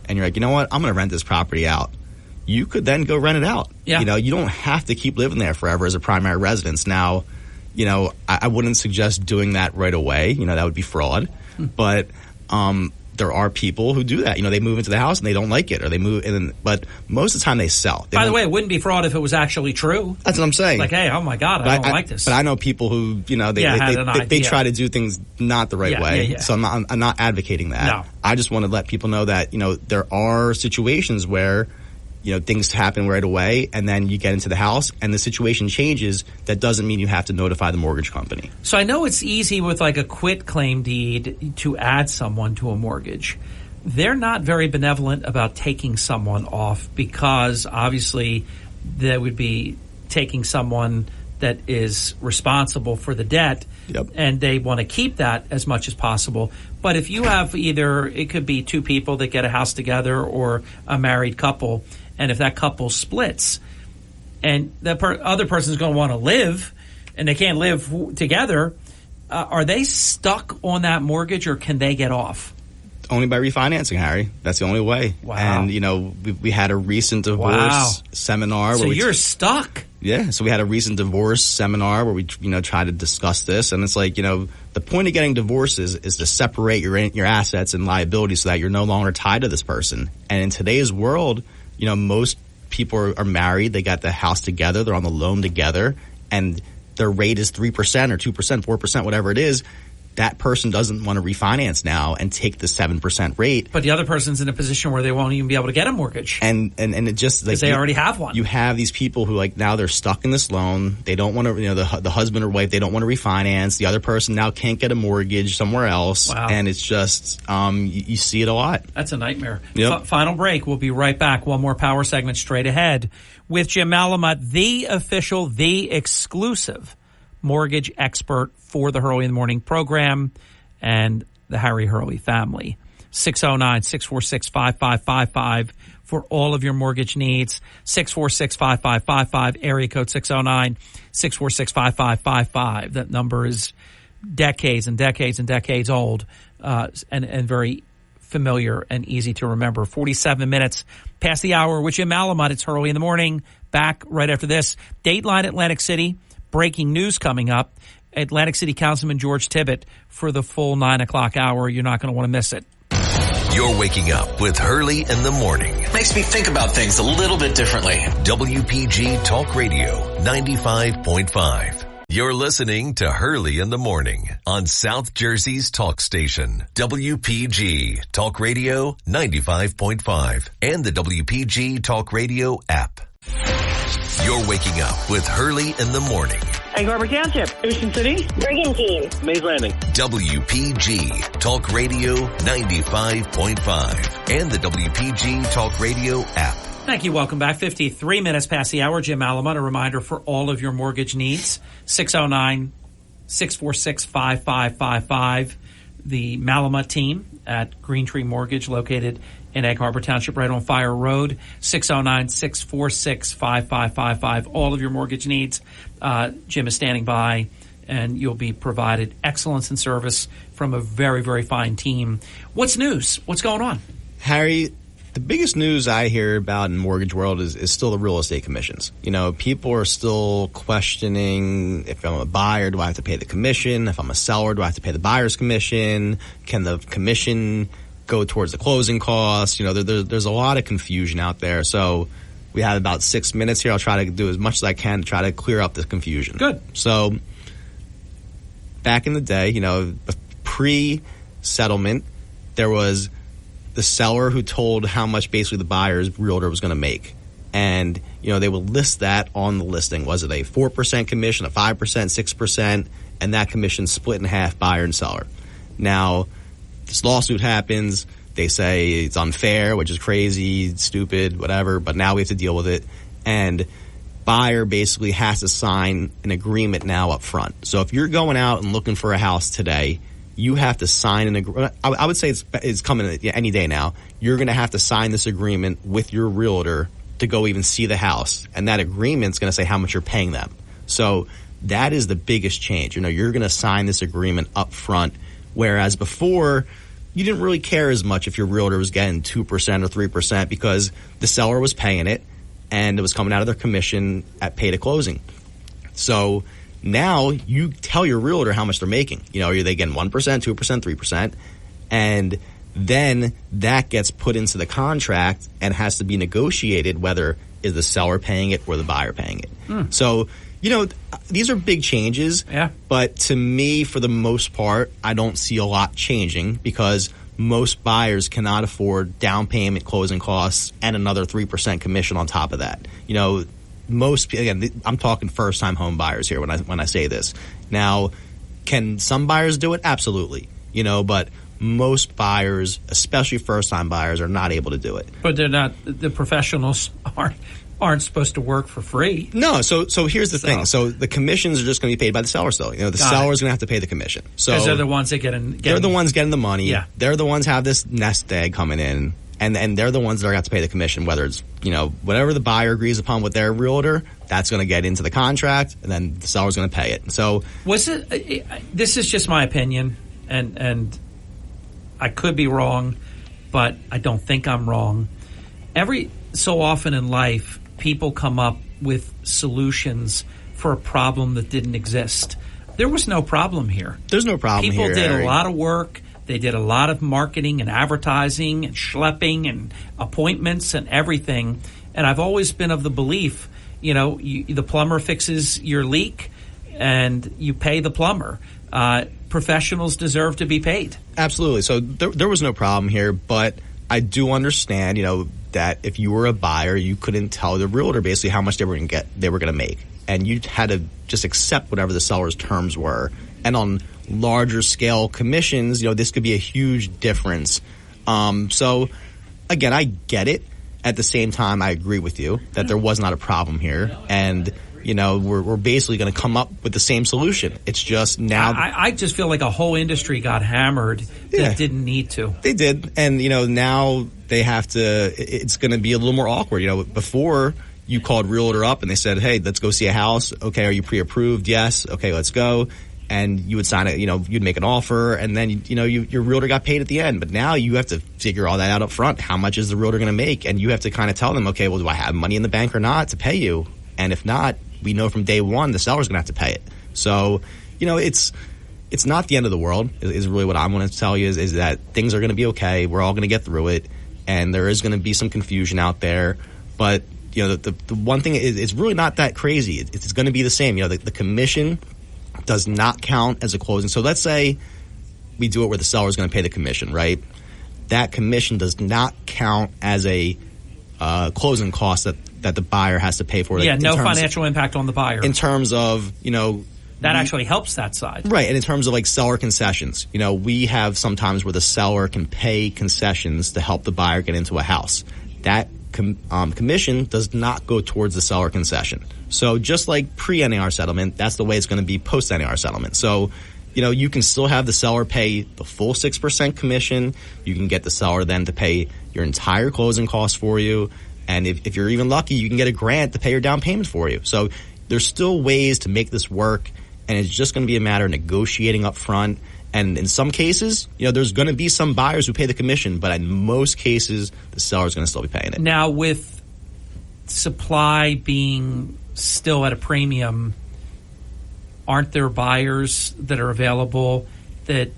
[SPEAKER 18] And you're like, you know what? I'm going to rent this property out. You could then go rent it out.
[SPEAKER 2] Yeah.
[SPEAKER 18] You don't have to keep living there forever as a primary residence. Now, I wouldn't suggest doing that right away. That would be fraud. But there are people who do that. They move into the house and they don't like it, or they move in, but most of the time they sell.
[SPEAKER 2] By the way, it wouldn't be fraud if it was actually true.
[SPEAKER 18] That's what I'm saying.
[SPEAKER 2] Like, hey, oh my God, I don't like this.
[SPEAKER 18] But I know people who, they try to do things not the right way.
[SPEAKER 2] Yeah.
[SPEAKER 18] So I'm not advocating that.
[SPEAKER 2] No.
[SPEAKER 18] I just want to let people know that, there are situations where, things happen right away, and then you get into the house and the situation changes. That doesn't mean you have to notify the mortgage company.
[SPEAKER 2] So I know it's easy with like a quit claim deed to add someone to a mortgage. They're not very benevolent about taking someone off, because obviously they would be taking someone that is responsible for the debt.
[SPEAKER 18] Yep.
[SPEAKER 2] And they want to keep that as much as possible. But if you have it could be 2 people that get a house together, or a married couple, and if that couple splits and the other person is going to want to live and they can't live together, are they stuck on that mortgage, or can they get off?
[SPEAKER 18] Only by refinancing, Harry. That's the only way.
[SPEAKER 2] Wow.
[SPEAKER 18] And, we had a recent divorce seminar.
[SPEAKER 2] So
[SPEAKER 18] where
[SPEAKER 2] you're stuck.
[SPEAKER 18] Yeah. So we had a recent divorce seminar where we, tried to discuss this. And it's like, the point of getting divorces is to separate your assets and liabilities so that you're no longer tied to this person. And in today's world, most people are married. They got the house together. They're on the loan together. And their rate is 3% or 2%, 4%, whatever it is. That person doesn't want to refinance now and take the 7% rate.
[SPEAKER 2] But the other person's in a position where they won't even be able to get a mortgage.
[SPEAKER 18] And it just,
[SPEAKER 2] because they already have one.
[SPEAKER 18] You have these people who, now they're stuck in this loan. They don't want to, the husband or wife, they don't want to refinance. The other person now can't get a mortgage somewhere else.
[SPEAKER 2] Wow.
[SPEAKER 18] And it's just, you see it a lot.
[SPEAKER 2] That's a nightmare.
[SPEAKER 18] Yep.
[SPEAKER 2] Final break. We'll be right back. One more power segment straight ahead with Jim Malamut, the official, the exclusive mortgage expert for the Hurley in the Morning program and the Harry Hurley family. 609-646-5555 for all of your mortgage needs. 646-5555, area code 609-646-5555. That number is decades and decades and decades old, and very familiar and easy to remember. 47 minutes past the hour with Jim Malamut. It's Hurley in the Morning. Back right after this. Dateline Atlantic City. Breaking news coming up. Atlantic City Councilman George Tibbett for the full 9 o'clock hour. You're not going to want to miss it.
[SPEAKER 1] You're waking up with Hurley in the Morning.
[SPEAKER 3] Makes me think about things a little bit differently.
[SPEAKER 1] WPG Talk Radio 95.5. You're listening to Hurley in the Morning on South Jersey's talk station, WPG Talk Radio 95.5 and the WPG Talk Radio app. You're waking up with Hurley in the Morning.
[SPEAKER 14] Egg Harbor Township, Ocean City,
[SPEAKER 9] Brigantine,
[SPEAKER 14] Mays Landing.
[SPEAKER 1] WPG Talk Radio 95.5 and the WPG Talk Radio app.
[SPEAKER 2] Thank you. Welcome back. 53 minutes past the hour. Jim Alamut, a reminder for all of your mortgage needs. 609-646-5555. The Malamut team at Green Tree Mortgage, located in Egg Harbor Township, right on Fire Road. 609-646-5555. All of your mortgage needs. Jim is standing by, and you'll be provided excellence and service from a very, very fine team. What's news? What's going on?
[SPEAKER 18] Harry, the biggest news I hear about in mortgage world is still the real estate commissions. You know, people are still questioning, if I'm a buyer, do I have to pay the commission? If I'm a seller, do I have to pay the buyer's commission? Can the commission go towards the closing costs? You know, there's a lot of confusion out there. So we have about 6 minutes here. I'll try to do as much as I can to try to clear up the confusion.
[SPEAKER 2] Good.
[SPEAKER 18] So back in the day, you know, pre-settlement, there was the seller who told how much basically the buyer's realtor was going to make. And, you know, they would list that on the listing. Was it a 4% commission, a 5%, 6%? And that commission split in half, buyer and seller. Now, this lawsuit happens. They say it's unfair, which is crazy, stupid, whatever. But now we have to deal with it. And buyer basically has to sign an agreement now up front. So if you're going out and looking for a house today, you have to sign an agreement. I would say it's coming any day now. You're going to have to sign this agreement with your realtor to go even see the house. And that agreement's going to say how much you're paying them. So that is the biggest change. You know, you're going to sign this agreement up front, whereas before you didn't really care as much if your realtor was getting 2% or 3% because the seller was paying it and it was coming out of their commission at pay to closing. So now you tell your realtor how much they're making. You know, are they getting 1%, 2%, 3%? And then that gets put into the contract and has to be negotiated, whether is the seller paying it or the buyer paying it. So, you know, these are big changes.
[SPEAKER 2] Yeah.
[SPEAKER 18] But to me, for the most part, I don't see a lot changing because most buyers cannot afford down payment, closing costs, and another 3% commission on top of that. You know, again, I'm talking first-time home buyers here when I say this. Now, can some buyers do it? Absolutely. You know, but most buyers, especially first-time buyers, are not able to do it.
[SPEAKER 2] But they're not. The professionals aren't supposed to work for free.
[SPEAKER 18] No. So here's the thing. So the commissions are just going to be paid by the seller still. You know, the seller's going to have to pay the commission. So
[SPEAKER 2] because they're the ones that they're
[SPEAKER 18] the ones getting the money.
[SPEAKER 2] Yeah.
[SPEAKER 18] They're the ones have this nest egg coming in. And they're the ones that are going to have to pay the commission, whether it's, you know, whatever the buyer agrees upon with their realtor, that's going to get into the contract, and then the seller's going to pay it. So
[SPEAKER 2] this is just my opinion, and I could be wrong, but I don't think I'm wrong. Every so often in life, people come up with solutions for a problem that didn't exist. There was no problem here.
[SPEAKER 18] There's no problem
[SPEAKER 2] here. People did
[SPEAKER 18] Harry.
[SPEAKER 2] A lot of work. They did a lot of marketing and advertising and schlepping and appointments and everything. And I've always been of the belief, you know, the plumber fixes your leak and you pay the plumber. Professionals deserve to be paid.
[SPEAKER 18] Absolutely. So there was no problem here, but I do understand, you know, that if you were a buyer, you couldn't tell the realtor basically how much they were going to make. And you had to just accept whatever the seller's terms were. And on larger scale commissions, you know, this could be a huge difference. So again, I get it. At the same time, I agree with you that there was not a problem here. And, you know, we're basically going to come up with the same solution. It's just now.
[SPEAKER 2] I just feel like a whole industry got hammered that didn't need to.
[SPEAKER 18] They did. And, you know, now they have to, it's going to be a little more awkward. You know, before you called realtor up and they said, hey, let's go see a house. Okay, are you pre-approved? Yes. Okay, let's go. And you would sign it, you know, you'd make an offer, and then, you know, your realtor got paid at the end. But now you have to figure all that out up front. How much is the realtor going to make? And you have to kind of tell them, okay, well, do I have money in the bank or not to pay you? And if not, we know from day one the seller's going to have to pay it. So, you know, it's not the end of the world, is really what I want to tell you, is that things are going to be okay. We're all going to get through it, and there is going to be some confusion out there. But, you know, the one thing is it's really not that crazy. It's going to be the same. You know, the commission does not count as a closing. So let's say we do it where the seller is going to pay the commission, right? That commission does not count as a closing cost that the buyer has to pay for.
[SPEAKER 2] Yeah, no financial impact on the buyer.
[SPEAKER 18] In terms of,
[SPEAKER 2] that actually helps that side.
[SPEAKER 18] Right, and in terms of like seller concessions, we have sometimes where the seller can pay concessions to help the buyer get into a house. That commission does not go towards the seller concession. So just like pre-NAR settlement, that's the way it's going to be post-NAR settlement. So, you can still have the seller pay the full 6% commission. You can get the seller then to pay your entire closing costs for you. And if you're even lucky, you can get a grant to pay your down payment for you. So there's still ways to make this work, and it's just going to be a matter of negotiating up front. And in some cases, there's going to be some buyers who pay the commission, but in most cases, the seller is going to still be paying it.
[SPEAKER 2] Now, with supply being still at a premium, aren't there buyers that are available that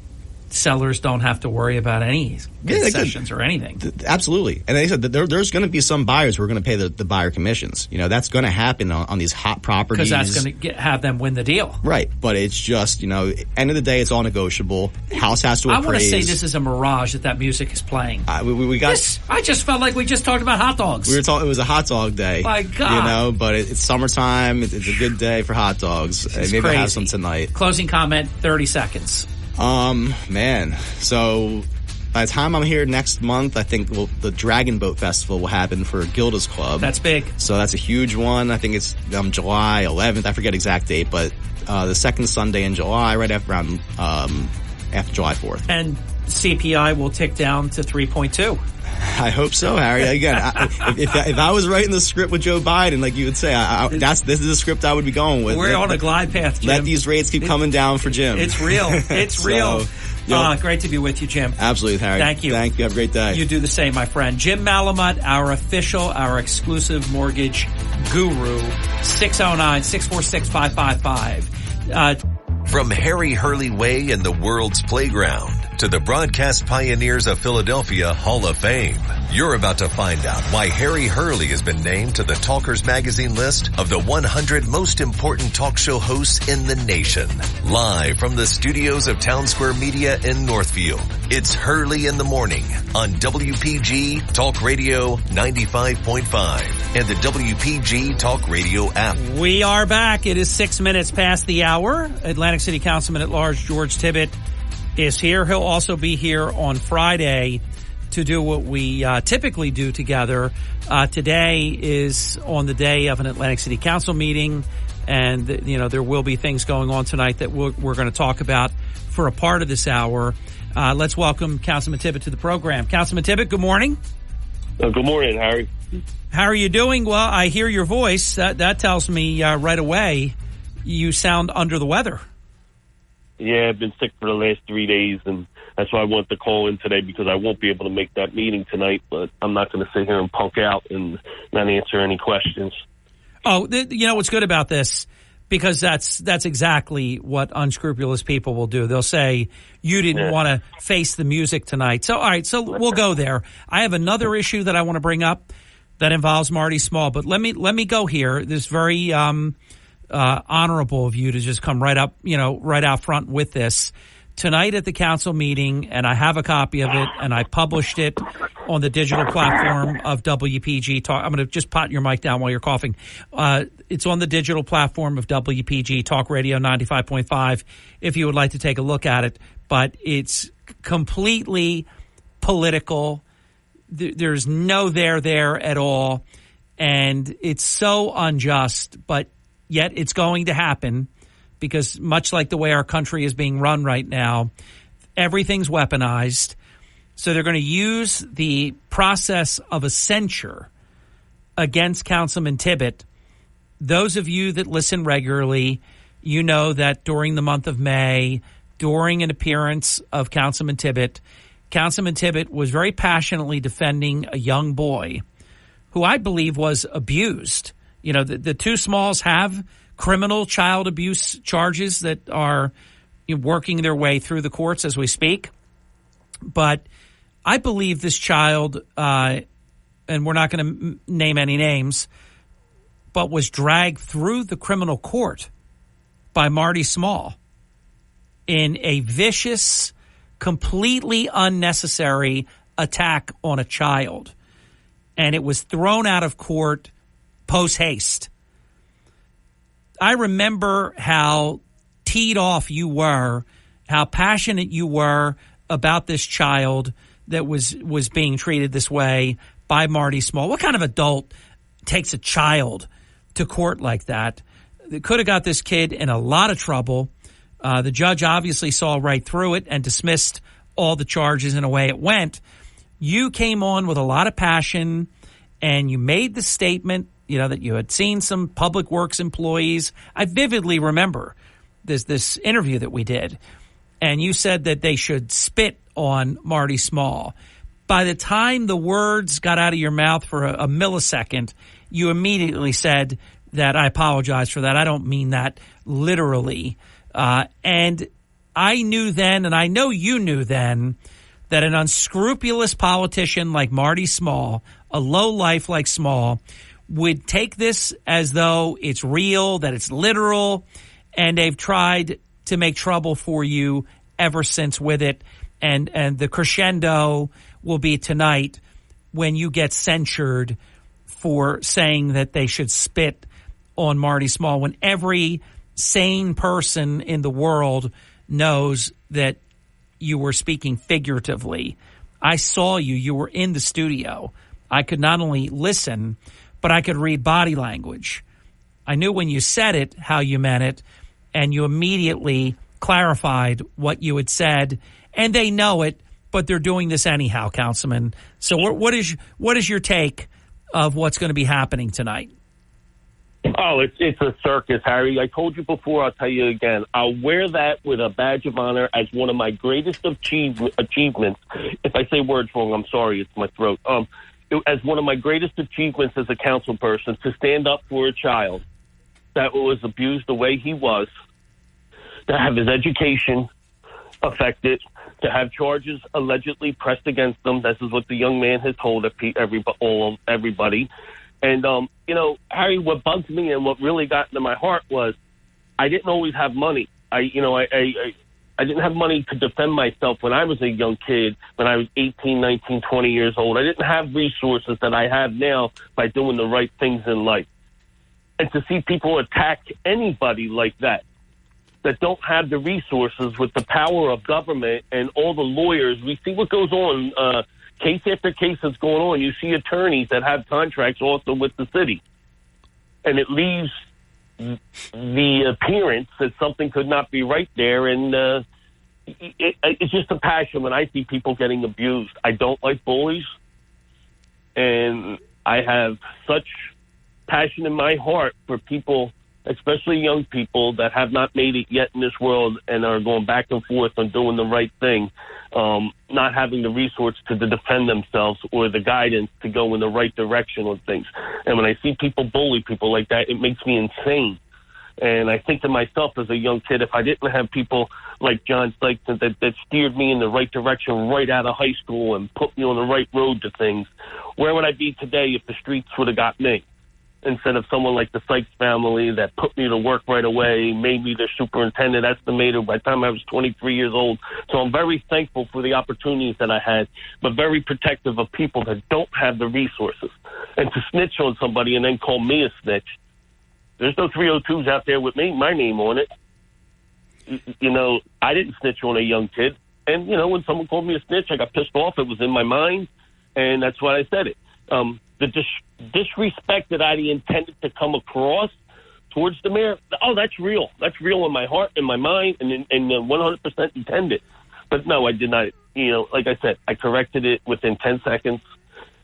[SPEAKER 2] sellers don't have to worry about any concessions or anything?
[SPEAKER 18] Absolutely. And they said that there's going to be some buyers who are going to pay the buyer commissions. That's going to happen on these hot properties.
[SPEAKER 2] Because that's going to have them win the deal.
[SPEAKER 18] Right. But it's just, end of the day, it's all negotiable. House has to appraise.
[SPEAKER 2] I want to say this is a mirage that music is playing.
[SPEAKER 18] We got
[SPEAKER 2] this. I just felt like we just talked about hot dogs.
[SPEAKER 18] We were talking. It was a hot dog day.
[SPEAKER 2] My God.
[SPEAKER 18] But it's summertime. It's a good day for hot dogs. Maybe I'll have some tonight.
[SPEAKER 2] Closing comment, 30 seconds.
[SPEAKER 18] Man. So by the time I'm here next month, I think the Dragon Boat Festival will happen for Gilda's Club.
[SPEAKER 2] That's big.
[SPEAKER 18] So that's a huge one. I think it's July 11th. I forget exact date, but the second Sunday in July, right after July 4th.
[SPEAKER 2] And CPI will tick down to 3.2.
[SPEAKER 18] I hope so, Harry. Again, if I was writing the script with Joe Biden, like you would say, this is the script I would be going with.
[SPEAKER 2] We're on a glide path, Jim.
[SPEAKER 18] Let these rates keep coming down for Jim.
[SPEAKER 2] It's real. It's real. Great to be with you, Jim.
[SPEAKER 18] Absolutely, Harry.
[SPEAKER 2] Thank you.
[SPEAKER 18] Thank you. Have a great day.
[SPEAKER 2] You do the same, my friend. Jim Malamut, our exclusive mortgage guru, 609-646-5555.
[SPEAKER 1] From Harry Hurley Way in the world's playground to the broadcast pioneers of Philadelphia Hall of Fame, you're about to find out why Harry Hurley has been named to the Talkers Magazine list of the 100 most important talk show hosts in the nation. Live from the studios of Town Square Media in Northfield, it's Hurley in the Morning on WPG Talk Radio 95.5 and the WPG Talk Radio app.
[SPEAKER 2] We are back. It is 6 minutes past the hour. Atlantic City Councilman at Large George Tibbett is here. He'll also be here on Friday to do what we typically do together. Today is on the day of an Atlantic City Council meeting, and there will be things going on tonight that we're going to talk about for a part of this hour. Let's welcome Councilman Tibbett to the program. Councilman Tibbett, good morning.
[SPEAKER 19] Good morning, Harry.
[SPEAKER 2] How are you doing? Well, I hear your voice. That tells me right away you sound under the weather.
[SPEAKER 19] Yeah, I've been sick for the last 3 days, and that's why I wanted to call in today, because I won't be able to make that meeting tonight, but I'm not going to sit here and punk out and not answer any questions.
[SPEAKER 2] Oh, you know what's good about this? Because that's exactly what unscrupulous people will do. They'll say, you didn't want to face the music tonight. So, all right, so we'll go there. I have another issue that I want to bring up that involves Marty Small, but let me go here. This very honorable of you to just come right up, right out front with this. Tonight at the council meeting, and I have a copy of it, and I published it on the digital platform of WPG Talk. I'm going to just pot your mic down while you're coughing. It's on the digital platform of WPG Talk Radio 95.5 if you would like to take a look at it. But it's completely political. There's no there at all. And it's so unjust, but yet it's going to happen. Because much like the way our country is being run right now, everything's weaponized. So they're going to use the process of a censure against Councilman Tibbett. Those of you that listen regularly, you know that during the month of May, during an appearance of Councilman Tibbett was very passionately defending a young boy who I believe was abused. The two Smalls have criminal child abuse charges that are working their way through the courts as we speak. But I believe this child, and we're not going to name any names, but was dragged through the criminal court by Marty Small in a vicious, completely unnecessary attack on a child. And it was thrown out of court post haste. I remember how teed off you were, how passionate you were about this child that was being treated this way by Marty Small. What kind of adult takes a child to court like that? It could have got this kid in a lot of trouble. The judge obviously saw right through it and dismissed all the charges in a way it went. You came on with a lot of passion, and you made the statement, that you had seen some public works employees. I vividly remember this interview that we did, and you said that they should spit on Marty Small. By the time the words got out of your mouth for a millisecond, you immediately said that I apologize for that. I don't mean that literally. And I knew then, and I know you knew then, that an unscrupulous politician like Marty Small, a lowlife like Small, would take this as though it's real, that it's literal, and they've tried to make trouble for you ever since with it. And the crescendo will be tonight when you get censured for saying that they should spit on Marty Small, when every sane person in the world knows that you were speaking figuratively. I saw you. You were in the studio. I could not only listen, but I could read body language. I knew when you said it how you meant it, and you immediately clarified what you had said, and they know it, but they're doing this anyhow, Councilman. So what is your take of what's going to be happening tonight?
[SPEAKER 19] Oh, it's a circus, Harry. I told you before, I'll tell you again. I'll wear that with a badge of honor as one of my greatest achievements. If I say words wrong, I'm sorry, it's my throat. As one of my greatest achievements as a council person, to stand up for a child that was abused the way he was, to have his education affected, to have charges allegedly pressed against him. This is what the young man has told everybody. And, Harry, what bugs me and what really got into my heart was I didn't always have money. I didn't have money to defend myself when I was a young kid, when I was 18, 19, 20 years old. I didn't have resources that I have now by doing the right things in life. And to see people attack anybody like that don't have the resources with the power of government and all the lawyers, we see what goes on, case after case that's going on. You see attorneys that have contracts also with the city. And it leaves the appearance that something could not be right there. And it's just a passion when I see people getting abused. I don't like bullies. And I have such passion in my heart for people, especially young people that have not made it yet in this world and are going back and forth on doing the right thing, not having the resource to defend themselves or the guidance to go in the right direction on things. And when I see people bully people like that, it makes me insane. And I think to myself as a young kid, if I didn't have people like John Sykes that steered me in the right direction right out of high school and put me on the right road to things, where would I be today if the streets would have got me? Instead of someone like the Sykes family that put me to work right away, made me their superintendent estimator by the time I was 23 years old. So I'm very thankful for the opportunities that I had, but very protective of people that don't have the resources. And to snitch on somebody and then call me a snitch, there's no 302s out there with my name on it. I didn't snitch on a young kid. And, when someone called me a snitch, I got pissed off. It was in my mind, and that's why I said it. The disrespect that I intended to come across towards the mayor, that's real. That's real in my heart, in my mind, and 100% intended. But no, I did not. Like I said, I corrected it within 10 seconds.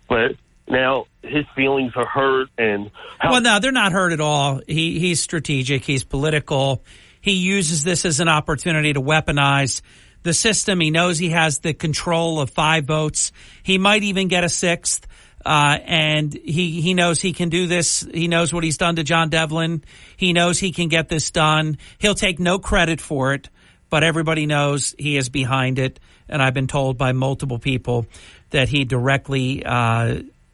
[SPEAKER 19] But now his feelings are hurt.
[SPEAKER 2] Well, no, they're not hurt at all. He's strategic. He's political. He uses this as an opportunity to weaponize the system. He knows he has the control of 5 votes. He might even get a 6th. And he knows he can do this. He knows what he's done to John Devlin. He knows he can get this done. He'll take no credit for it, but everybody knows he is behind it. And I've been told by multiple people that he directly,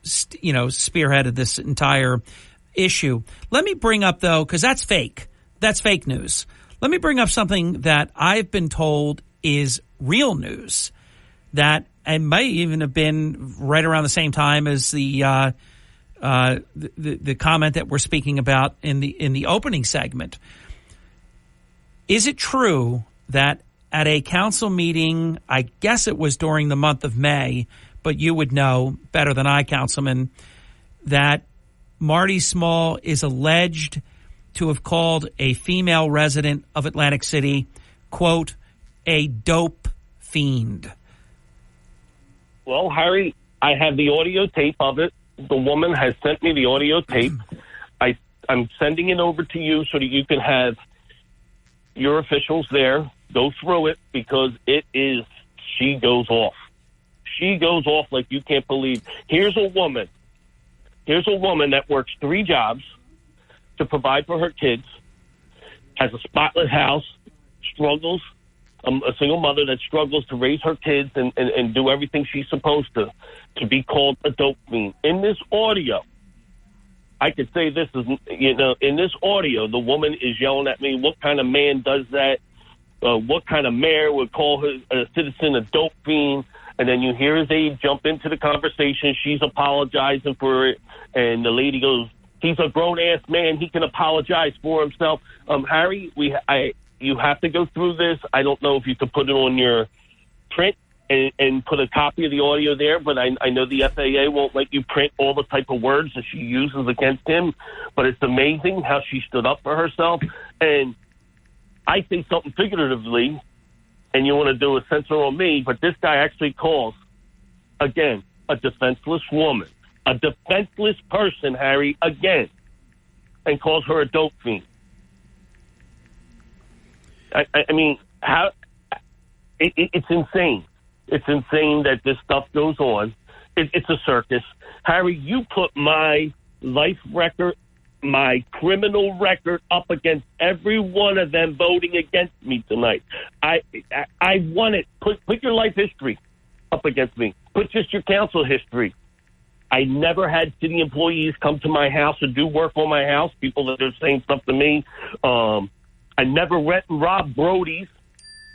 [SPEAKER 2] spearheaded this entire issue. Let me bring up, though, because that's fake. That's fake news. Let me bring up something that I've been told is real news, that it may even have been right around the same time as the comment that we're speaking about in the opening segment. Is it true that at a council meeting, I guess it was during the month of May, but you would know better than I, Councilman, that Marty Small is alleged to have called a female resident of Atlantic City, quote, a dope fiend?
[SPEAKER 19] Well, Harry, I have the audio tape of it. The woman has sent me the audio tape. I'm sending it over to you so that you can have your officials there go through it, because she goes off. She goes off like you can't believe. Here's a woman that works 3 jobs to provide for her kids, has a spotless house, struggles, a single mother that struggles to raise her kids and do everything she's supposed to be called a dope fiend. In this audio, I could say this is, in this audio, the woman is yelling at me, what kind of man does that? What kind of mayor would call a citizen a dope fiend? And then you hear his aide jump into the conversation. She's apologizing for it. And the lady goes, he's a grown-ass man. He can apologize for himself. Harry, you have to go through this. I don't know if you could put it on your print and put a copy of the audio there, but I know the FAA won't let you print all the type of words that she uses against him. But it's amazing how she stood up for herself. And I say something figuratively, and you want to do a censor on me, but this guy actually calls, again, a defenseless woman, a defenseless person, Harry, again, and calls her a dope fiend. I mean, how? It's insane. It's insane that this stuff goes on. It's a circus. Harry, you put my life record, my criminal record up against every one of them voting against me tonight. I want it. Put your life history up against me. Put just your council history. I never had city employees come to my house or do work on my house, people that are saying stuff to me. I never robbed Brody's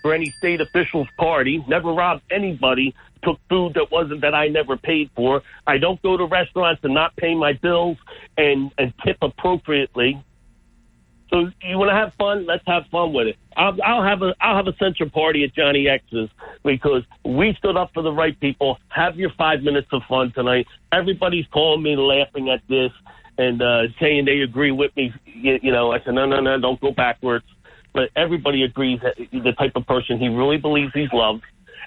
[SPEAKER 19] for any state official's party, never robbed anybody, took food that I never paid for. I don't go to restaurants and not pay my bills and tip appropriately. So you want to have fun? Let's have fun with it. I'll have a censor party at Johnny X's because we stood up for the right people. Have your 5 minutes of fun tonight. Everybody's calling me laughing at this and saying they agree with me. I said, no, don't go backwards. But everybody agrees that the type of person he really believes he's loved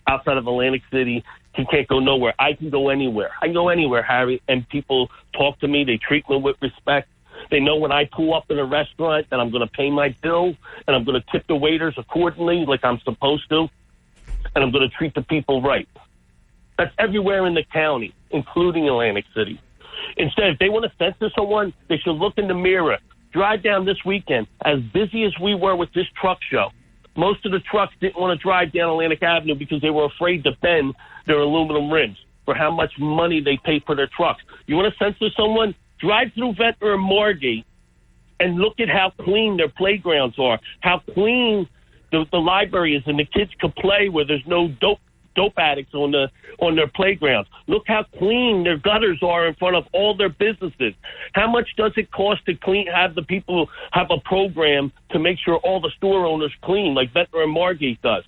[SPEAKER 19] outside of Atlantic City, he can't go nowhere. I can go anywhere. I can go anywhere, Harry, and people talk to me. They treat me with respect. They know when I pull up in a restaurant that I'm going to pay my bill and I'm going to tip the waiters accordingly like I'm supposed to, and I'm going to treat the people right. That's everywhere in the county, including Atlantic City. Instead, if they want to censor someone, they should look in the mirror. Drive down this weekend. As busy as we were with this truck show, most of the trucks didn't want to drive down Atlantic Avenue because they were afraid to bend their aluminum rims for how much money they pay for their trucks. You want to censor someone? Drive through Ventnor and Margate and look at how clean their playgrounds are, how clean the library is, and the kids can play where there's no dope addicts on their playgrounds. Look how clean their gutters are in front of all their businesses. How much does it cost to have the people have a program to make sure all the store owners clean like Ventnor and Margate does?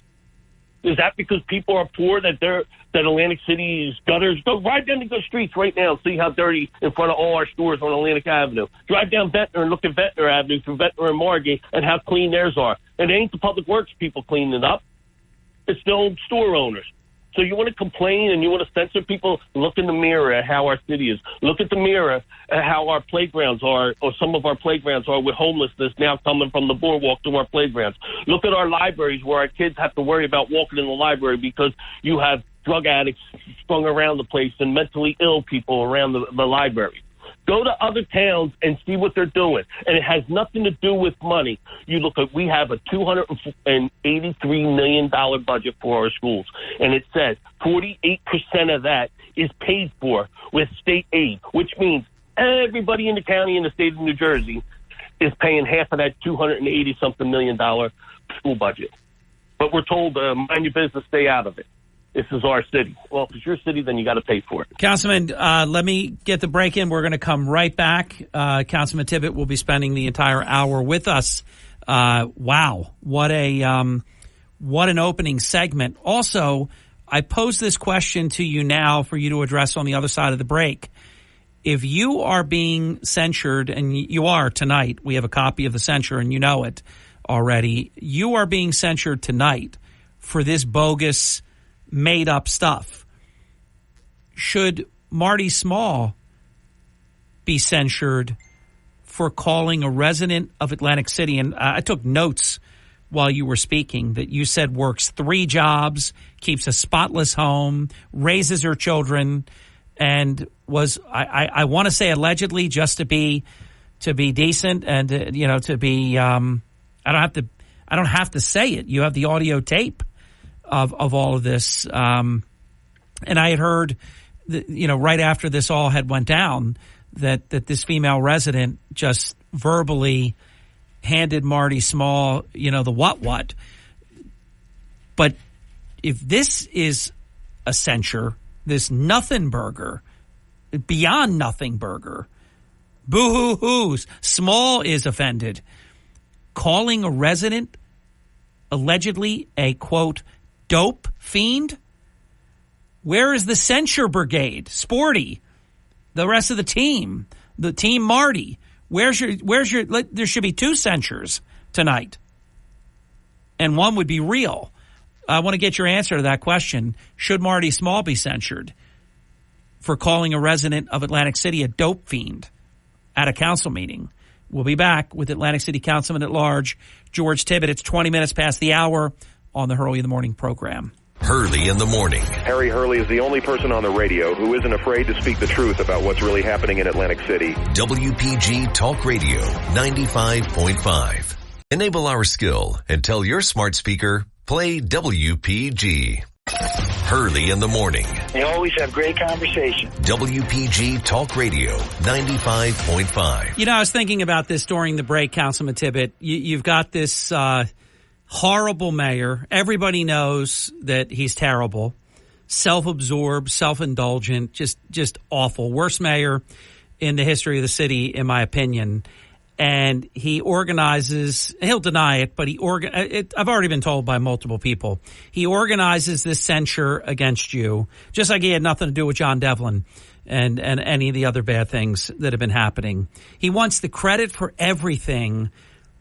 [SPEAKER 19] Is that because people are poor that Atlantic City's gutters? Go right down the streets right now and see how dirty in front of all our stores on Atlantic Avenue. Drive down Ventnor and look at Ventnor Avenue through Ventnor and Margate and how clean theirs are. And it ain't the public works people cleaning it up. It's the old store owners. So you want to complain and you want to censor people? Look in the mirror at how our city is. Look at the mirror at how our playgrounds are, or some of our playgrounds are, with homelessness now coming from the boardwalk to our playgrounds. Look at our libraries where our kids have to worry about walking in the library because you have drug addicts strung around the place and mentally ill people around the library. Go to other towns and see what they're doing. And it has nothing to do with money. You look at, we have a $283 million budget for our schools. And it says 48% of that is paid for with state aid, which means everybody in the county and the state of New Jersey is paying half of that $280-something million school budget. But we're told, mind your business, stay out of it. This is our city. Well, if it's your city, then you got to pay for it.
[SPEAKER 2] Councilman, let me get the break in. We're going to come right back. Councilman Tibbet will be spending the entire hour with us. Wow, what an opening segment. Also, I pose this question to you now for you to address on the other side of the break. If you are being censured, and you are tonight, we have a copy of the censure and you know it already, you are being censured tonight for this bogus, made-up stuff. Should Marty Small be censured for calling a resident of Atlantic City? And I took notes while you were speaking that you said works 3 jobs, keeps a spotless home, raises her children, and was, I want to say allegedly, just to be decent and to be I don't have to say it. You have the audio tape of all of this, and I had heard right after this all had went down that this female resident just verbally handed Marty Small, the what. But if this is a censure, this nothing burger, beyond nothing burger, boo-hoo-hoos, Small is offended, calling a resident allegedly a, quote, dope fiend? Where is the censure brigade? Sporty, the rest of the team Marty. Where's your? There should be 2 censures tonight, and one would be real. I want to get your answer to that question. Should Marty Small be censured for calling a resident of Atlantic City a dope fiend at a council meeting? We'll be back with Atlantic City Councilman at Large, George Tibbet. It's 20 minutes past the hour on the Hurley in the Morning program.
[SPEAKER 1] Hurley in the Morning.
[SPEAKER 20] Harry Hurley is the only person on the radio who isn't afraid to speak the truth about what's really happening in Atlantic City.
[SPEAKER 1] WPG Talk Radio 95.5. Enable our skill and tell your smart speaker, play WPG. Hurley in the Morning.
[SPEAKER 21] They always have great conversation.
[SPEAKER 1] WPG Talk Radio 95.5.
[SPEAKER 2] I was thinking about this during the break, Councilman Tibbet. You've got this horrible mayor. Everybody knows that he's terrible, self-absorbed, self-indulgent, just awful. Worst mayor in the history of the city, in my opinion. And he organizes, he'll deny it, but I've already been told by multiple people, he organizes this censure against you, just like he had nothing to do with John Devlin and any of the other bad things that have been happening. He wants the credit for everything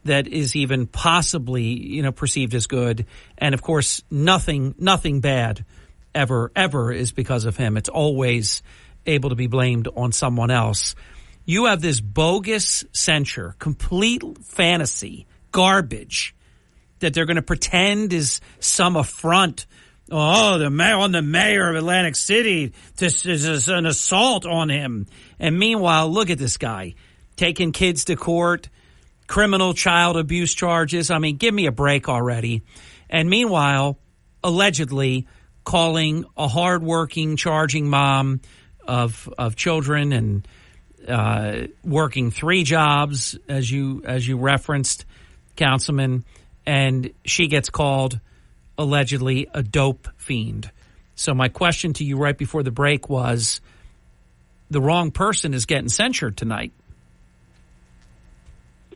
[SPEAKER 2] that is even possibly, perceived as good. And of course, nothing bad ever is because of him. It's always able to be blamed on someone else. You have this bogus censure, complete fantasy, garbage, that they're going to pretend is some affront. Oh, the mayor of Atlantic City, this is an assault on him. And meanwhile, look at this guy taking kids to court, criminal child abuse charges. I mean, give me a break already. And meanwhile, allegedly calling a hardworking, charging mom of children and working 3 jobs, as you referenced, Councilman, and she gets called allegedly a dope fiend. So my question to you right before the break was, the wrong person is getting censured tonight.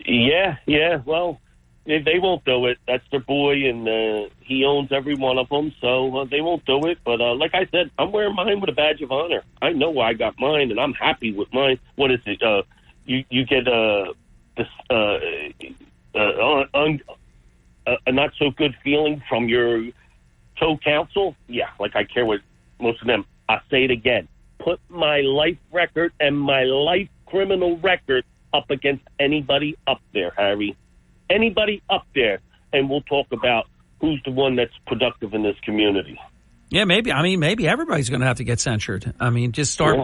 [SPEAKER 19] Yeah. Well, they won't do it. That's their boy, and he owns every one of them, so they won't do it. But like I said, I'm wearing mine with a badge of honor. I know why I got mine, and I'm happy with mine. What is it? You get this a not so good feeling from your co-counsel. Yeah, like I care what most of them. I'll say it again. Put my life record and my life criminal record up against anybody up there, Harry. Anybody up there, and we'll talk about who's the one that's productive in this community.
[SPEAKER 2] Yeah, maybe. I mean, maybe everybody's going to have to get censured. I mean, just start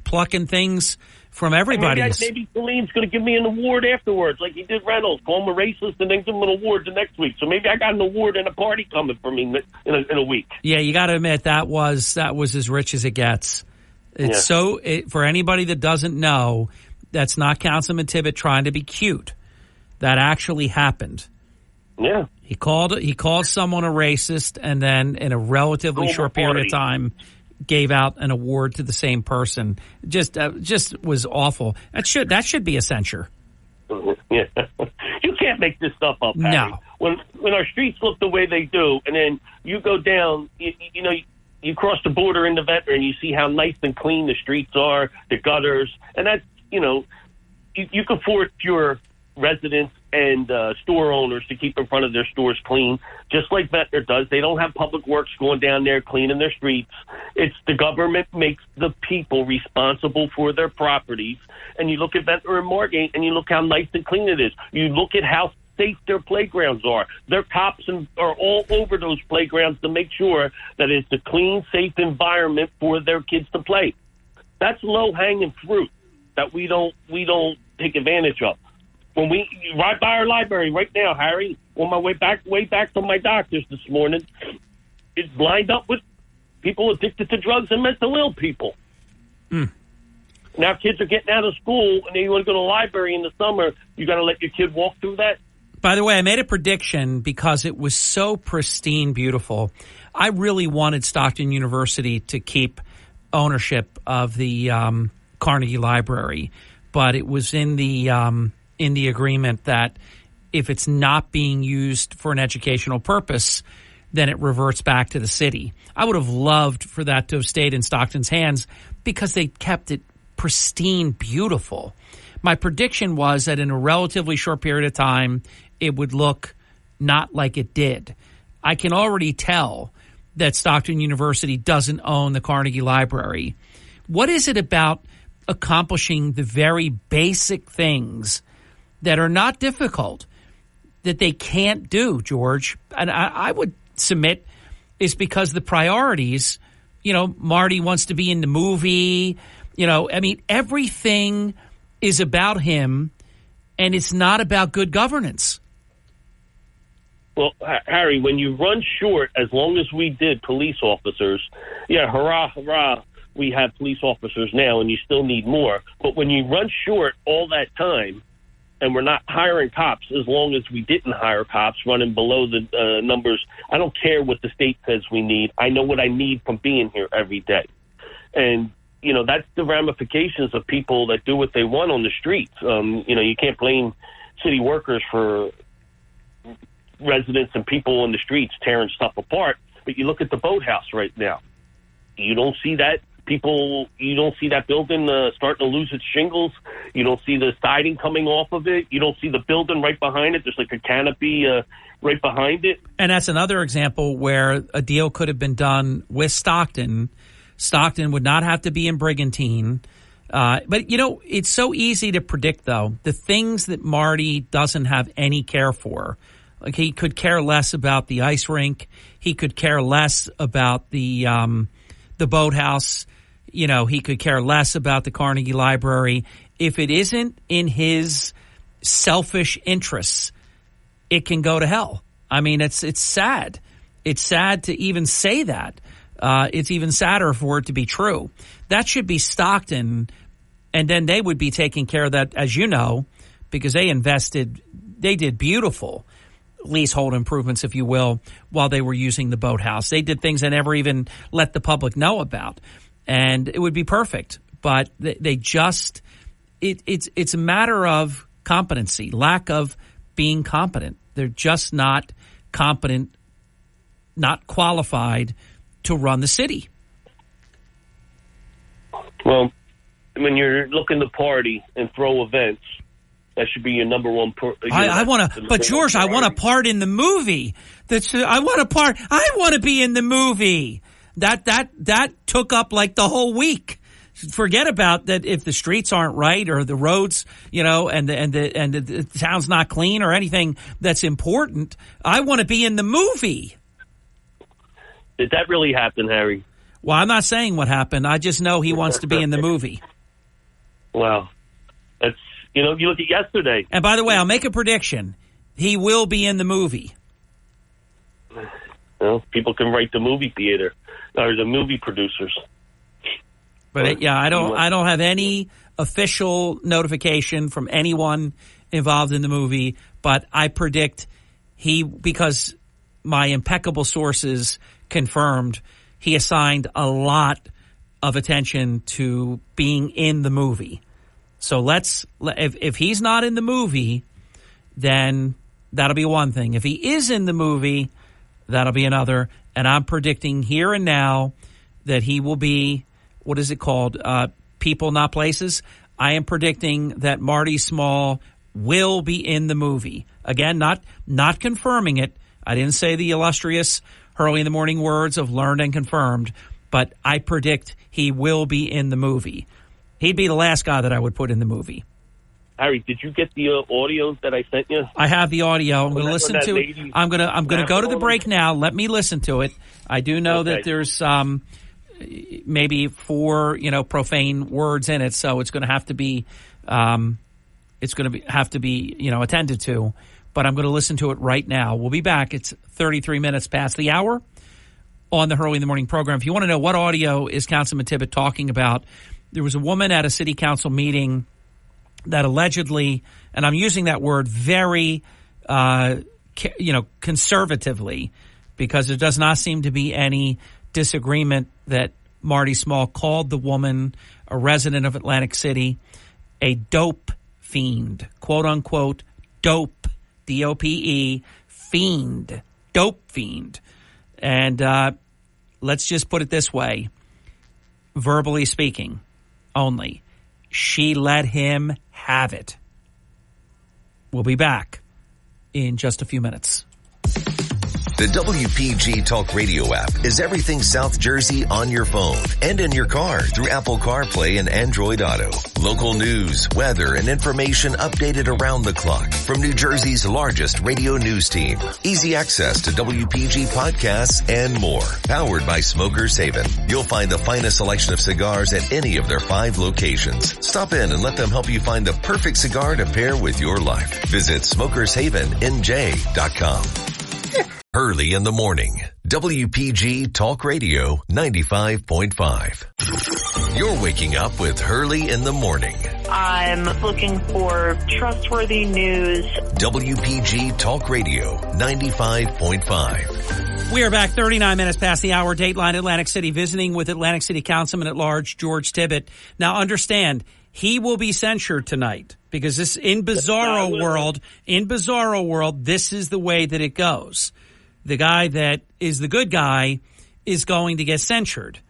[SPEAKER 2] plucking things from everybody.
[SPEAKER 19] Maybe Salim's going to give me an award afterwards, like he did Reynolds. Call him a racist and then give him an award the next week. So maybe I got an award and a party coming for me in a week.
[SPEAKER 2] Yeah, you got to admit that was as rich as it gets. It's for anybody that doesn't know, that's not Councilman Tibbet trying to be cute. That actually happened.
[SPEAKER 19] Yeah.
[SPEAKER 2] He called someone a racist, and then in a relatively short period of time gave out an award to the same person. Just was awful. That should be a censure.
[SPEAKER 19] Yeah. You can't make this stuff up, Harry.
[SPEAKER 2] No.
[SPEAKER 19] When our streets look the way they do, and then you go down, you cross the border into Ventnor and you see how nice and clean the streets are, the gutters, and that's, you can force your residents and store owners to keep in front of their stores clean, just like Ventnor does. They don't have public works going down there cleaning their streets. It's the government makes the people responsible for their properties. And you look at Ventnor and Margate, and you look how nice and clean it is. You look at how safe their playgrounds are. Their cops are all over those playgrounds to make sure that it's a clean, safe environment for their kids to play. That's low-hanging fruit that we don't take advantage of. When we ride by our library right now, Harry, on my way back from my doctor's this morning, it's lined up with people addicted to drugs and mental ill people. Now kids are getting out of school and they want to go to the library in the summer. You got to let your kid walk through that.
[SPEAKER 2] By the way, I made a prediction because it was so pristine, beautiful. I really wanted Stockton University to keep ownership of the Carnegie Library, but it was in the agreement that if it's not being used for an educational purpose, then it reverts back to the city. I would have loved for that to have stayed in Stockton's hands because they kept it pristine, beautiful. My prediction was that in a relatively short period of time, it would look not like it did. I can already tell that Stockton University doesn't own the Carnegie Library. What is it about accomplishing the very basic things that are not difficult that they can't do, George? And I would submit is because the priorities, Marty wants to be in the movie, everything is about him, and it's not about good governance.
[SPEAKER 19] Well, Harry, when you run short, as long as we did police officers, hurrah, hurrah, we have police officers now, and you still need more. But when you run short all that time, and we're not hiring cops, as long as we didn't hire cops, running below the numbers, I don't care what the state says we need. I know what I need from being here every day. And, that's the ramifications of people that do what they want on the streets. You can't blame city workers for residents and people on the streets tearing stuff apart. But you look at the boathouse right now. You don't see that. You don't see that building starting to lose its shingles. You don't see the siding coming off of it. You don't see the building right behind it. There's like a canopy right behind it.
[SPEAKER 2] And that's another example where a deal could have been done with Stockton. Stockton would not have to be in Brigantine. But, it's so easy to predict, though, the things that Marty doesn't have any care for. Like he could care less about the ice rink. He could care less about the boathouse. He could care less about the Carnegie Library. If it isn't in his selfish interests, it can go to hell. I mean, it's sad. It's sad to even say that. It's even sadder for it to be true. That should be Stockton, and then they would be taking care of that, as you know, because they did beautiful leasehold improvements, if you will, while they were using the boathouse. They did things they never even let the public know about. And it would be perfect, but they just it's a matter of competency, lack of being competent. They're just not competent, not qualified to run the city.
[SPEAKER 19] Well, when you're looking to party and throw events, that should be your number one.
[SPEAKER 2] I want to, but George, I want to part in the movie. I want to be in the movie. That took up like the whole week. Forget about that if the streets aren't right or the roads, and the town's not clean or anything that's important. I want to be in the movie.
[SPEAKER 19] Did that really happen, Harry?
[SPEAKER 2] Well, I'm not saying what happened. I just know he wants to be in the movie.
[SPEAKER 19] Well, that's, you look at yesterday.
[SPEAKER 2] And by the way, I'll make a prediction. He will be in the movie.
[SPEAKER 19] Well, people can write the movie theater or the movie producers.
[SPEAKER 2] But I don't have any official notification from anyone involved in the movie, but I predict because my impeccable sources confirmed, he assigned a lot of attention to being in the movie. So if he's not in the movie, then that'll be one thing. If he is in the movie, that'll be another. And I'm predicting here and now that he will be, what is it called? People, not places. I am predicting that Marty Small will be in the movie. Again, not confirming it. I didn't say the illustrious Hurley in the Morning words of learned and confirmed, but I predict he will be in the movie. He'd be the last guy that I would put in the movie.
[SPEAKER 19] Harry, did you get the audio that I sent you?
[SPEAKER 2] I have the audio. I'm going to listen to it. I'm going to go to the break now. Let me listen to it. I do know that there's maybe 4 profane words in it, so it's going to have to be attended to. But I'm going to listen to it right now. We'll be back. It's 33 minutes past the hour on the Hurley in the Morning program. If you want to know what audio is Councilman Tibbet talking about, there was a woman at a city council meeting that allegedly, and I'm using that word very, conservatively, because there does not seem to be any disagreement that Marty Small called the woman, a resident of Atlantic City, a dope fiend, quote unquote, dope, D-O-P-E, fiend, dope fiend. And let's just put it this way, verbally speaking only, she let him have it. We'll be back in just a few minutes.
[SPEAKER 1] The WPG Talk Radio app is everything South Jersey on your phone and in your car through Apple CarPlay and Android Auto. Local news, weather, and information updated around the clock from New Jersey's largest radio news team. Easy access to WPG podcasts and more. Powered by Smokers Haven. You'll find the finest selection of cigars at any of their 5 locations. Stop in and let them help you find the perfect cigar to pair with your life. Visit SmokersHavenNJ.com. Hurley in the Morning. WPG Talk Radio 95.5. You're waking up with Hurley in the Morning.
[SPEAKER 9] I'm looking for trustworthy news.
[SPEAKER 1] WPG Talk Radio 95.5.
[SPEAKER 2] We are back 39 minutes past the hour. Dateline Atlantic City, visiting with Atlantic City Councilman at Large George Tibbet. Now understand, he will be censured tonight because this in Bizarro world, this is the way that it goes. The guy that is the good guy is going to get censured.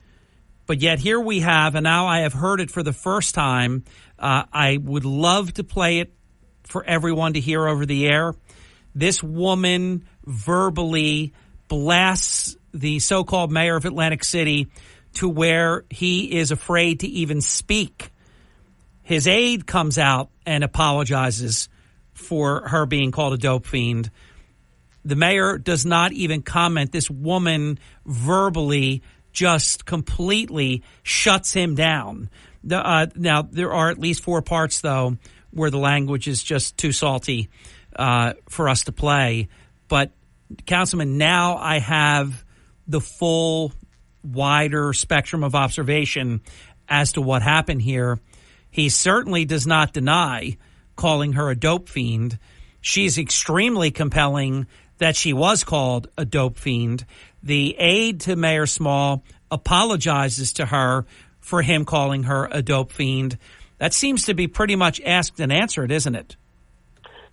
[SPEAKER 2] But yet here we have, and now I have heard it for the first time. I would love to play it for everyone to hear over the air. This woman verbally blasts the so-called mayor of Atlantic City to where he is afraid to even speak. His aide comes out and apologizes for her being called a dope fiend. The mayor does not even comment. This woman verbally just completely shuts him down. Now, there are at least 4 parts, though, where the language is just too salty for us to play. But, Councilman, now I have the full, wider spectrum of observation as to what happened here. He certainly does not deny calling her a dope fiend. She's extremely compelling that she was called a dope fiend. The aide to Mayor Small apologizes to her for him calling her a dope fiend. That seems to be pretty much asked and answered, isn't it?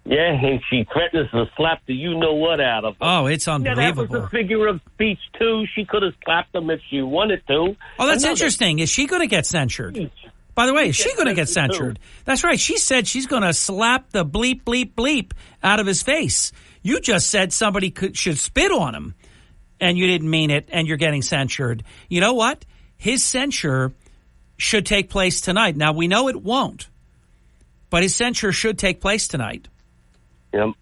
[SPEAKER 19] Yeah, and she threatens to slap the you-know-what out of him.
[SPEAKER 2] Oh, it's unbelievable.
[SPEAKER 19] Yeah, that was a figure of speech, too. She could have slapped him if she wanted to.
[SPEAKER 2] Oh, that's interesting. Is she going to get censured? By the way, is she going to get censured? That's right. She said she's going to slap the bleep, bleep, bleep out of his face. You just said somebody should spit on him, and you didn't mean it, and you're getting censured. You know what? His censure should take place tonight. Now, we know it won't, but his censure should take place tonight.
[SPEAKER 19] You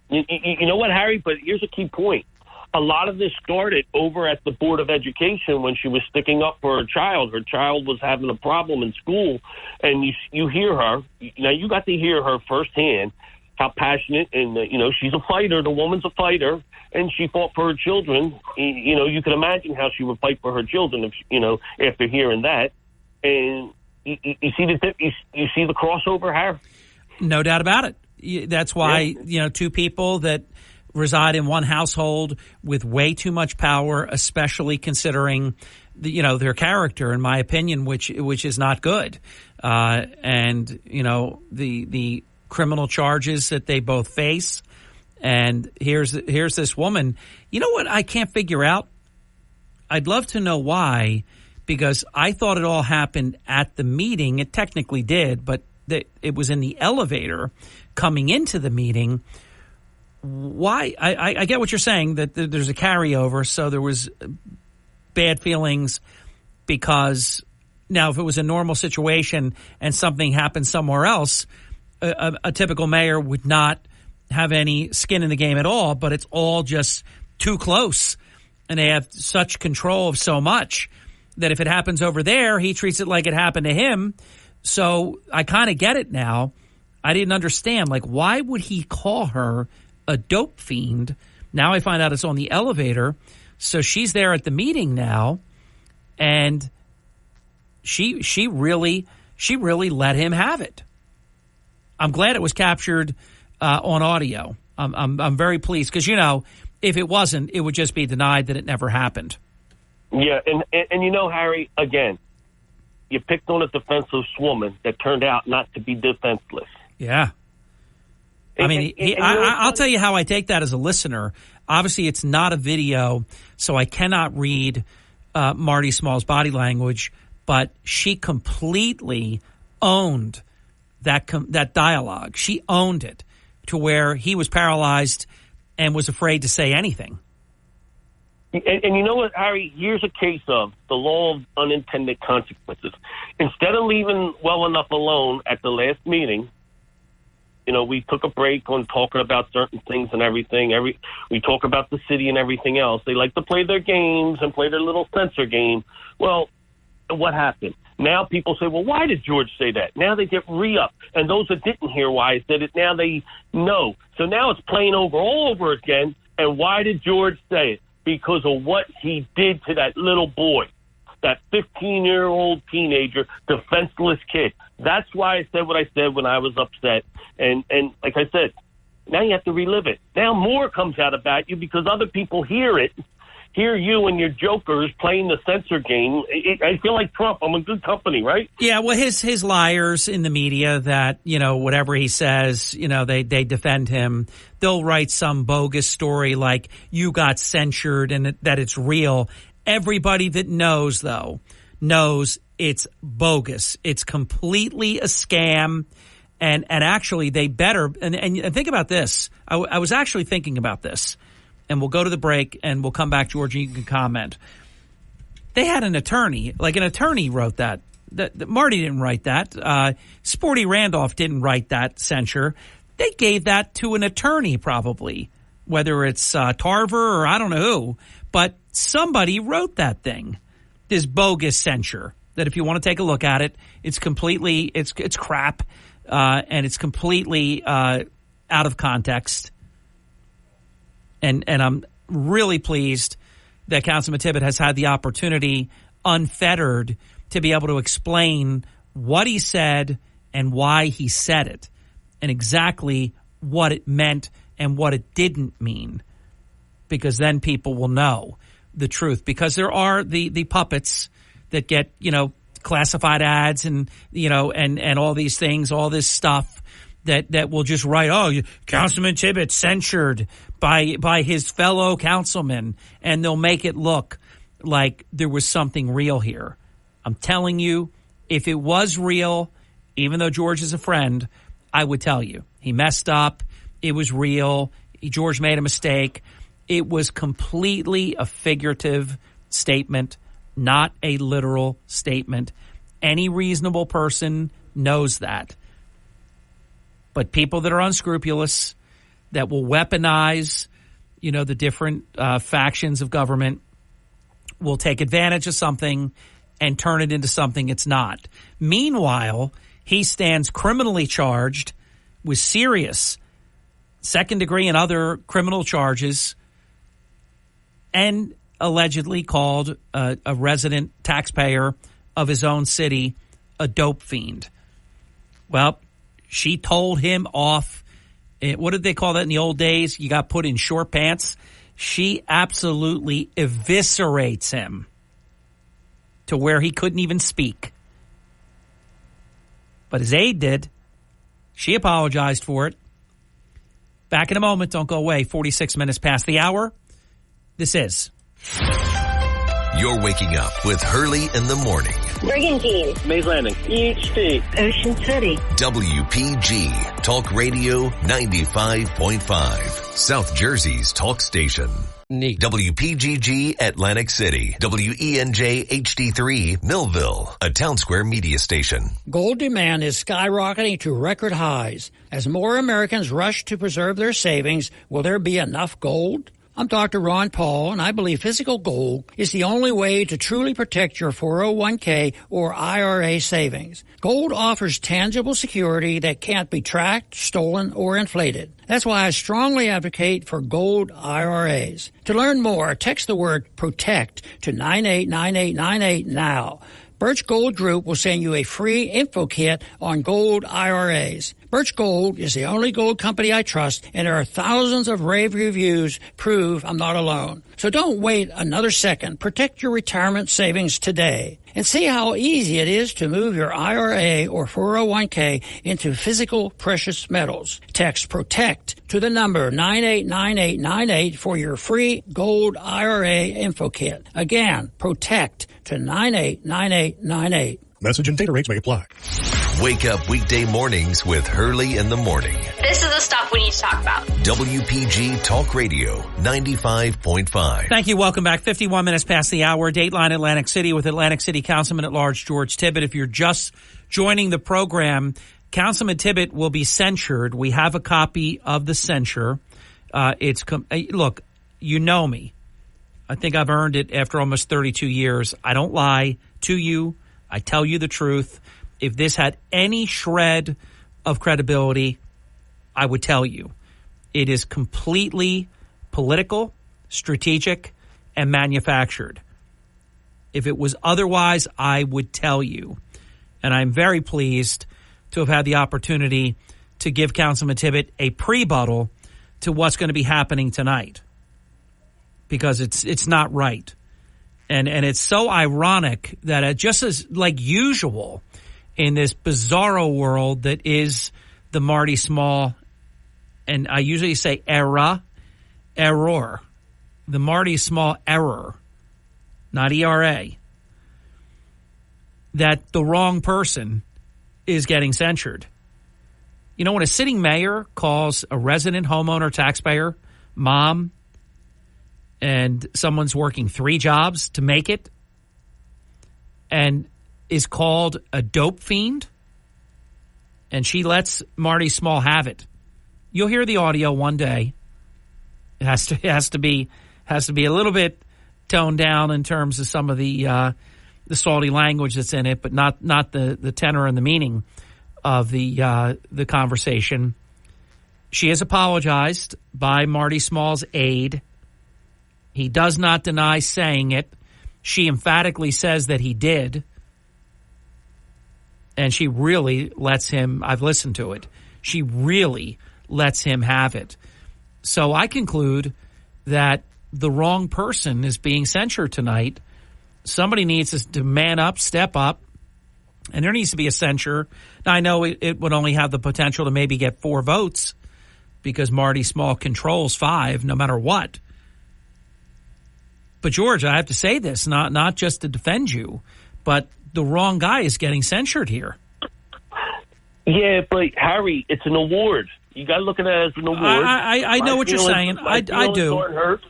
[SPEAKER 19] know what, Harry? But here's a key point. A lot of this started over at the Board of Education when she was sticking up for her child. Her child was having a problem in school, and you hear her. Now, you got to hear her firsthand, how passionate, and, she's a fighter. The woman's a fighter, and she fought for her children. You can imagine how she would fight for her children, if after hearing that. And you see the crossover, Harry?
[SPEAKER 2] No doubt about it. That's why, two people that reside in one household with way too much power, especially considering their character, in my opinion, which is not good. And the criminal charges that they both face. And here's this woman. You know what I can't figure out? I'd love to know why, because I thought it all happened at the meeting. It technically did, but it was in the elevator coming into the meeting. Why? I get what you're saying, that there's a carryover, so there was bad feelings because now if it was a normal situation and something happened somewhere else, a typical mayor would not have any skin in the game at all, but it's all just too close, and they have such control of so much that if it happens over there, he treats it like it happened to him. So I kind of get it now. I didn't understand, why would he call her a dope fiend? Now I find out it's on the elevator. So she's there at the meeting now, and she really let him have it. I'm glad it was captured on audio. I'm very pleased because, if it wasn't, it would just be denied that it never happened.
[SPEAKER 19] Yeah, and Harry, again, you picked on a defenseless woman that turned out not to be defenseless.
[SPEAKER 2] Yeah. I'll tell you how I take that as a listener. Obviously, it's not a video, so I cannot read Marty Small's body language, but she completely owned that dialogue. She owned it to where he was paralyzed and was afraid to say anything.
[SPEAKER 19] And you know what, Harry? Here's a case of the law of unintended consequences. Instead of leaving well enough alone at the last meeting, we took a break on talking about certain things and everything. We talk about the city and everything else. They like to play their games and play their little censor game. Well, what happened? Now people say, well, why did George say that? Now they get re-up. And those that didn't hear why I said it, now they know. So now it's playing all over again. And why did George say it? Because of what he did to that little boy, that 15-year-old teenager, defenseless kid. That's why I said what I said when I was upset. And like I said, now you have to relive it. Now more comes out about you because other people hear you and your jokers playing the censor game. I feel like Trump. I'm in good company, right?
[SPEAKER 2] Yeah, well, his liars in the media that, whatever he says, they defend him. They'll write some bogus story like you got censured and that it's real. Everybody that knows, though, knows it's bogus. It's completely a scam. And actually, they better – and think about this. I was actually thinking about this. And we'll go to the break, and we'll come back, George, and you can comment. They had an attorney. An attorney wrote that. Marty didn't write that. Sporty Randolph didn't write that censure. They gave that to an attorney probably, whether it's Tarver or I don't know who. But somebody wrote that thing, this bogus censure, that if you want to take a look at it, it's completely – it's crap, and it's completely out of context. And I'm really pleased that Councilman Tippett has had the opportunity, unfettered, to be able to explain what he said and why he said it and exactly what it meant and what it didn't mean, because then people will know the truth. Because there are the puppets that get, classified ads and, and all these things, all this stuff that will just write, Councilman Tippett censured by his fellow councilmen, and they'll make it look like there was something real here. I'm telling you, if it was real, even though George is a friend, I would tell you. He messed up. It was real. George made a mistake. It was completely a figurative statement, not a literal statement. Any reasonable person knows that. But people that are unscrupulous, that will weaponize, the different factions of government, will take advantage of something and turn it into something it's not. Meanwhile, he stands criminally charged with serious second-degree and other criminal charges and allegedly called a resident taxpayer of his own city a dope fiend. Well, she told him off what did they call that in the old days? You got put in short pants. She absolutely eviscerates him to where he couldn't even speak. But his aide did. She apologized for it. Back in a moment. Don't go away. 46 minutes past the hour. This is...
[SPEAKER 1] You're waking up with Hurley in the morning.
[SPEAKER 9] Brigantine.
[SPEAKER 19] Mays Landing. Each State.
[SPEAKER 9] Ocean City.
[SPEAKER 1] WPG Talk Radio 95.5. South Jersey's talk station.
[SPEAKER 13] Neat.
[SPEAKER 1] WPGG Atlantic City. WENJ HD3 Millville. A Town Square media station.
[SPEAKER 5] Gold demand is skyrocketing to record highs. As more Americans rush to preserve their savings, will there be enough gold? I'm Dr. Ron Paul, and I believe physical gold is the only way to truly protect your 401k or IRA savings. Gold offers tangible security that can't be tracked, stolen, or inflated. That's why I strongly advocate for gold IRAs. To learn more, text the word PROTECT to 989898 now. Birch Gold Group will send you a free info kit on gold IRAs. Birch Gold is the only gold company I trust, and there are thousands of rave reviews prove I'm not alone. So don't wait another second. Protect your retirement savings today. And see how easy it is to move your IRA or 401k into physical precious metals. Text PROTECT to the number 989898 for your free gold IRA info kit. Again, PROTECT to 989898.
[SPEAKER 22] Message and data rates may apply.
[SPEAKER 1] Wake up weekday mornings with Hurley in the morning.
[SPEAKER 4] This is the stuff we need to talk about.
[SPEAKER 1] WPG Talk Radio 95.5.
[SPEAKER 2] Thank you. Welcome back. 51 minutes past the hour. Dateline Atlantic City with Atlantic City Councilman at Large George Tibbett. If you're just joining the program, Councilman Tibbett will be censured. We have a copy of the censure. Look, you know me. I think I've earned it after almost 32 years. I don't lie to you. I tell you the truth. If this had any shred of credibility, I would tell you. It is completely political, strategic, and manufactured. If it was otherwise, I would tell you. And I'm very pleased to have had the opportunity to give Councilman Tibbett a prebuttal to what's going to be happening tonight. Because it's not right. And it's so ironic that just as like usual in this bizarro world that is the Marty Small, and I usually say error, the Marty Small error, not ERA, that the wrong person is getting censured. You know, when a sitting mayor calls a resident homeowner taxpayer mom, and someone's working 3 jobs to make it and is called a dope fiend, and she lets Marty Small have it. You'll hear the audio one day. It has to be a little bit toned down in terms of some of the salty language that's in it, but not the tenor and the meaning of the conversation. She has apologized by Marty Small's aide. He does not deny saying it. She emphatically says that he did. And she really lets him, I've listened to it, she really lets him have it. So I conclude that the wrong person is being censured tonight. Somebody needs to man up, step up, and there needs to be a censure. Now, I know it would only have the potential to maybe get 4 votes because Marty Small controls 5 no matter what. But, George, I have to say this, not just to defend you, but the wrong guy is getting censured here.
[SPEAKER 19] Yeah, but, Harry, it's an award. You got to look at it as an award.
[SPEAKER 2] I know what you're saying. I do.
[SPEAKER 19] Aren't hurt.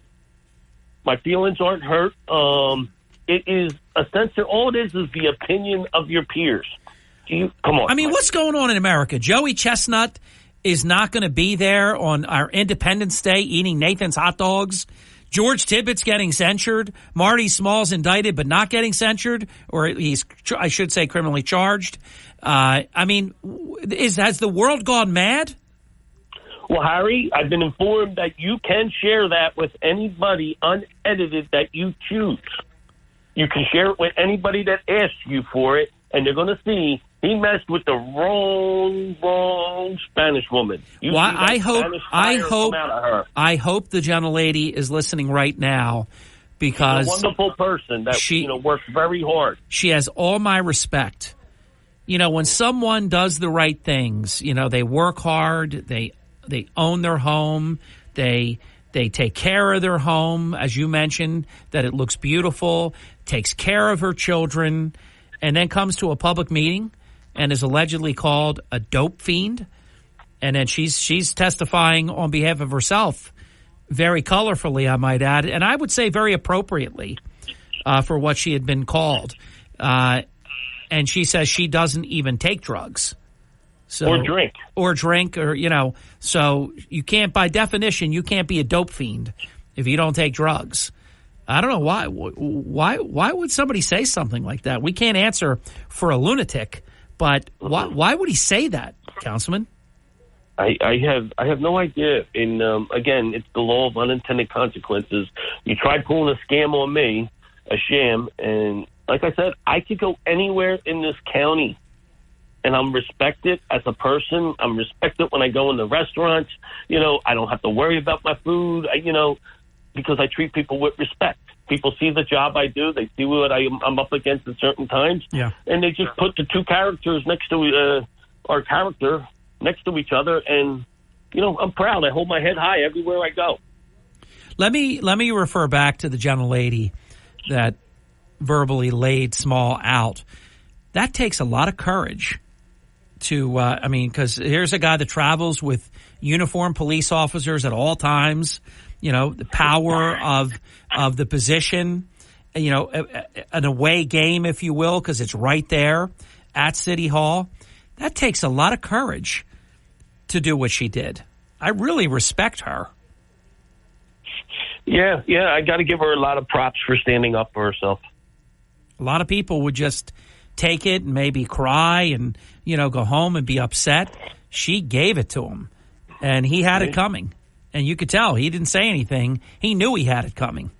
[SPEAKER 19] My feelings aren't hurt. It is a censor. All it is the opinion of your peers. Come on.
[SPEAKER 2] I mean, what's going on in America? Joey Chestnut is not going to be there on our Independence Day eating Nathan's hot dogs. George Tibbett's getting censured. Marty Small's indicted but not getting censured, or he's, I should say, criminally charged. I mean, has the world gone mad?
[SPEAKER 19] Well, Harry, I've been informed that you can share that with anybody unedited that you choose. You can share it with anybody that asks you for it, and they're going to see He messed with the wrong Spanish woman.
[SPEAKER 2] Well, I hope the gentlelady is listening right now, because
[SPEAKER 19] she's a wonderful person that works very hard.
[SPEAKER 2] She has all my respect. When someone does the right things, they work hard, they own their home, they take care of their home, as you mentioned, that it looks beautiful, takes care of her children, and then comes to a public meeting and is allegedly called a dope fiend. And then she's testifying on behalf of herself, very colorfully, I might add, and I would say very appropriately for what she had been called. And she says she doesn't even take drugs.
[SPEAKER 19] Or drink,
[SPEAKER 2] so you can't, by definition, you can't be a dope fiend if you don't take drugs. I don't know why would somebody say something like that? We can't answer for a lunatic, but why would he say that, Councilman?
[SPEAKER 19] I have no idea. And again, it's the law of unintended consequences. You tried pulling a scam on me, a sham, and like I said, I could go anywhere in this county, and I'm respected as a person. I'm respected when I go in the restaurants. I don't have to worry about my food, because I treat people with respect. People see the job I do. They see what I'm up against at certain times.
[SPEAKER 2] Yeah.
[SPEAKER 19] And they just put the two characters next to our character next to each other. And, I'm proud. I hold my head high everywhere I go.
[SPEAKER 2] Let me refer back to the gentlelady that verbally laid Small out. That takes a lot of courage to, because here's a guy that travels with uniformed police officers at all times, the power of the position, an away game, if you will, because it's right there at City Hall. That takes a lot of courage to do what she did. I really respect her.
[SPEAKER 19] Yeah, I got to give her a lot of props for standing up for herself.
[SPEAKER 2] A lot of people would just take it and maybe cry and, go home and be upset. She gave it to him, and he had it coming. And you could tell he didn't say anything. He knew he had it coming.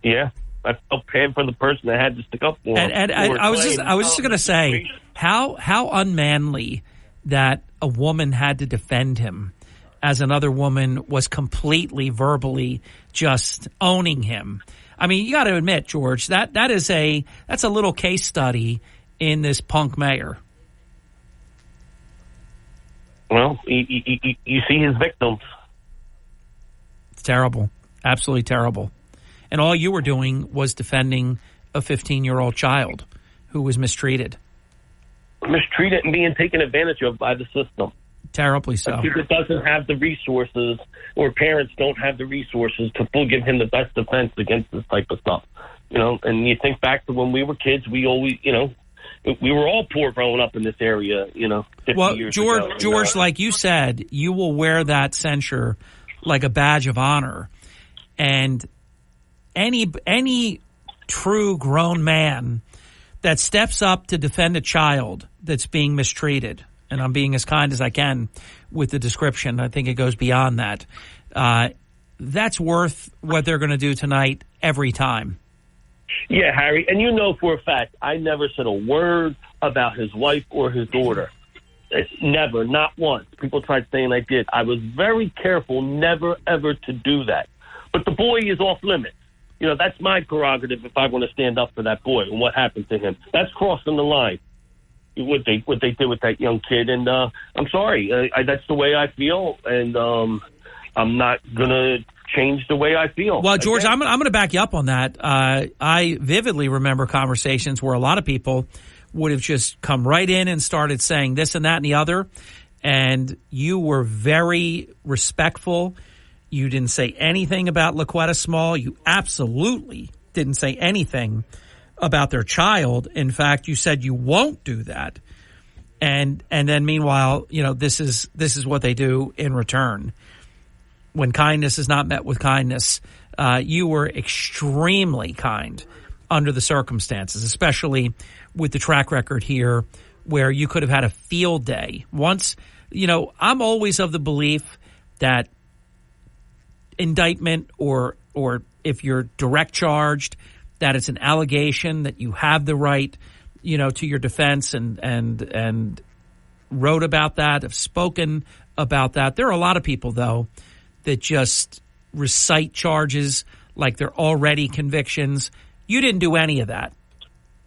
[SPEAKER 19] Yeah, I felt bad for the person that had to stick up for him.
[SPEAKER 2] And I was just going to say how unmanly that a woman had to defend him, as another woman was completely verbally just owning him. I mean, you got to admit, George, that's a little case study in this punk mayor.
[SPEAKER 19] Well, you see his victims.
[SPEAKER 2] It's terrible, absolutely terrible. And all you were doing was defending a 15-year-old child who was mistreated.
[SPEAKER 19] Mistreated and being taken advantage of by the system.
[SPEAKER 2] Terribly so.
[SPEAKER 19] Because it doesn't have the resources, or parents don't have the resources to give him the best defense against this type of stuff. And you think back to when we were kids, we always, we were all poor growing up in this area, 50 years ago.
[SPEAKER 2] George, like you said, you will wear that censure like a badge of honor. And any true grown man that steps up to defend a child that's being mistreated, and I'm being as kind as I can with the description, I think it goes beyond that, that's worth what they're going to do tonight every time.
[SPEAKER 19] Yeah, Harry, and for a fact, I never said a word about his wife or his daughter. Never, not once. People tried saying I did. I was very careful never, ever to do that. But the boy is off limits. That's my prerogative if I want to stand up for that boy and what happened to him. That's crossing the line, what they did with that young kid. And I'm sorry. That's the way I feel, and I'm not going to change the way I feel.
[SPEAKER 2] Well, George, I'm going to back you up on that. I vividly remember conversations where a lot of people would have just come right in and started saying this and that and the other, and you were very respectful. You didn't say anything about LaQuetta Small. You absolutely didn't say anything about their child. In fact, you said you won't do that. And then meanwhile, this is what they do in return. When kindness is not met with kindness, you were extremely kind under the circumstances, especially with the track record here where you could have had a field day. Once, I'm always of the belief that indictment or if you're direct charged, that it's an allegation, that you have the right to your defense and wrote about that, have spoken about that. There are a lot of people, though, that just recite charges like they're already convictions. You didn't do any of that.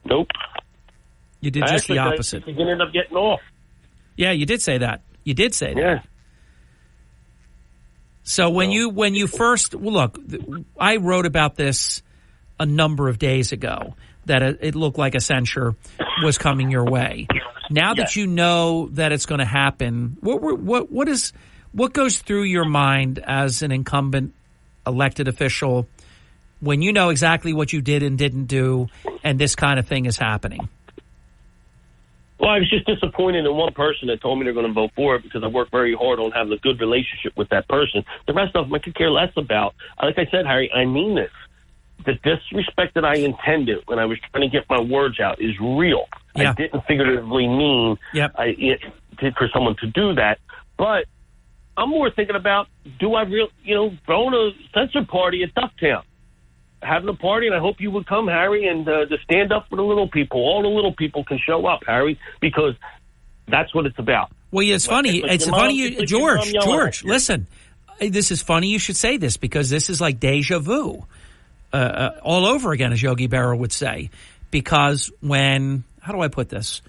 [SPEAKER 19] Nope.
[SPEAKER 2] You did just the opposite.
[SPEAKER 19] You can end up getting off.
[SPEAKER 2] Yeah, you did say that. You did say that.
[SPEAKER 19] Yeah.
[SPEAKER 2] So when you first look, I wrote about this a number of days ago that it looked like a censure was coming your way. Now that you know that it's going to happen, what goes through your mind as an incumbent elected official when you know exactly what you did and didn't do, and this kind of thing is happening?
[SPEAKER 19] Well, I was just disappointed in one person that told me they're going to vote for it because I worked very hard on having a good relationship with that person. The rest of them I could care less about. Like I said, Harry, I mean this. The disrespect that I intended when I was trying to get my words out is real.
[SPEAKER 2] Yeah.
[SPEAKER 19] I didn't figuratively mean for someone to do that. But I'm more thinking about, do I throwing a censor party at Ducktown? Having a party, and I hope you would come, Harry, and to stand up for the little people. All the little people can show up, Harry, because that's what it's about.
[SPEAKER 2] Well, yeah, it's funny. It's funny, George, listen. This is funny you should say this because this is like deja vu all over again, as Yogi Berra would say. Because how do I put this?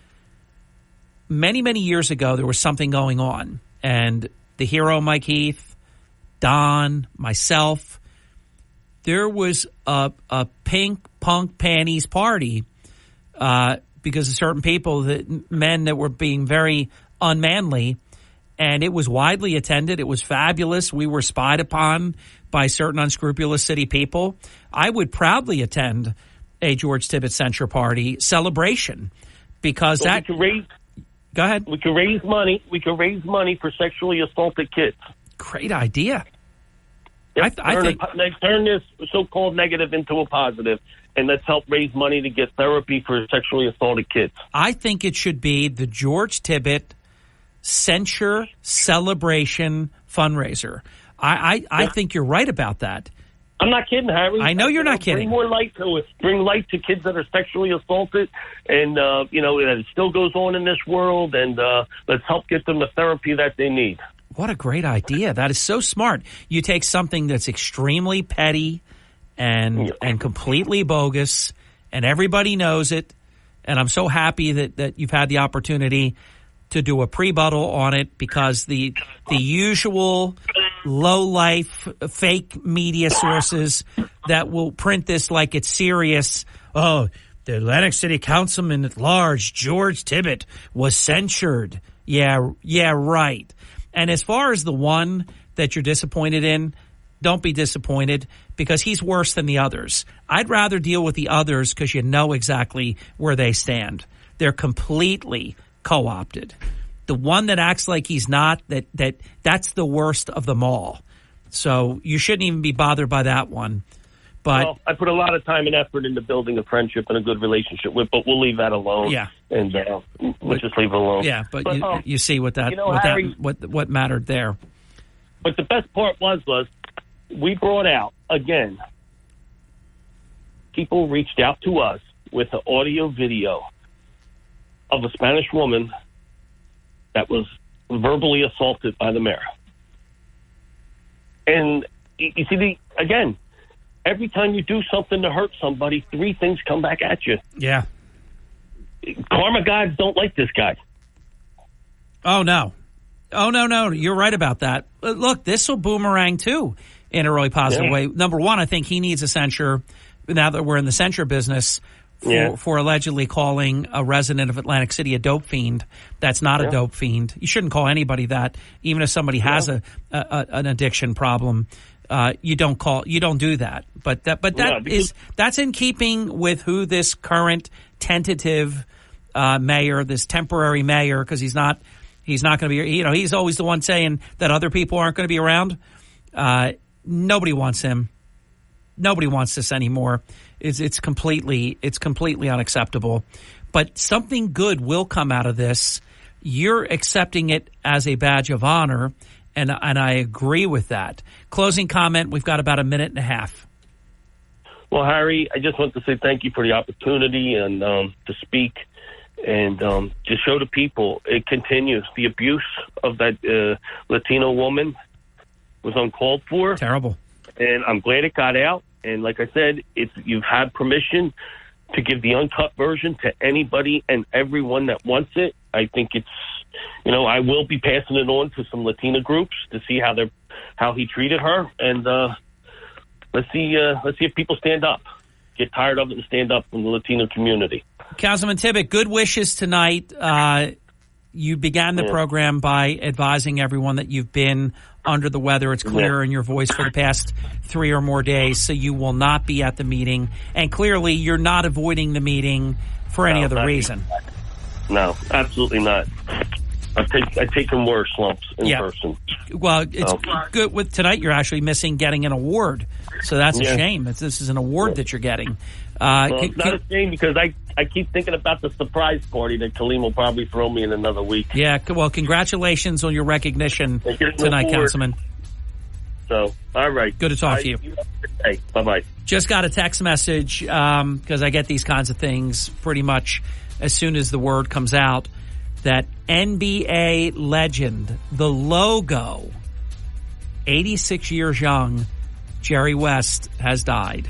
[SPEAKER 2] Many, many years ago, there was something going on, and the hero Mike Heath, Don, myself, there was a pink punk panties party because of certain people, men that were being very unmanly, and it was widely attended. It was fabulous. We were spied upon by certain unscrupulous city people. I would proudly attend a George Tibbet censure party celebration because go ahead.
[SPEAKER 19] We can raise money. We can raise money for sexually assaulted kids.
[SPEAKER 2] Great idea.
[SPEAKER 19] I think turn this so-called negative into a positive, and let's help raise money to get therapy for sexually assaulted kids.
[SPEAKER 2] I think it should be the George Tibbet Censure Celebration Fundraiser. I think you're right about that.
[SPEAKER 19] I'm not kidding, Harry.
[SPEAKER 2] I know you're not kidding.
[SPEAKER 19] Bring more light to it. Bring light to kids that are sexually assaulted, and that it still goes on in this world, and let's help get them the therapy that they need.
[SPEAKER 2] What a great idea. That is so smart. You take something that's extremely petty and completely bogus, and everybody knows it, and I'm so happy that you've had the opportunity to do a pre-buttal on it because the usual low-life fake media sources that will print this like it's serious. Oh, the Atlantic City Councilman at large, George Tibbet, was censured. Yeah, right. And as far as the one that you're disappointed in, don't be disappointed because he's worse than the others. I'd rather deal with the others because you know exactly where they stand. They're completely co-opted. The one that acts like he's not, that's the worst of them all. So you shouldn't even be bothered by that one. But
[SPEAKER 19] I put a lot of time and effort into building a friendship and a good relationship with, but we'll leave that alone.
[SPEAKER 2] Yeah.
[SPEAKER 19] And we'll just leave it alone.
[SPEAKER 2] Yeah, but you see what mattered there.
[SPEAKER 19] But the best part was we brought out, again, people reached out to us with an audio video of a Spanish woman that was verbally assaulted by the mayor. And you see, again, every time you do something to hurt somebody, three things come back at you.
[SPEAKER 2] Yeah.
[SPEAKER 19] Karma gods don't like this guy.
[SPEAKER 2] Oh, no. You're right about that. Look, this will boomerang, too, in a really positive way. Number one, I think he needs a censure, now that we're in the censure business, for allegedly calling a resident of Atlantic City a dope fiend. That's not a dope fiend. You shouldn't call anybody that, even if somebody has an addiction problem. You don't do that. But that's in keeping with who this current tentative mayor, this temporary mayor, because he's not going to be. He's always the one saying that other people aren't going to be around. Nobody wants him. Nobody wants this anymore. It's completely unacceptable. But something good will come out of this. You're accepting it as a badge of honor. And I agree with that. Closing comment, we've got about a minute and a half.
[SPEAKER 19] Well, Harry, I just want to say thank you for the opportunity and to speak. And to show the people, it continues. The abuse of that Latino woman was uncalled for.
[SPEAKER 2] Terrible.
[SPEAKER 19] And I'm glad it got out. And like I said, you've had permission to give the uncut version to anybody and everyone that wants it. I think it's, I will be passing it on to some Latina groups to see how he treated her. And let's see if people stand up, get tired of it and stand up in the Latino community.
[SPEAKER 2] Councilman Tibbet, good wishes tonight. You began the program by advising everyone that you've been under the weather. It's clear in your voice for the past 3 or more days, so you will not be at the meeting. And clearly, you're not avoiding the meeting for any other reason.
[SPEAKER 19] No, absolutely not. I've taken worse lumps in person.
[SPEAKER 2] Well, it's good. With tonight, you're actually missing getting an award, so that's a shame. This is an award that you're getting.
[SPEAKER 19] It's not a shame because I keep thinking about the surprise party that Kaleem will probably throw me in another week. Yeah,
[SPEAKER 2] well, congratulations on your recognition tonight, Councilman.
[SPEAKER 19] So, all right.
[SPEAKER 2] Good to talk to you.
[SPEAKER 19] Hey, bye-bye.
[SPEAKER 2] Just got a text message because I get these kinds of things pretty much as soon as the word comes out that NBA legend, the logo, 86 years young, Jerry West has died.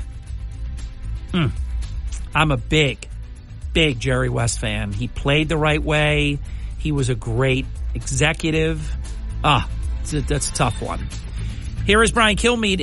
[SPEAKER 2] I'm a big Jerry West fan. He played the right way. He was a great executive. That's a tough one. Here is Brian Kilmeade.